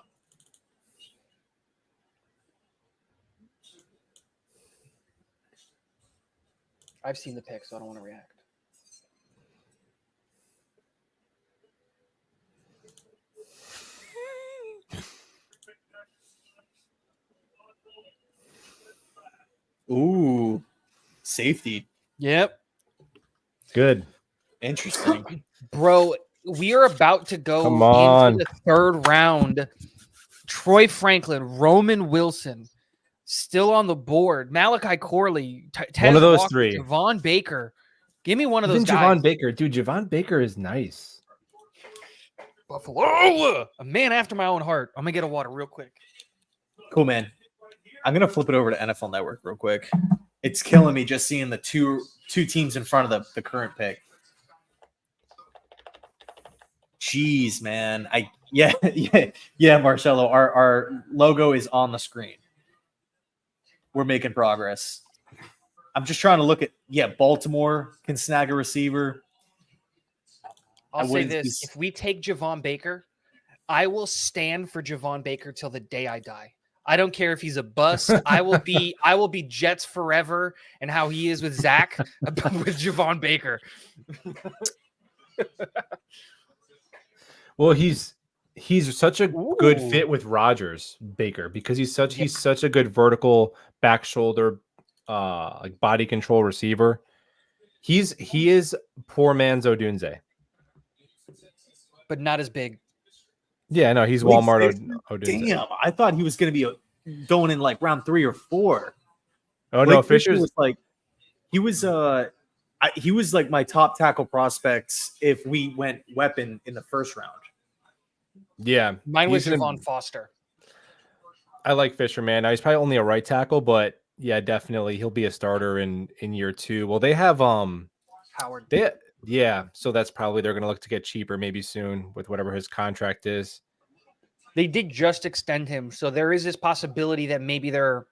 I've seen the pick, so I don't want to react. Ooh, safety. Yep. Good. Interesting. Bro, we are about to go Come on. into the 3rd round. Troy Franklin, Roman Wilson, still on the board. Malachi Corley, One of those Walker, 3. Javon Baker. Give me one of those Even guys. Javon Baker, dude. Javon Baker is nice. Buffalo, a man after my own heart. I'm gonna get a water real quick. Cool, man. I'm gonna flip it over to NFL Network real quick. It's killing me just seeing the two teams in front of the current pick. Jeez, man. Yeah, Marcelo. Our logo is on the screen. We're making progress. I'm just trying to look at Baltimore can snag a receiver. I'll say this: if we take Javon Baker, I will stand for Javon Baker till the day I die. I don't care if he's a bust. I will be Jets forever, and how he is with Zach with Javon Baker. Well, he's such a good Ooh. fit with Rodgers, Baker, because he's such a good vertical back shoulder like body control receiver. He is poor man's Odunze. But not as big. Yeah, no, he's Wait, Walmart seriously? Odunze. Damn, I thought he was going to be going in like round 3 or 4. Oh no, Blake Fisher's was like he was like my top tackle prospects if we went weapon in the 1st round. yeah. Mine was he's gonna- Javon Foster. I like Fisher, man. Now, he's probably only a right tackle, but yeah, definitely he'll be a starter in year 2. Well, they have Howard. so that's probably they're gonna look to get cheaper maybe soon with whatever his contract is. They did just extend him, so there is this possibility that maybe they're.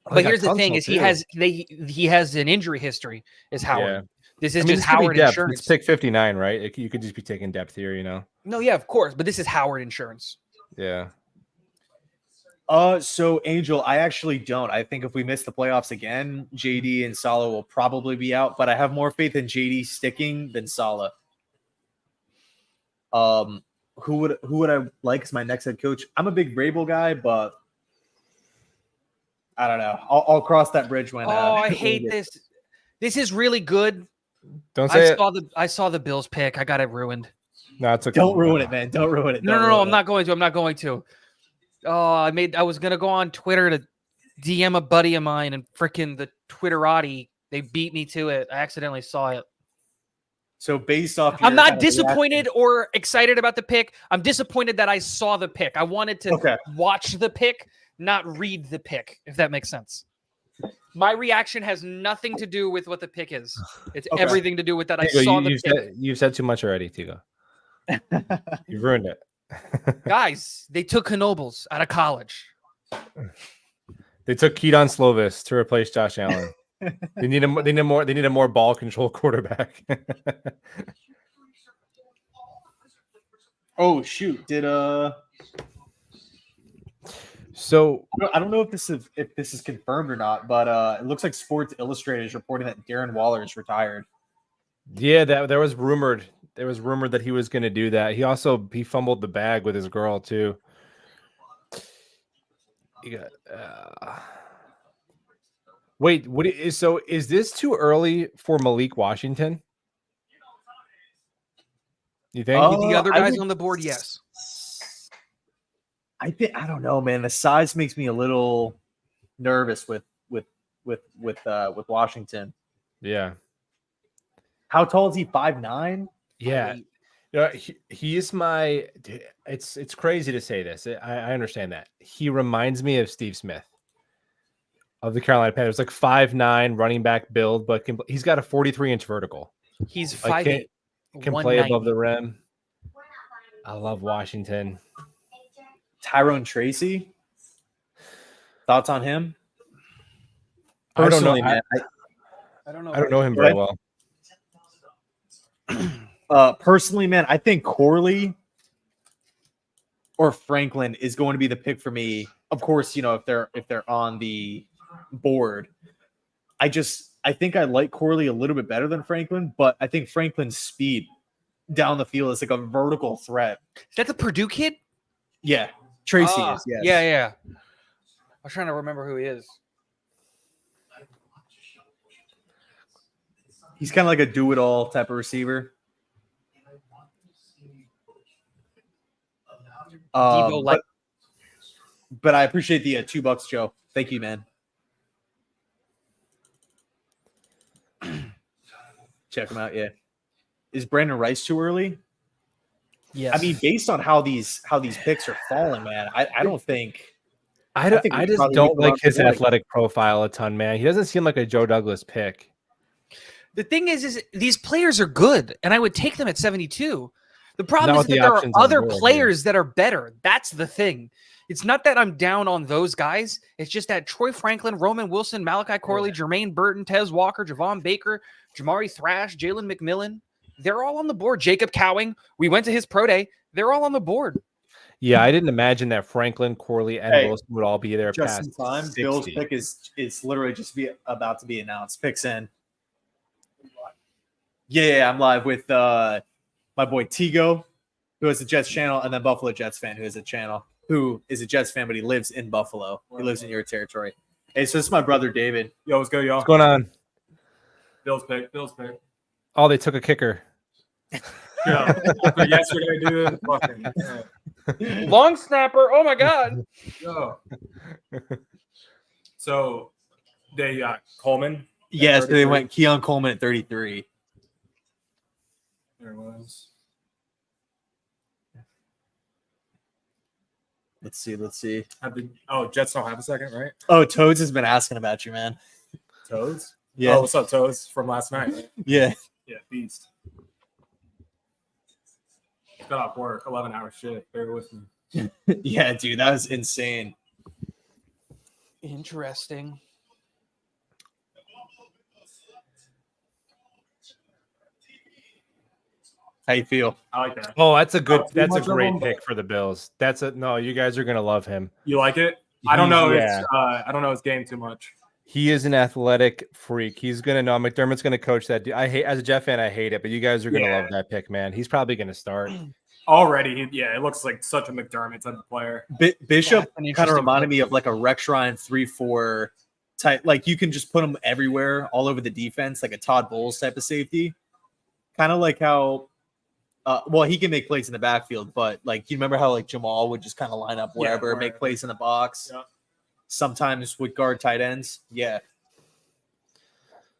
Oh, But here's the thing: is he has an injury history. Is Howard? Yeah. This is I mean, just it's gonna be Howard depth. insurance. It's pick 59, right? You could just be taking depth here, you know. No, yeah, of course, but this is Howard insurance. Yeah. So Angel, I actually don't. I think if we miss the playoffs again, JD and Salah will probably be out, but I have more faith in JD sticking than Salah. Who would I like as my next head coach? I'm a big Vrabel guy, but I don't know. I'll cross that bridge when. I hate this. This is really good. Don't say I saw the Bills pick. I got it ruined. No, it's okay. Don't ruin it, man. Don't ruin it. No, I'm not going to. I'm not going to. Oh, I was gonna go on Twitter to DM a buddy of mine, and freaking the Twitterati, they beat me to it. I accidentally saw it. So based off, I'm not disappointed or excited about the pick. I'm disappointed that I saw the pick. I wanted to watch the pick, not read the pick, if that makes sense. My reaction has nothing to do with what the pick is. It's everything to do with that. Tigo, I saw the pick. You've said too much already, Tigo. You've ruined it. Guys, they took Knobles out of college. They took Keon Slovis to replace Josh Allen. They need a more ball control quarterback. Oh shoot! Did So I don't know if this is confirmed or not, but it looks like Sports Illustrated is reporting that Darren Waller is retired. yeah, there was rumored. There was rumored that he was going to do that. He fumbled the bag with his girl too. You got, wait, is this too early for Malik Washington? You think? The other guys would- on the board, yes. I don't know, man. The size makes me a little nervous with Washington. Yeah. How tall is he? 5'9"? Yeah. You know, he is my. It's crazy to say this. I understand that. He reminds me of Steve Smith of the Carolina Panthers, like 5'9" running back build, but he's got a 43-inch vertical. He's Like, 5'8". Can play above the rim. I love Washington. Tyrone Tracy. Thoughts on him? I don't know. Personally, man, I don't know. I don't know him very well. Personally, man, I think Corley or Franklin is going to be the pick for me. Of course, you know, if they're on the board. I think I like Corley a little bit better than Franklin, but I think Franklin's speed down the field is like a vertical threat. Is that the Purdue kid? Yeah. Tracy is, yes. Yeah. I was trying to remember who he is. He's kind of like a do-it-all type of receiver. But I appreciate the $2, Joe. Thank you, man. Check him out. Yeah. Is Brandon Rice too early? Yes. I mean, based on how these picks are falling, man, I don't think. I just don't like his athletic profile a ton, man. He doesn't seem like a Joe Douglas pick. The thing is these players are good, and I would take them at 72. The problem Not is with that the there are options on other board, players that are better. That's the thing. It's not that I'm down on those guys. It's just that Troy Franklin, Roman Wilson, Malachi Corley, Jermaine Burton, Tez Walker, Javon Baker, Jamari Thrash, Jalen McMillan, they're all on the board. Jacob Cowing, we went to his pro day. They're all on the board. Yeah, I didn't imagine that Franklin, Corley, and Wilson would all be there Just past in time. 60. Bill's pick is literally just about to be announced. Picks in. Yeah, I'm live with my boy Tigo, who has a Jets channel, and then Buffalo Jets fan, who has a channel, who is a Jets fan, but he lives in Buffalo. He lives in your territory. Hey, so this is my brother David. Yo, what's good, y'all? What's going on? Bill's pick. Oh, they took a kicker. Yeah, after yesterday, dude. Fucking, Long snapper. Oh my God. yo. So they got Coleman. Yes, they 33. went Keon Coleman at 33. There it was. Let's see. Jets don't have a second, right? Oh, Toads has been asking about you, man. Toads? Yeah. Oh, what's up, Toads? From last night. Right? Yeah. Yeah, beast. Got off work, 11-hour shift. Bear with me. Yeah, dude, that was insane. Interesting. How you feel? I like that. Oh, that's a good. Not too That's a much of great him, pick for the Bills. No, you guys are gonna love him. You like it? I don't know. Yeah. I don't know his game too much. He is an athletic freak. He's gonna know. McDermott's gonna coach that. As a Jet fan, I hate it, but you guys are gonna love that pick, man. He's probably gonna start. Already, it looks like such a McDermott type of player. Bishop That's an kind of interesting reminded pick. me of like a Rex Ryan 3-4 type. Like you can just put him everywhere, all over the defense, like a Todd Bowles type of safety. Kind of like how, well, he can make plays in the backfield, but like you remember how like Jamal would just kind of line up wherever, make wherever. plays in the box. Yeah. Sometimes would guard tight ends. Yeah.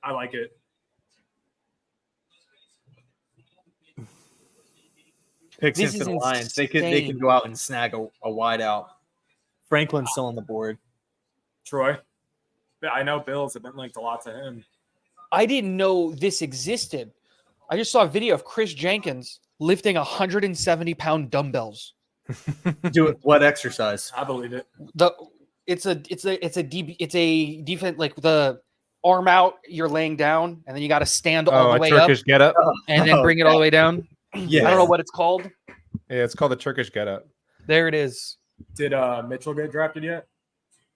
I like it. Picks This in for is the Lions. They can insane. go out and snag a wide out. Franklin's still on the board. Troy. Yeah, I know Bills have been linked a lot to him. I didn't know this existed. I just saw a video of Chris Jenkins lifting 170-pound dumbbells. Do it. What exercise? I believe it. It's a defense, like the arm out, you're laying down, and then you got to stand all Oh, the a way up Turkish getup. and then bring it all the way down. Yeah. I don't know what it's called. Yeah, it's called the Turkish getup. There it is. Did Mitchell get drafted yet?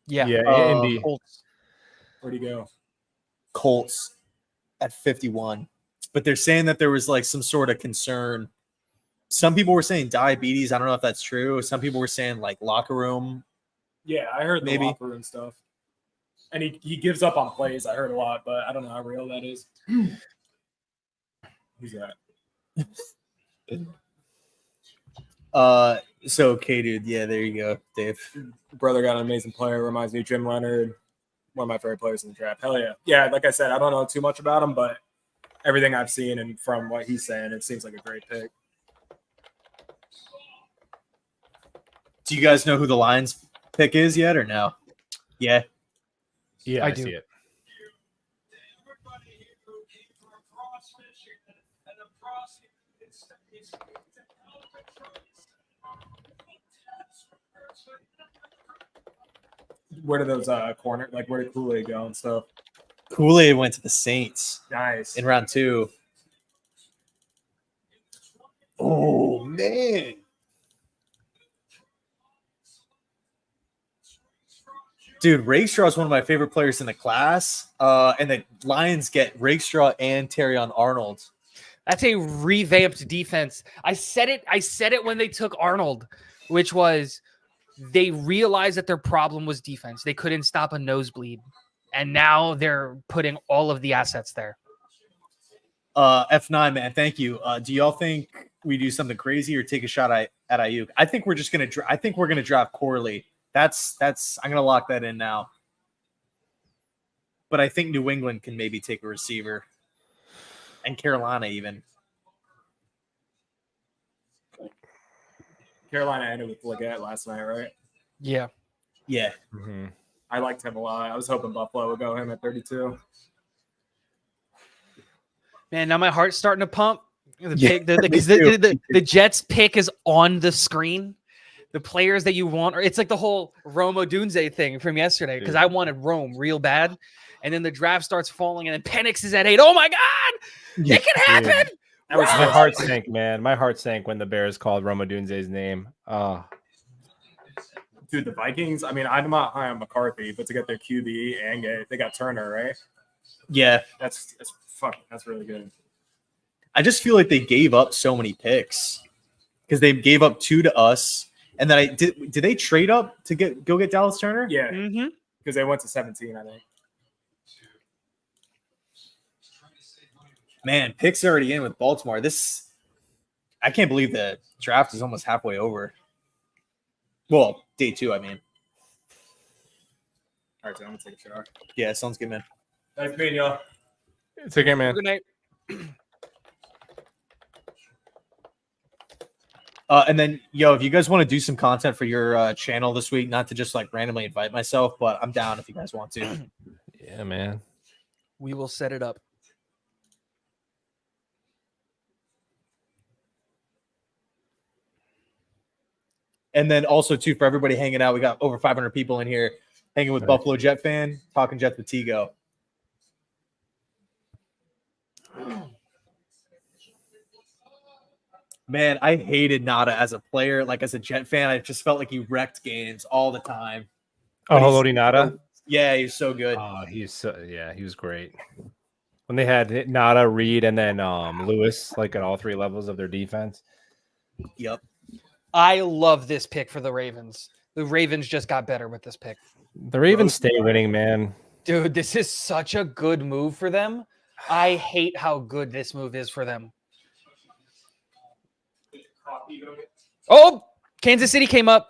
Yeah. Indy. Colts. Where'd he go? Colts at 51. But they're saying that there was like some sort of concern. Some people were saying diabetes. I don't know if that's true. Some people were saying like locker room. Yeah, I heard the Maybe. locker room stuff. And he gives up on plays. I heard a lot, but I don't know how real that is. Who's that? So okay, dude. Yeah, there you go, Dave. Brother got an amazing player. Reminds me of Jim Leonard. One of my favorite players in the draft. Hell yeah. Yeah, like I said, I don't know too much about him, but everything I've seen and from what he's saying, it seems like a great pick. Do you guys know who the Lions pick is yet or no? Yeah. Yeah, I I do. see it. Where do those corner, like where did Kool-Aid go and stuff? Kool-Aid went to the Saints Nice. in round 2. Oh man. Dude, Rakestraw is one of my favorite players in the class. And the Lions get Rakestraw and Terrion Arnold. That's a revamped defense. I said it when they took Arnold, which was they realized that their problem was defense. They couldn't stop a nosebleed. And now they're putting all of the assets there. F9, man, thank you. Do y'all think we do something crazy or take a shot at Ayuk? I think we're just gonna. I think we're gonna draft Corley. That's. I'm gonna lock that in now. But I think New England can maybe take a receiver, and Carolina even. Carolina ended with Leggett last night, right? Yeah. Yeah. Mm-hmm. I liked him a lot. I was hoping Buffalo would go him at 32. Man, now my heart's starting to pump. The Yeah, pick, me the Jets pick is on the screen. The players that you want, or it's like the whole Rome Odunze thing from yesterday, because I wanted Rome real bad. And then the draft starts falling, and then Penix is at 8. Oh my God! Yeah, It can happen! That was My heart sank, man. My heart sank when the Bears called Roma Dunze's name. Dude, the Vikings. I mean, I'm not high on McCarthy, but to get their QB and they got Turner, right? Yeah. That's really good. I just feel like they gave up so many picks because they gave up 2 to us, and then did they trade up to go get Dallas Turner? Yeah, Mm-hmm. because they went to 17, I think. Man, picks already in with Baltimore. I can't believe the draft is almost halfway over. Well, day 2, I mean. All right, so I'm gonna take a shower. Yeah, sounds good, man. Nice meeting y'all. Take care, man. Good night. And then, if you guys want to do some content for your channel this week, not to just like randomly invite myself, but I'm down if you guys want to. Yeah, man. We will set it up. And then also, too, for everybody hanging out, we got over 500 people in here hanging with Nice. Buffalo Jet fan, talking Jets with Tigo. Man, I hated Nada as a player. Like, as a Jet fan, I just felt like he wrecked games all the time. Oh, But Haloti Nada. Yeah, he's so good. He was great. When they had Nada, Reed, and then Lewis, like at all 3 levels of their defense. Yep. I love this pick for the Ravens. The Ravens just got better with this pick. The Ravens stay winning, man. Dude, this is such a good move for them. I hate how good this move is for them. Oh, Kansas City came up.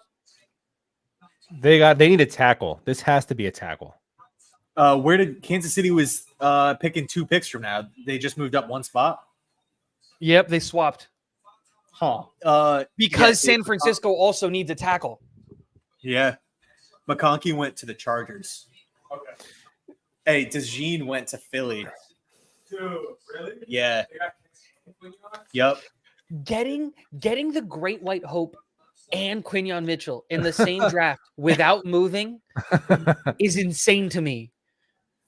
They need a tackle. This has to be a tackle. Where did Kansas City was picking 2 picks from now? They just moved up 1 spot? Yep, they swapped. Huh. Because San Francisco also needs a tackle. Yeah. McConkey went to the Chargers. Okay. Hey, DeJean went to Philly. Dude, really? Yeah. They got Quinyon? Yep. Getting the Great White Hope and Quinyon Mitchell in the same draft without moving is insane to me.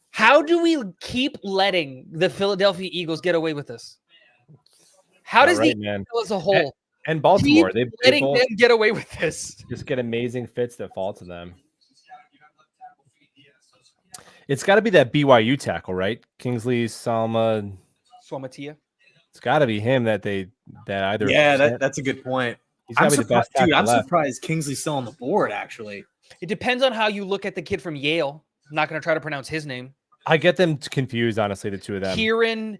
How do we keep letting the Philadelphia Eagles get away with this? How does All right, the man. NFL as a whole? And Baltimore, Keep they letting both them get away with this. just get amazing fits that fall to them. It's got to be that BYU tackle, right? Kingsley Salma. Swamatia. It's got to be him that either. Yeah, that's a good point. He's got to be the best tackle I'm left. surprised Kingsley's still on the board, actually. It depends on how you look at the kid from Yale. I'm not going to try to pronounce his name. I get them confused, honestly, the two of them. Kieran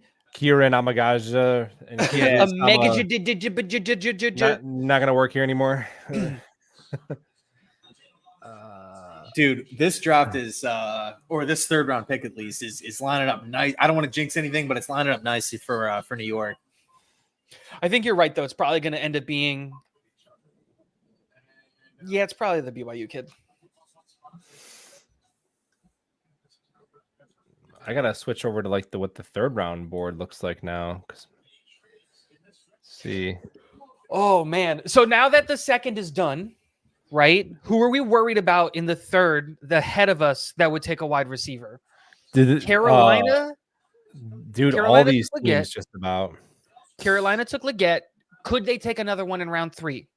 Amagaja and Yeah, not gonna work here anymore. Dude, this draft is or this third round pick at least is lining up nice. I don't want to jinx anything, but it's lining up nicely for New York. I think you're right, though. It's probably going to end up being. Yeah, it's probably the BYU kid. I gotta switch over to like what the third round board looks like now. See. Oh man! So now that the second is done, right? Who are we worried about in the third, the head of us that would take a wide receiver? Carolina. Dude, Carolina all these took teams Leggett. just about. Carolina took Leggett. Could they take another one in round 3?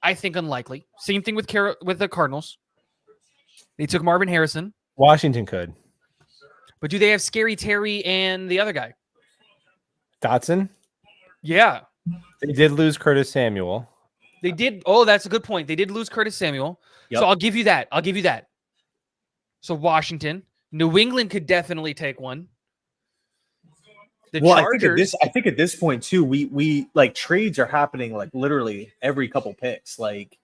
I think unlikely. Same thing with the Cardinals. They took Marvin Harrison. Washington could. But do they have Scary Terry and the other guy? Dotson? Yeah. They did lose Curtis Samuel. They did. Oh, that's a good point. They did lose Curtis Samuel. Yep. So I'll give you that. So Washington. New England could definitely take one. The Chargers. I think at this point too, we like trades are happening like literally every couple picks. Like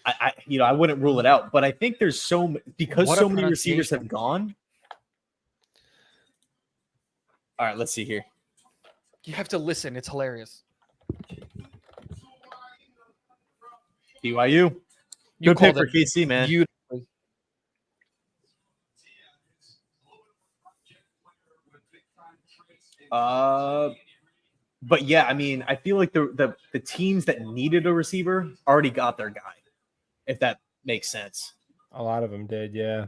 I wouldn't rule it out, but I think there's so many receivers have gone. All right, let's see here. You have to listen. It's hilarious. BYU. You Good pick called for it KC, man. beautifully. But yeah, I mean, I feel like the teams that needed a receiver already got their guy, if that makes sense. A lot of them did, yeah.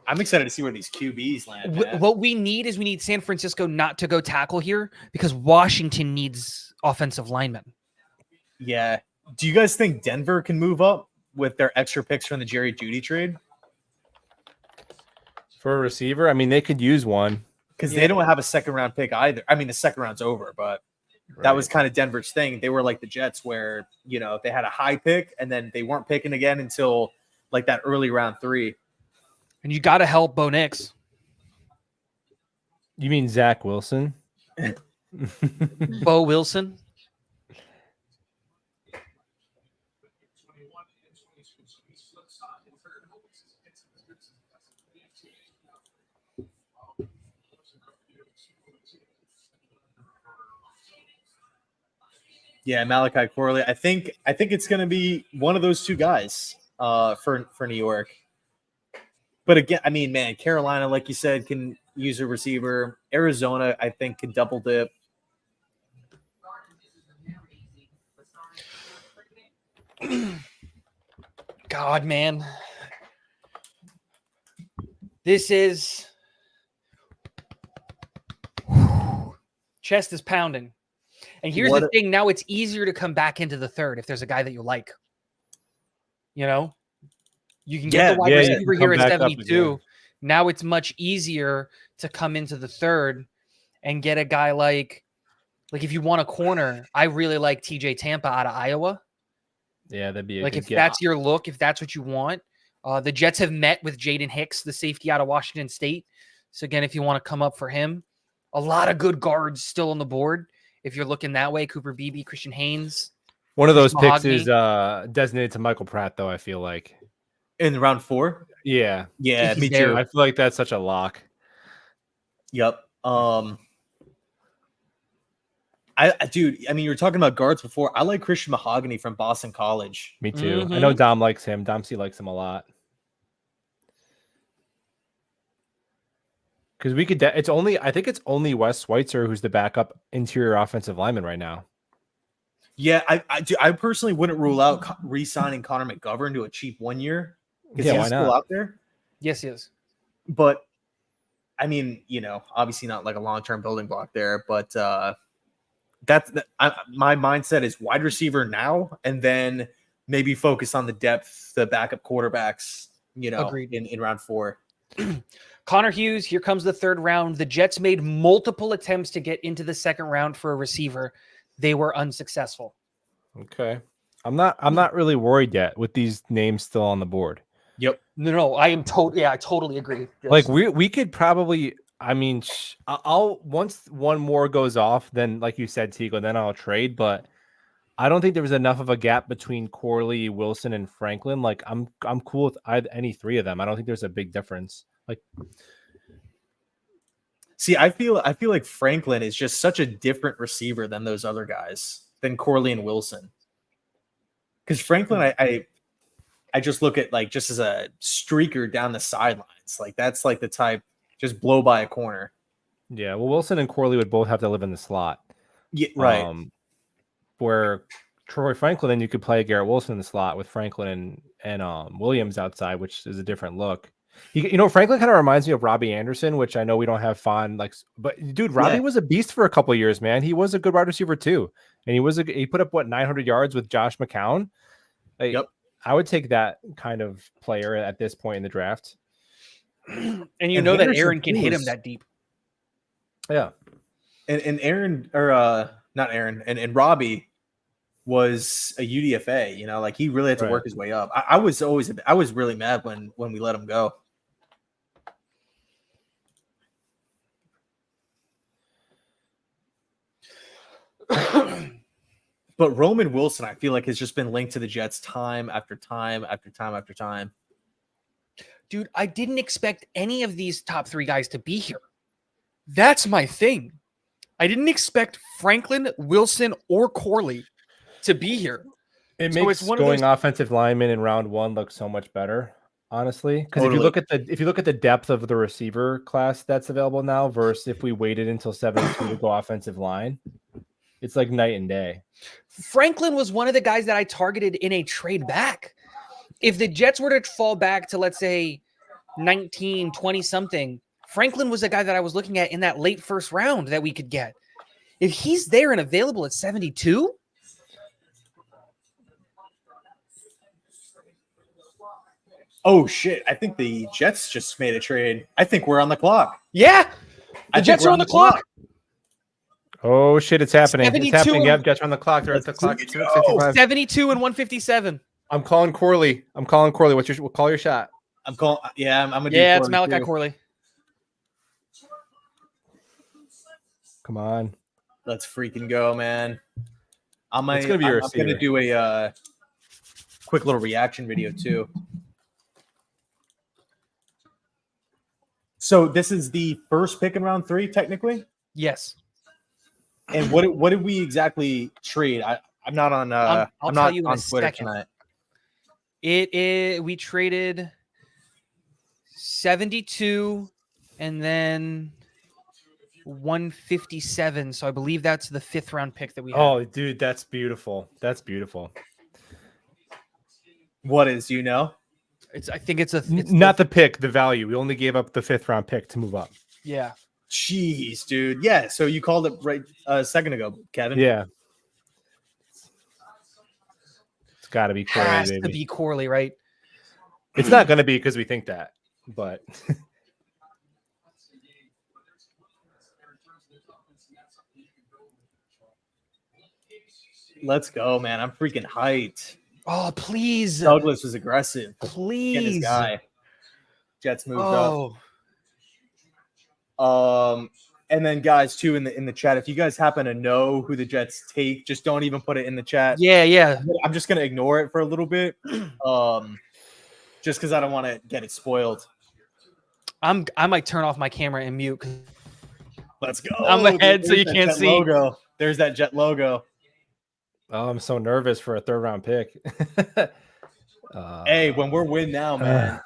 I'm excited to see where these QBs land. Man. What we need San Francisco not to go tackle here because Washington needs offensive linemen. Yeah. Do you guys think Denver can move up with their extra picks from the Jerry Jeudy trade? For a receiver, I mean, they could use one. Because they don't have a second round pick either. I mean, the second round's over, but that was kind of Denver's thing. They were like the Jets where, they had a high pick and then they weren't picking again until like that early round 3. And you got to help Bo Nix. You mean Zach Wilson? Bo Wilson. Yeah, Malachi Corley. I think it's going to be one of those two guys for New York. But again, I mean, man, Carolina, like you said, can use a receiver. Arizona, I think, can double dip. God, man. This is chest is pounding. And here's the thing. Now it's easier to come back into the third if there's a guy that you like. You can get the wide receiver here at 72. Now it's much easier to come into the third and get a guy like if you want a corner, I really like TJ Tampa out of Iowa. Yeah, that'd be a like good if get. that's your look, if that's what you want. The Jets have met with Jaden Hicks, the safety out of Washington State. So again, if you want to come up for him, a lot of good guards still on the board. If you're looking that way, Cooper Beebe, Christian Haynes. One of those picks is designated to Michael Pratt, though, I feel like. In round 4? Yeah. Yeah, me there. too. I feel like that's such a lock. Yep. Dude, I mean, you were talking about guards before. I like Christian Mahogany from Boston College. Me too. Mhm. I know Dom likes him. Dom C likes him a lot. Because we could, I think it's only Wes Schweitzer who's the backup interior offensive lineman right now. Yeah, I personally wouldn't rule out re-signing Connor McGovern to a cheap 1 year. Yeah, he's why still not? out there. Yes, he is. But I mean, obviously not like a long-term building block there, but my mindset is wide receiver now, and then maybe focus on the depth, the backup quarterbacks, Agreed. in round 4. Connor Hughes, here comes the 3rd round. The Jets made multiple attempts to get into the 2nd round for a receiver. They were unsuccessful. Okay. I'm not really worried yet with these names still on the board. Yep. No, I totally agree. Like we could probably, I mean, I'll once one more goes off, then like you said, Tigo, then I'll trade. But I don't think there was enough of a gap between Corley, Wilson, and Franklin. Like I'm cool with any 3 of them. I don't think there's a big difference. Like, see, I feel like Franklin is just such a different receiver than those other guys, than Corley and Wilson. Because Franklin, I just look at like just as a streaker down the sidelines. Like that's like the type just blow by a corner. Yeah, well, Wilson and Corley would both have to live in the slot. Yeah, right. Where Troy Franklin, then you could play Garrett Wilson in the slot with Franklin and Williams outside, which is a different look. Franklin kind of reminds me of Robbie Anderson, which I know we don't have but dude, Robbie was a beast for a couple of years, man. He was a good wide receiver too, and he put up 900 yards with Josh McCown. Like, yep. I would take that kind of player at this point in the draft. And that Aaron can hit him that deep. Yeah. And Aaron, or not Aaron, and Robbie was a UDFA, like he really had to work his way up. I was really mad when we let him go. But Roman Wilson, I feel like, has just been linked to the Jets time after time after time after time. Dude, I didn't expect any of these top 3 guys to be here. That's my thing. I didn't expect Franklin, Wilson, or Corley to be here. It makes going offensive lineman in round 1 look so much better, honestly. Because if you look at the depth of the receiver class that's available now versus if we waited until 72 to go offensive line, it's like night and day. Franklin was one of the guys that I targeted in a trade back. If the Jets were to fall back to, let's say, 19, 20 something, Franklin was a guy that I was looking at in that late 1st round that we could get. If he's there and available at 72, oh shit, I think the Jets just made a trade. I think we're on the clock. Yeah. The Jets are on the clock. Oh shit, it's happening. 72 it's happening. Yep, Jets are on the clock. They're at the clock. 72 and 157. I'm calling Corley. We'll call your shot. I'm calling. Yeah, I'm gonna do it's Malachi Corley. Come on. Let's freaking go, man. I'm gonna do a quick little reaction video too. So this is the first pick in round 3, technically. Yes. And what did we exactly trade? I'm not on. I'm not on Twitter tonight. We traded 72 and then 157. So I believe that's the 5th round pick that we have. Oh, dude, that's beautiful. That's beautiful. What is, I think it's not the pick, the value. We only gave up the 5th round pick to move up. Yeah. Jeez, dude. Yeah. So you called it right a second ago, Kevin. Yeah. It's got to be Corley. Has to be Corley, right? It's not going to be because we think that, but. Let's go, man. I'm freaking hyped. Oh, please. Douglas was aggressive. Please. Get his guy. Jets moved up. And then guys too in the chat, if you guys happen to know who the Jets take, just don't even put it in the chat. Yeah. I'm just gonna ignore it for a little bit. Just because I don't want to get it spoiled. I might turn off my camera and mute. Let's go. I'm ahead so you can't see. Logo. There's that Jet logo. Oh, I'm so nervous for a 3rd round pick. Hey, when we're win now, man.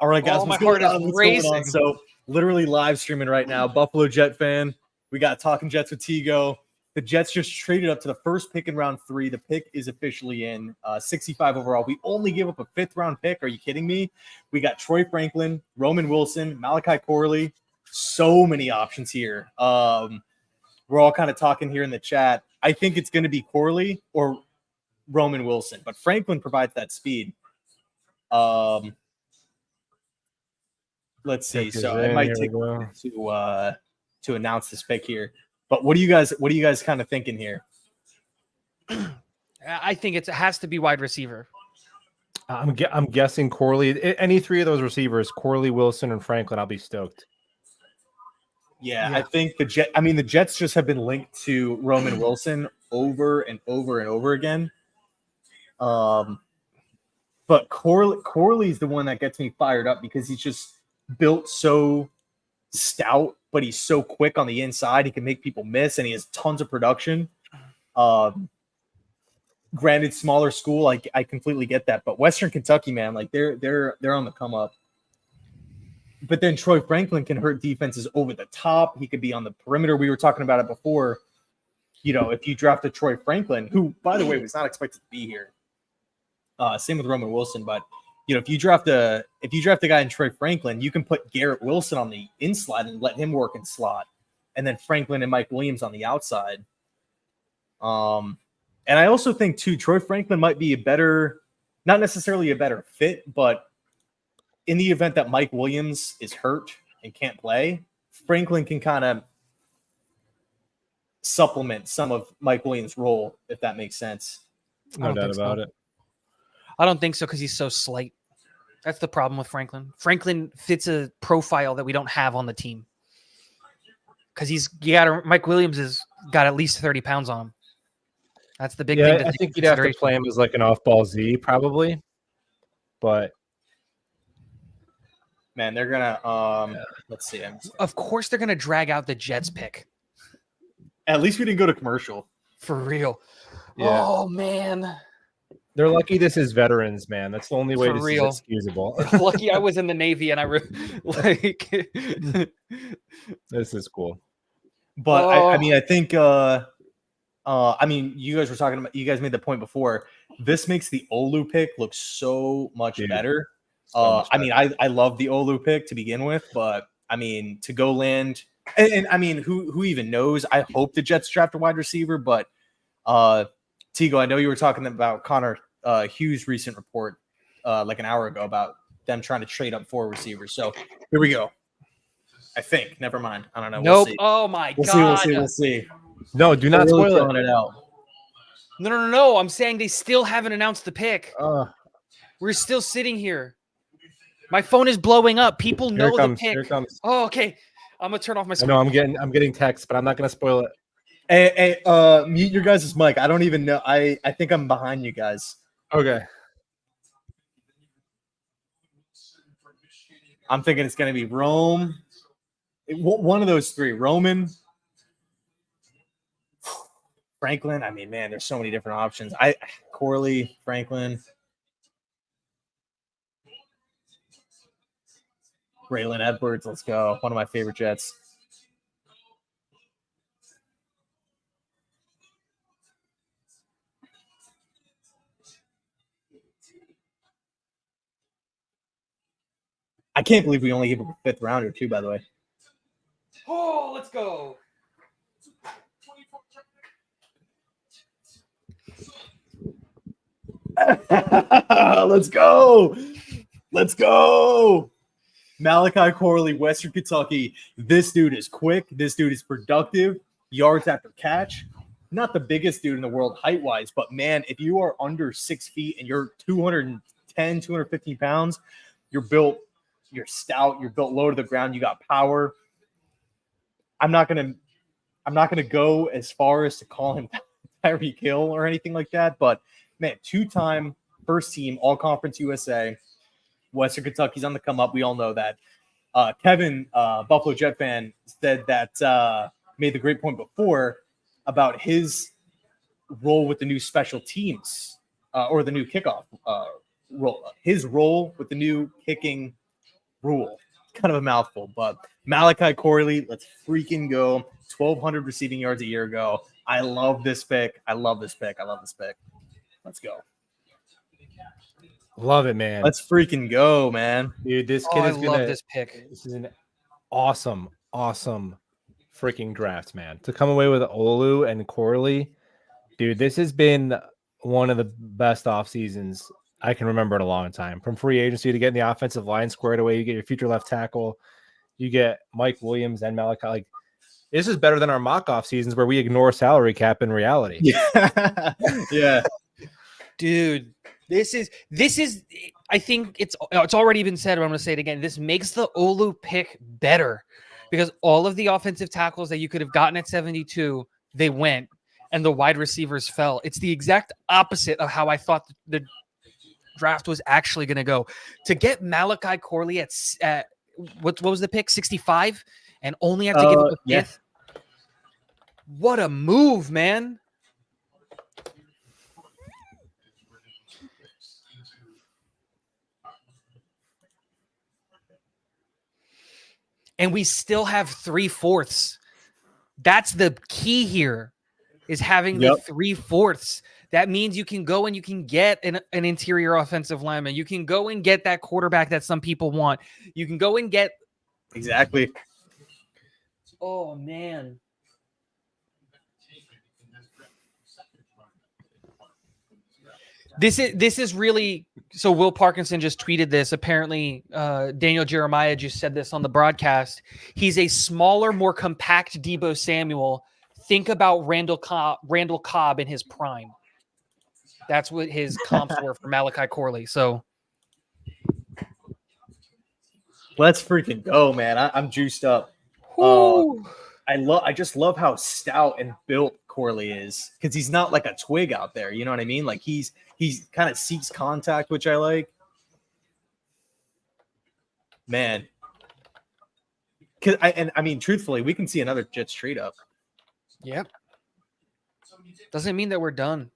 All right, guys. My heart is racing. So, literally live streaming right now. Buffalo Jet fan. We got Talking Jets with Tigo. The Jets just traded up to the first pick in round 3. The pick is officially in 65 overall. We only give up a 5th-round pick. Are you kidding me? We got Troy Franklin, Roman Wilson, Malachi Corley. So many options here. We're all kind of talking here in the chat. I think it's going to be Corley or Roman Wilson, but Franklin provides that speed. Let's see. So it might take a minute to announce this pick here. But what do you guys kind of thinking here? I think it has to be wide receiver. I'm guessing Corley. Any 3 of those receivers, Corley, Wilson, and Franklin, I'll be stoked. Yeah, I think the Jets just have been linked to Roman Wilson over and over and over again. But Corley's the one that gets me fired up because he's just built so stout, but he's so quick on the inside. He can make people miss, and he has tons of production. Granted, smaller school, I completely get that, but Western Kentucky, man, like they're on the come up. But then Troy Franklin can hurt defenses over the top. He could be on the perimeter. We were talking about it before. You know, if you draft a Troy Franklin, who, by the way, was not expected to be here. Same with Roman Wilson, but you know, if you draft a guy in Troy Franklin, you can put Garrett Wilson on the inside and let him work in slot, and then Franklin and Mike Williams on the outside. And I also think too, Troy Franklin might be not necessarily a better fit, but in the event that Mike Williams is hurt and can't play, Franklin can kind of supplement some of Mike Williams' role, if that makes sense. No doubt about it. I don't think so because he's so slight. That's the problem with Franklin. Franklin fits a profile that we don't have on the team because Mike Williams has got at least 30 pounds on him. That's the big thing. I think you'd have to play him as like an off-ball Z probably, but man, they're gonna let's see. Of course, they're gonna drag out the Jets pick. At least we didn't go to commercial. For real. Yeah. Oh man. They're lucky this is veterans, man. That's the only way this real. is excusable. Lucky I was in the Navy and This is cool. But I think you guys were talking about, you guys made the point before. This makes the Olu pick look so much better. I love the Olu pick to begin with, but I mean, to go land and I mean, who even knows? I hope the Jets draft a wide receiver, but Tigo, I know you were talking about Connor Hughes' recent report like an hour ago about them trying to trade up 4 receivers. So here we go. I think. Never mind. I don't know. Nope. We'll see. Oh my God. We'll see. No, do not really spoil it. out. No. I'm saying they still haven't announced the pick. We're still sitting here. My phone is blowing up. People know the pick. Here it comes. Oh, okay. I'm gonna turn off my screen. No, I'm getting texts, but I'm not gonna spoil it. Hey, mute your guys' mic. I don't even know. I think I'm behind you guys. Okay. I'm thinking it's going to be Rome. One of those 3. Roman. Franklin. I mean, man, there's so many different options. Corley, Franklin. Braylon Edwards. Let's go. One of my favorite Jets. I can't believe we only gave him a 5th rounder too, by the way. Oh, let's go. Let's go. Malachi Corley, Western Kentucky. This dude is quick. This dude is productive. Yards after catch. Not the biggest dude in the world height-wise, but man, if you are under 6 feet and you're 210, 215 pounds, you're built, you're stout, you're built low to the ground, you got power. I'm not gonna go as far as to call him Tyreek Hill or anything like that, but man, 2-time first team All-Conference USA. Western Kentucky's on the come up. We all know that. Kevin, Buffalo Jet fan, said that made the great point before about his role with the new special teams or the new kickoff role. His role with the new kicking rule. Kind of a mouthful, but Malachi Corley, let's freaking go. 1,200 receiving yards a year ago. I love this pick. I love this pick. Let's go. Love it, man. Let's freaking go, man. Dude, this Oh, kid I is love this pick. This is an awesome freaking draft, man. To come away with Olu and Corley, dude, this has been one of the best off seasons I can remember in a long time. From free agency to getting the offensive line squared away, you get your future left tackle, you get Mike Williams and Malachi. Like, this is better than our mock off seasons where we ignore salary cap in reality. Yeah. Yeah. Dude, this is I think it's already been said, but I'm going to say it again. This makes the Olu pick better because all of the offensive tackles that you could have gotten at 72, they went, and the wide receivers fell. It's the exact opposite of how I thought the draft was actually going to go. To get Malachi Corley at what was the pick, 65, and only have to give up a fifth. What a move, man. And we still have 3/4. That's the key here, is having the 3/4. That means you can go and you can get an interior offensive lineman. You can go and get that quarterback that some people want. You can go and get. Exactly. Oh, man. This is really so. Will Parkinson just tweeted this. Apparently, Daniel Jeremiah just said this on the broadcast. He's a smaller, more compact Deebo Samuel. Think about Randall Cobb in his prime. That's what his comps were for Malachi Corley. So let's freaking go, man. I'm juiced up. I just love how stout and built Corley is, because he's not like a twig out there. You know what I mean? Like he's kind of seeks contact, which I like. Man. I mean, truthfully, we can see another Jets trade up. Yep. Doesn't mean that we're done.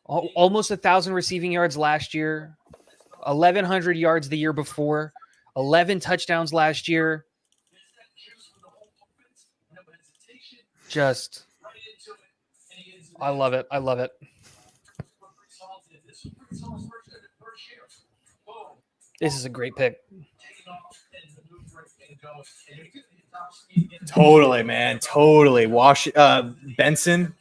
Almost 1,000 receiving yards last year, 1,100 yards the year before, 11 touchdowns last year. Just, I love it. I love it. This is a great pick. Totally, man. Totally. Benson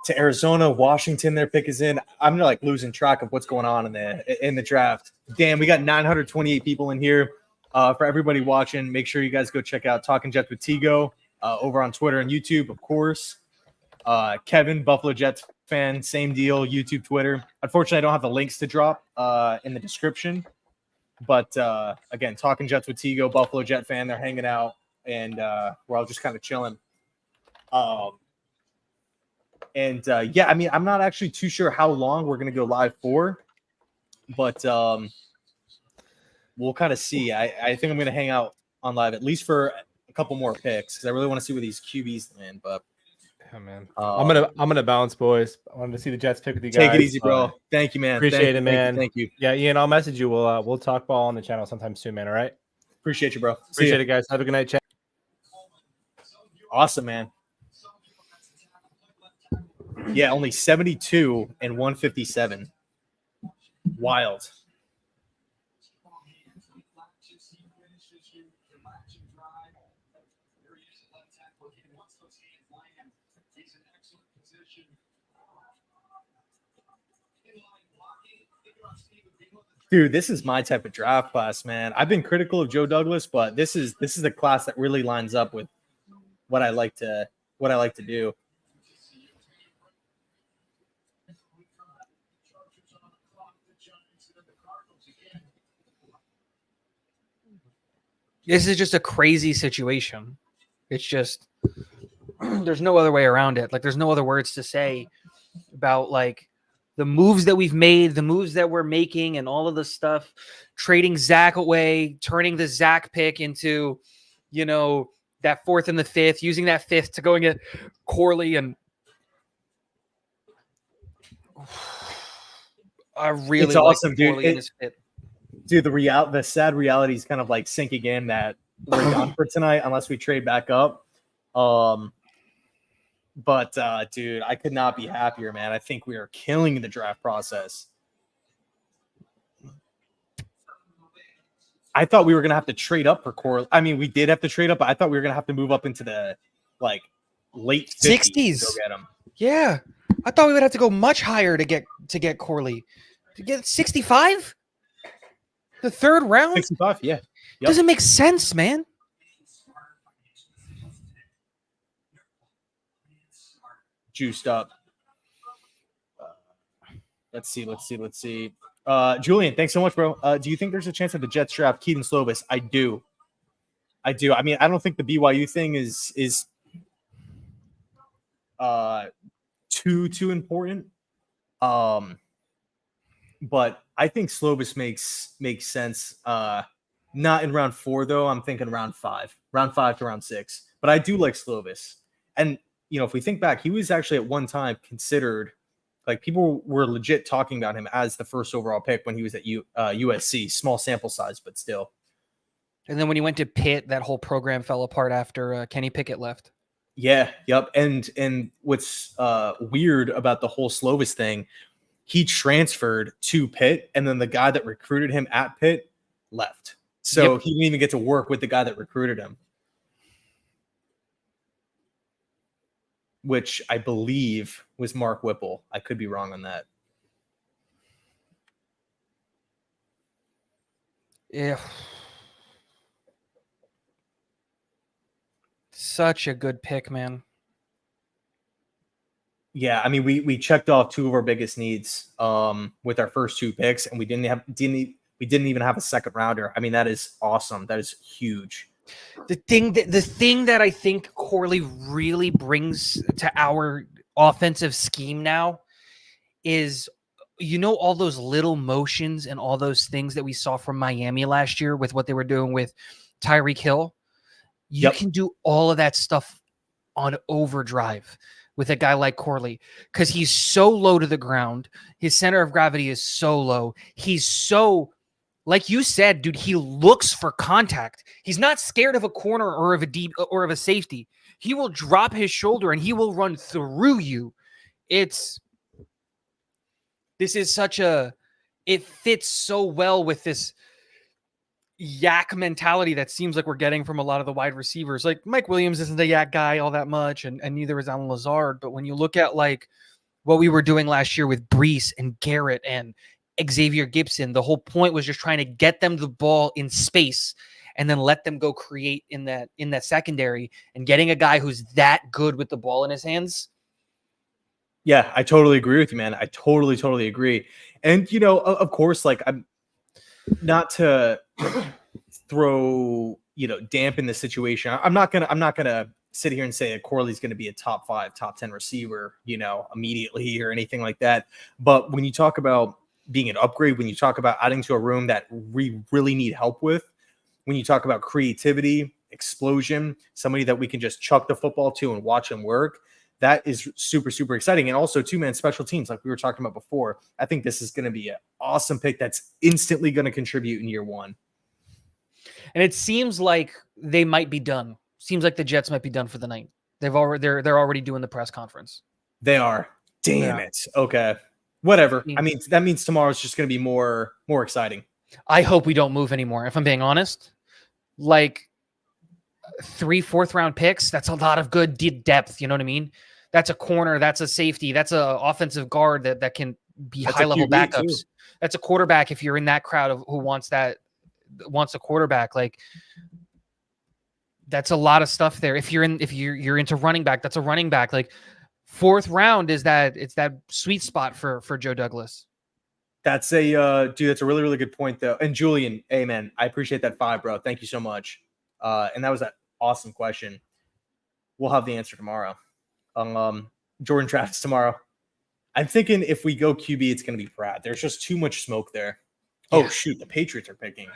to Arizona, Washington. Their pick is in. I'm like losing track of what's going on in the draft. Damn, we got 928 people in here. For everybody watching, make sure you guys go check out Talking Jets with Tigo over on Twitter and YouTube, of course. Kevin, Buffalo Jets fan, same deal. YouTube, Twitter. Unfortunately, I don't have the links to drop in the description. But again, Talking Jets with Tigo, Buffalo Jet fan. They're hanging out, and we're all just kind of chilling. Yeah, I mean, I'm not actually too sure how long we're going to go live for, but we'll kind of see. I think I'm going to hang out on live at least for a couple more picks, because I really want to see where these QBs land. But yeah, man, I'm gonna bounce, boys. I wanted to see the Jets pick with you guys. Take it easy, bro. Thank you, man. Appreciate it, man. Thank you. Yeah, Ian, I'll message you. We'll talk ball on the channel sometime soon, man. All right. Appreciate you, bro. Appreciate it, guys. Have a good night, chat. Awesome, man. Yeah, only 72 and 157. Wild. Dude, this is my type of draft class, man. I've been critical of Joe Douglas, but this is the class that really lines up with what I like to do. This is just a crazy situation. It's just, there's no other way around it. Like, there's no other words to say about, like, the moves that we've made, the moves that we're making, and all of the stuff, trading Zach away, turning the Zach pick into, that 4th and the 5th, using that 5th to go and get Corley. And I really it's awesome, dude. Corley in this fit. Dude, the sad reality is kind of like sinking in that we're done for tonight unless we trade back up. But dude, I could not be happier, man. I think we are killing the draft process. I thought we were gonna have to trade up for Corley. I mean, we did have to trade up, but I thought we were gonna have to move up into the like late 50s to go 60s. get him. Yeah, I thought we would have to go much higher to get Corley. To get 65, the third round 65, yeah. Yep. doesn't make sense, man. Juiced up. Let's see. Julian, thanks so much, bro. Do you think there's a chance that the Jets draft Keaton Slovis? I do. I mean, I don't think the BYU thing is too important. But I think Slovis makes sense. Not in round 4 though. I'm thinking round 5 to round 6. But I do like Slovis. And you know, if we think back, he was actually at one time considered, like, people were legit talking about him as the first overall pick when he was at USC. Small sample size, but still. And then when he went to Pitt, that whole program fell apart after Kenny Pickett left. Yeah, yep. And what's weird about the whole Slovis thing, he transferred to Pitt, and then the guy that recruited him at Pitt left. So he didn't even get to work with the guy that recruited him, which I believe was Mark Whipple. I could be wrong on that. Yeah. Such a good pick, man. Yeah, I mean, we checked off 2 of our biggest needs with our first 2 picks, and we didn't even have a second rounder. I mean, that is awesome. That is huge. The thing that I think Corley really brings to our offensive scheme now is, you know, all those little motions and all those things that we saw from Miami last year with what they were doing with Tyreek Hill. You can do all of that stuff on overdrive with a guy like Corley, because he's so low to the ground. His center of gravity is so low. He's so, like you said, dude, he looks for contact. He's not scared of a corner or of a deep or of a safety. He will drop his shoulder and he will run through you. It fits so well with this yak mentality that seems like we're getting from a lot of the wide receivers. Like Mike Williams isn't a yak guy all that much, and neither is Alan Lazard. But when you look at like what we were doing last year with Brees and Garrett and Xavier Gibson, the whole point was just trying to get them the ball in space and then let them go create in that secondary, and getting a guy who's that good with the ball in his hands. Yeah, I totally agree with you, man. I totally agree. And, you know, of course, like, I'm not to throw, you know, dampen the situation. I'm not gonna sit here and say that Corley's going to be a top 5, top 10 receiver, you know, immediately or anything like that. But when you talk about being an upgrade, when you talk about adding to a room that we really need help with, when you talk about creativity, explosion, somebody that we can just chuck the football to and watch him work, that is super, super exciting. And also, 2-man special teams, like we were talking about before. I think this is going to be an awesome pick that's instantly going to contribute in year 1. And it seems like they might be done. Seems like the Jets might be done for the night. They're already doing the press conference. They are. Damn it. Okay. Whatever. I mean, that means tomorrow's just going to be more exciting. I hope we don't move anymore. If I'm being honest, like 3 4th-round picks, that's a lot of good depth. You know what I mean? That's a corner. That's a safety. That's a offensive guard that can be high-level backups. Too. That's a quarterback if you're in that crowd of who wants a quarterback. Like, that's a lot of stuff there. If you're into running back, that's a running back. Like, 4th round it's that sweet spot for Joe Douglas. That's a dude. That's a really, really good point, though. And Julian, hey man, I appreciate that 5, bro. Thank you so much. And that was an awesome question. We'll have the answer tomorrow. Jordan Travis tomorrow. I'm thinking if we go QB, it's going to be Pratt. There's just too much smoke there. Yeah. Oh shoot, the Patriots are picking.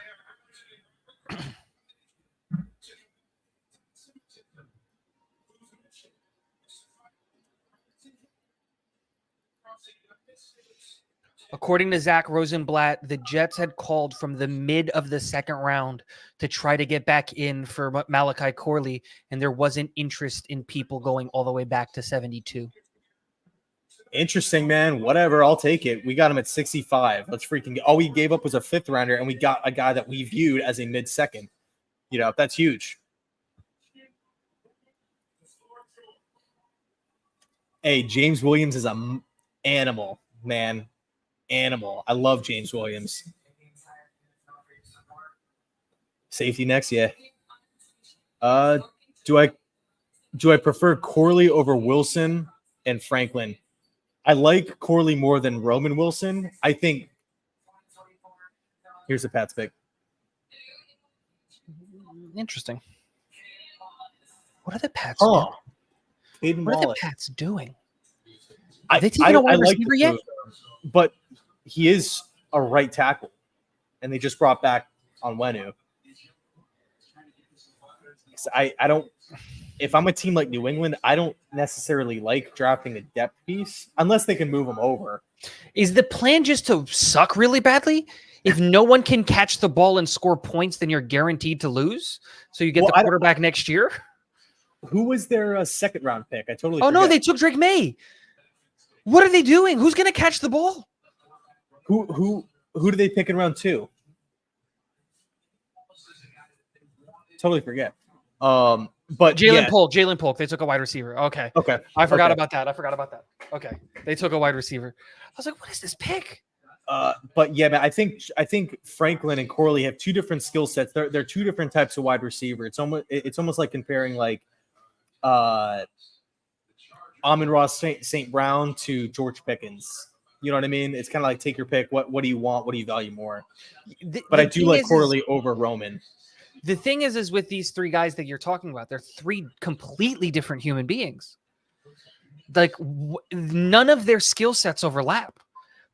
According to Zach Rosenblatt, the Jets had called from the mid of the second round to try to get back in for Malachi Corley, and there wasn't interest in people going all the way back to 72. Interesting, man. Whatever, I'll take it. We got him at 65. Let's freaking get. All we gave up was a 5th rounder, and we got a guy that we viewed as a mid-second. You know, that's huge. Hey, James Williams is an animal, man. Animal. I love James Williams. Safety next, yeah. Do I prefer Corley over Wilson and Franklin? I like Corley more than Roman Wilson. I think. Here's the Pats pick. Interesting. What are the Pats doing? Aiden What are the Wallace. Pats doing? I, Are they taking a wide like receiver the yet? move, but he is a right tackle, and they just brought back Onwenu. So I don't. If I'm a team like New England, I don't necessarily like drafting a depth piece unless they can move him over. Is the plan just to suck really badly? If no one can catch the ball and score points, then you're guaranteed to lose. So you get the quarterback next year. Who was their second round pick? I totally. Oh no, forget. they took Drake May. What are they doing? Who's going to catch the ball? Who do they pick in round 2? Totally forget. But Jalen Polk. They took a wide receiver. Okay. I forgot about that. Okay. They took a wide receiver. I was like, what is this pick? But yeah, man, I think Franklin and Corley have 2 different skill sets. They're 2 different types of wide receiver. It's almost like comparing like Amon-Ra St. Brown to George Pickens. You know what I mean? It's kind of like take your pick. What do you want? What do you value more? But I do like Corley over Roman. The thing is with these 3 guys that you're talking about, they're 3 completely different human beings. Like none of their skill sets overlap.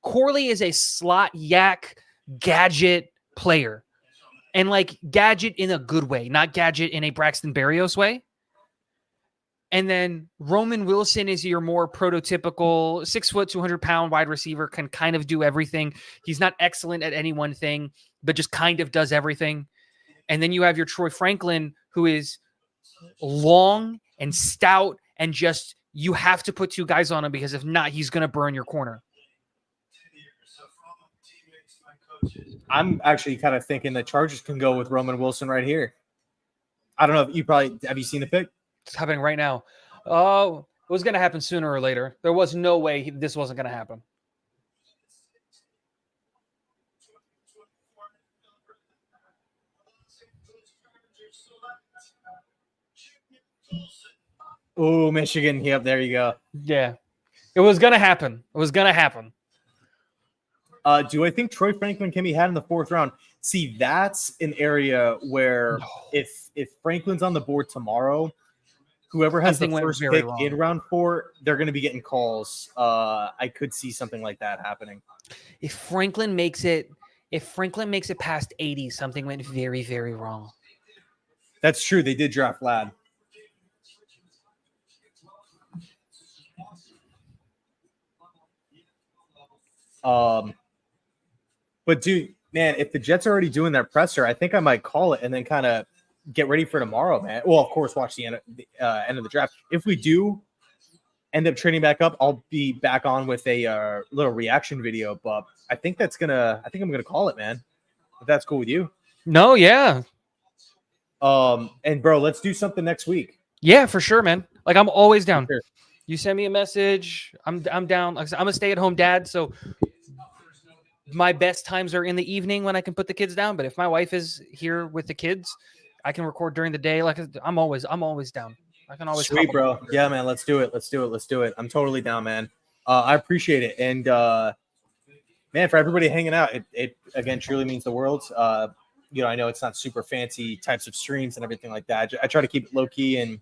Corley is a slot yak gadget player, and like gadget in a good way, not gadget in a Braxton Berrios way. And then Roman Wilson is your more prototypical 6 foot, 200-pound wide receiver, can kind of do everything. He's not excellent at any one thing, but just kind of does everything. And then you have your Troy Franklin, who is long and stout, and just you have to put 2 guys on him because if not, he's going to burn your corner. I'm actually kind of thinking the Chargers can go with Roman Wilson right here. I don't know if have you seen the pick? It's happening right now. Oh, it was going to happen sooner or later. There was no way this wasn't going to happen. Oh, Michigan. Yep, there you go. Yeah. It was going to happen. Do I think Troy Franklin can be had in the 4th round? See, that's an area where if Franklin's on the board tomorrow, whoever has the first pick in round 4, they're going to be getting calls. I could see something like that happening. If Franklin makes it past 80, something went very, very wrong. That's true. They did draft Ladd. But dude, man, if the Jets are already doing their presser, I think I might call it and then kind of get ready for tomorrow, man. Well, of course, watch the end of the draft. If we do end up trading back up, I'll be back on with a little reaction video. But I think I'm gonna call it, man. If that's cool with you. No, yeah. And bro, let's do something next week. Yeah, for sure, man. Like I'm always down. Sure. You send me a message. I'm down. Like I said, I'm a stay-at-home dad, so my best times are in the evening when I can put the kids down. But if my wife is here with the kids, I can record during the day. Like I'm always down. I can always. Sweet, bro. Yeah, man. Let's do it. I'm totally down, man. I appreciate it. And man, for everybody hanging out, it again truly means the world. I know it's not super fancy types of streams and everything like that. I try to keep it low key and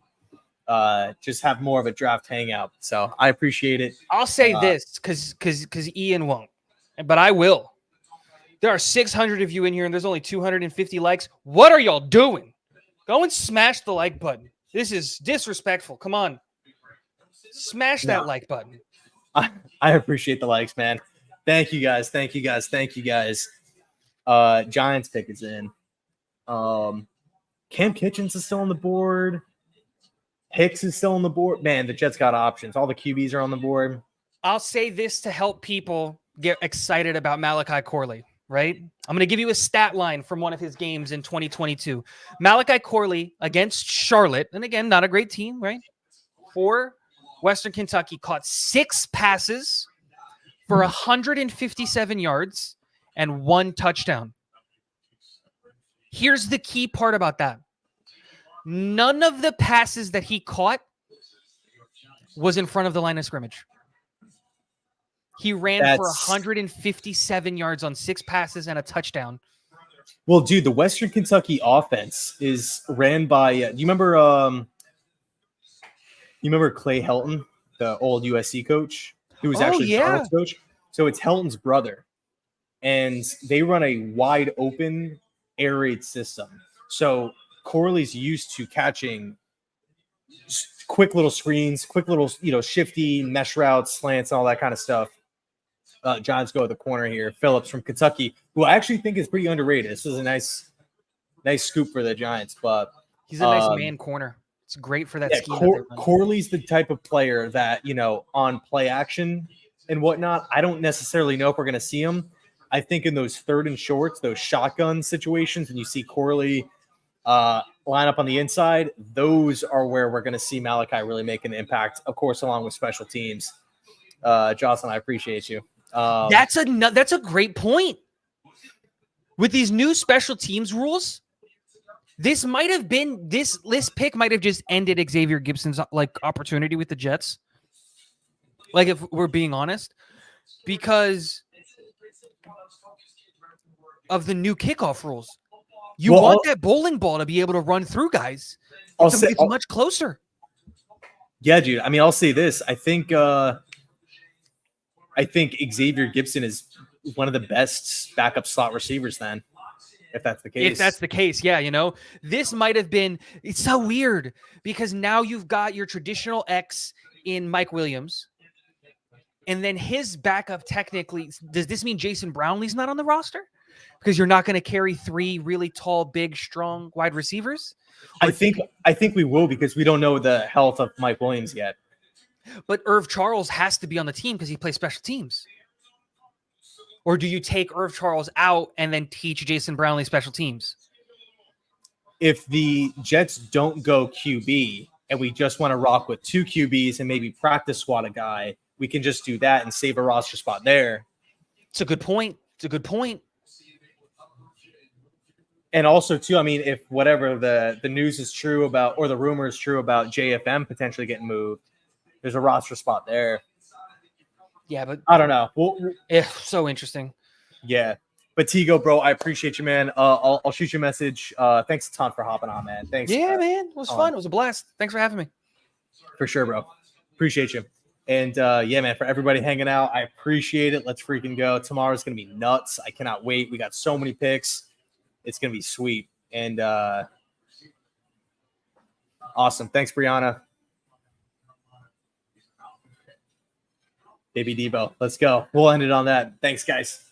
just have more of a draft hangout. So I appreciate it. I'll say this because Ian won't. But I will. There are 600 of you in here, and there's only 250 likes. What are y'all doing? Go and smash the like button. This is disrespectful. Come on. Smash that like button. I appreciate the likes, man. Thank you guys. Thank you guys. Thank you guys. Giants pick is in. Cam Kitchens is still on the board. Hicks is still on the board. Man, the Jets got options. All the QBs are on the board. I'll say this to help people get excited about Malachi Corley, right? I'm going to give you a stat line from one of his games in 2022. Malachi Corley against Charlotte, and again, not a great team, right? For Western Kentucky, caught 6 passes for 157 yards and 1 touchdown. Here's the key part about that. None of the passes that he caught was in front of the line of scrimmage. He ran for 157 yards on 6 passes and a touchdown. Well, dude, the Western Kentucky offense is ran by. Do you remember? You remember Clay Helton, the old USC coach, who was actually Charlotte's coach? So it's Helton's brother, and they run a wide open air raid system. So Corley's used to catching quick little screens, quick little shifty mesh routes, slants, all that kind of stuff. Giants go to the corner here. Phillips from Kentucky, who I actually think is pretty underrated. This is a nice scoop for the Giants, but he's a nice man corner. It's great for that scheme. Corley's the type of player that, on play action and whatnot, I don't necessarily know if we're going to see him. I think in those 3rd and shorts, those shotgun situations, and you see Corley line up on the inside, those are where we're going to see Malachi really make an impact, of course, along with special teams. Jocelyn, I appreciate you. That's a great point. With these new special teams rules, this pick might have just ended Xavier Gibson's opportunity with the Jets. Like, if we're being honest, because of the new kickoff rules. You want that bowling ball to be able to run through guys. It's much closer. Yeah, dude. I mean, I'll say this. I think Xavier Gibson is one of the best backup slot receivers then, if that's the case. If that's the case, yeah, this might have been – it's so weird because now you've got your traditional X in Mike Williams, and then his backup technically – does this mean Jason Brownlee's not on the roster? Because you're not going to carry 3 really tall, big, strong wide receivers? I think we will, because we don't know the health of Mike Williams yet. But Irv Charles has to be on the team because he plays special teams. Or do you take Irv Charles out and then teach Jason Brownlee special teams? If the Jets don't go QB and we just want to rock with 2 QBs and maybe practice squad a guy, we can just do that and save a roster spot there. It's a good point. And also, too, I mean, if whatever the news is true about, or the rumor is true about JFM potentially getting moved, there's a roster spot there. Yeah, but I don't know. So interesting. Yeah. But Tigo, bro, I appreciate you, man. I'll shoot you a message. Thanks a ton for hopping on, man. Thanks. Yeah, man. It was fun. It was a blast. Thanks for having me. For sure, bro. Appreciate you. And yeah, man, for everybody hanging out, I appreciate it. Let's freaking go. Tomorrow's going to be nuts. I cannot wait. We got so many picks. It's going to be sweet. And awesome. Thanks, Brianna. Baby Debo. Let's go. We'll end it on that. Thanks, guys.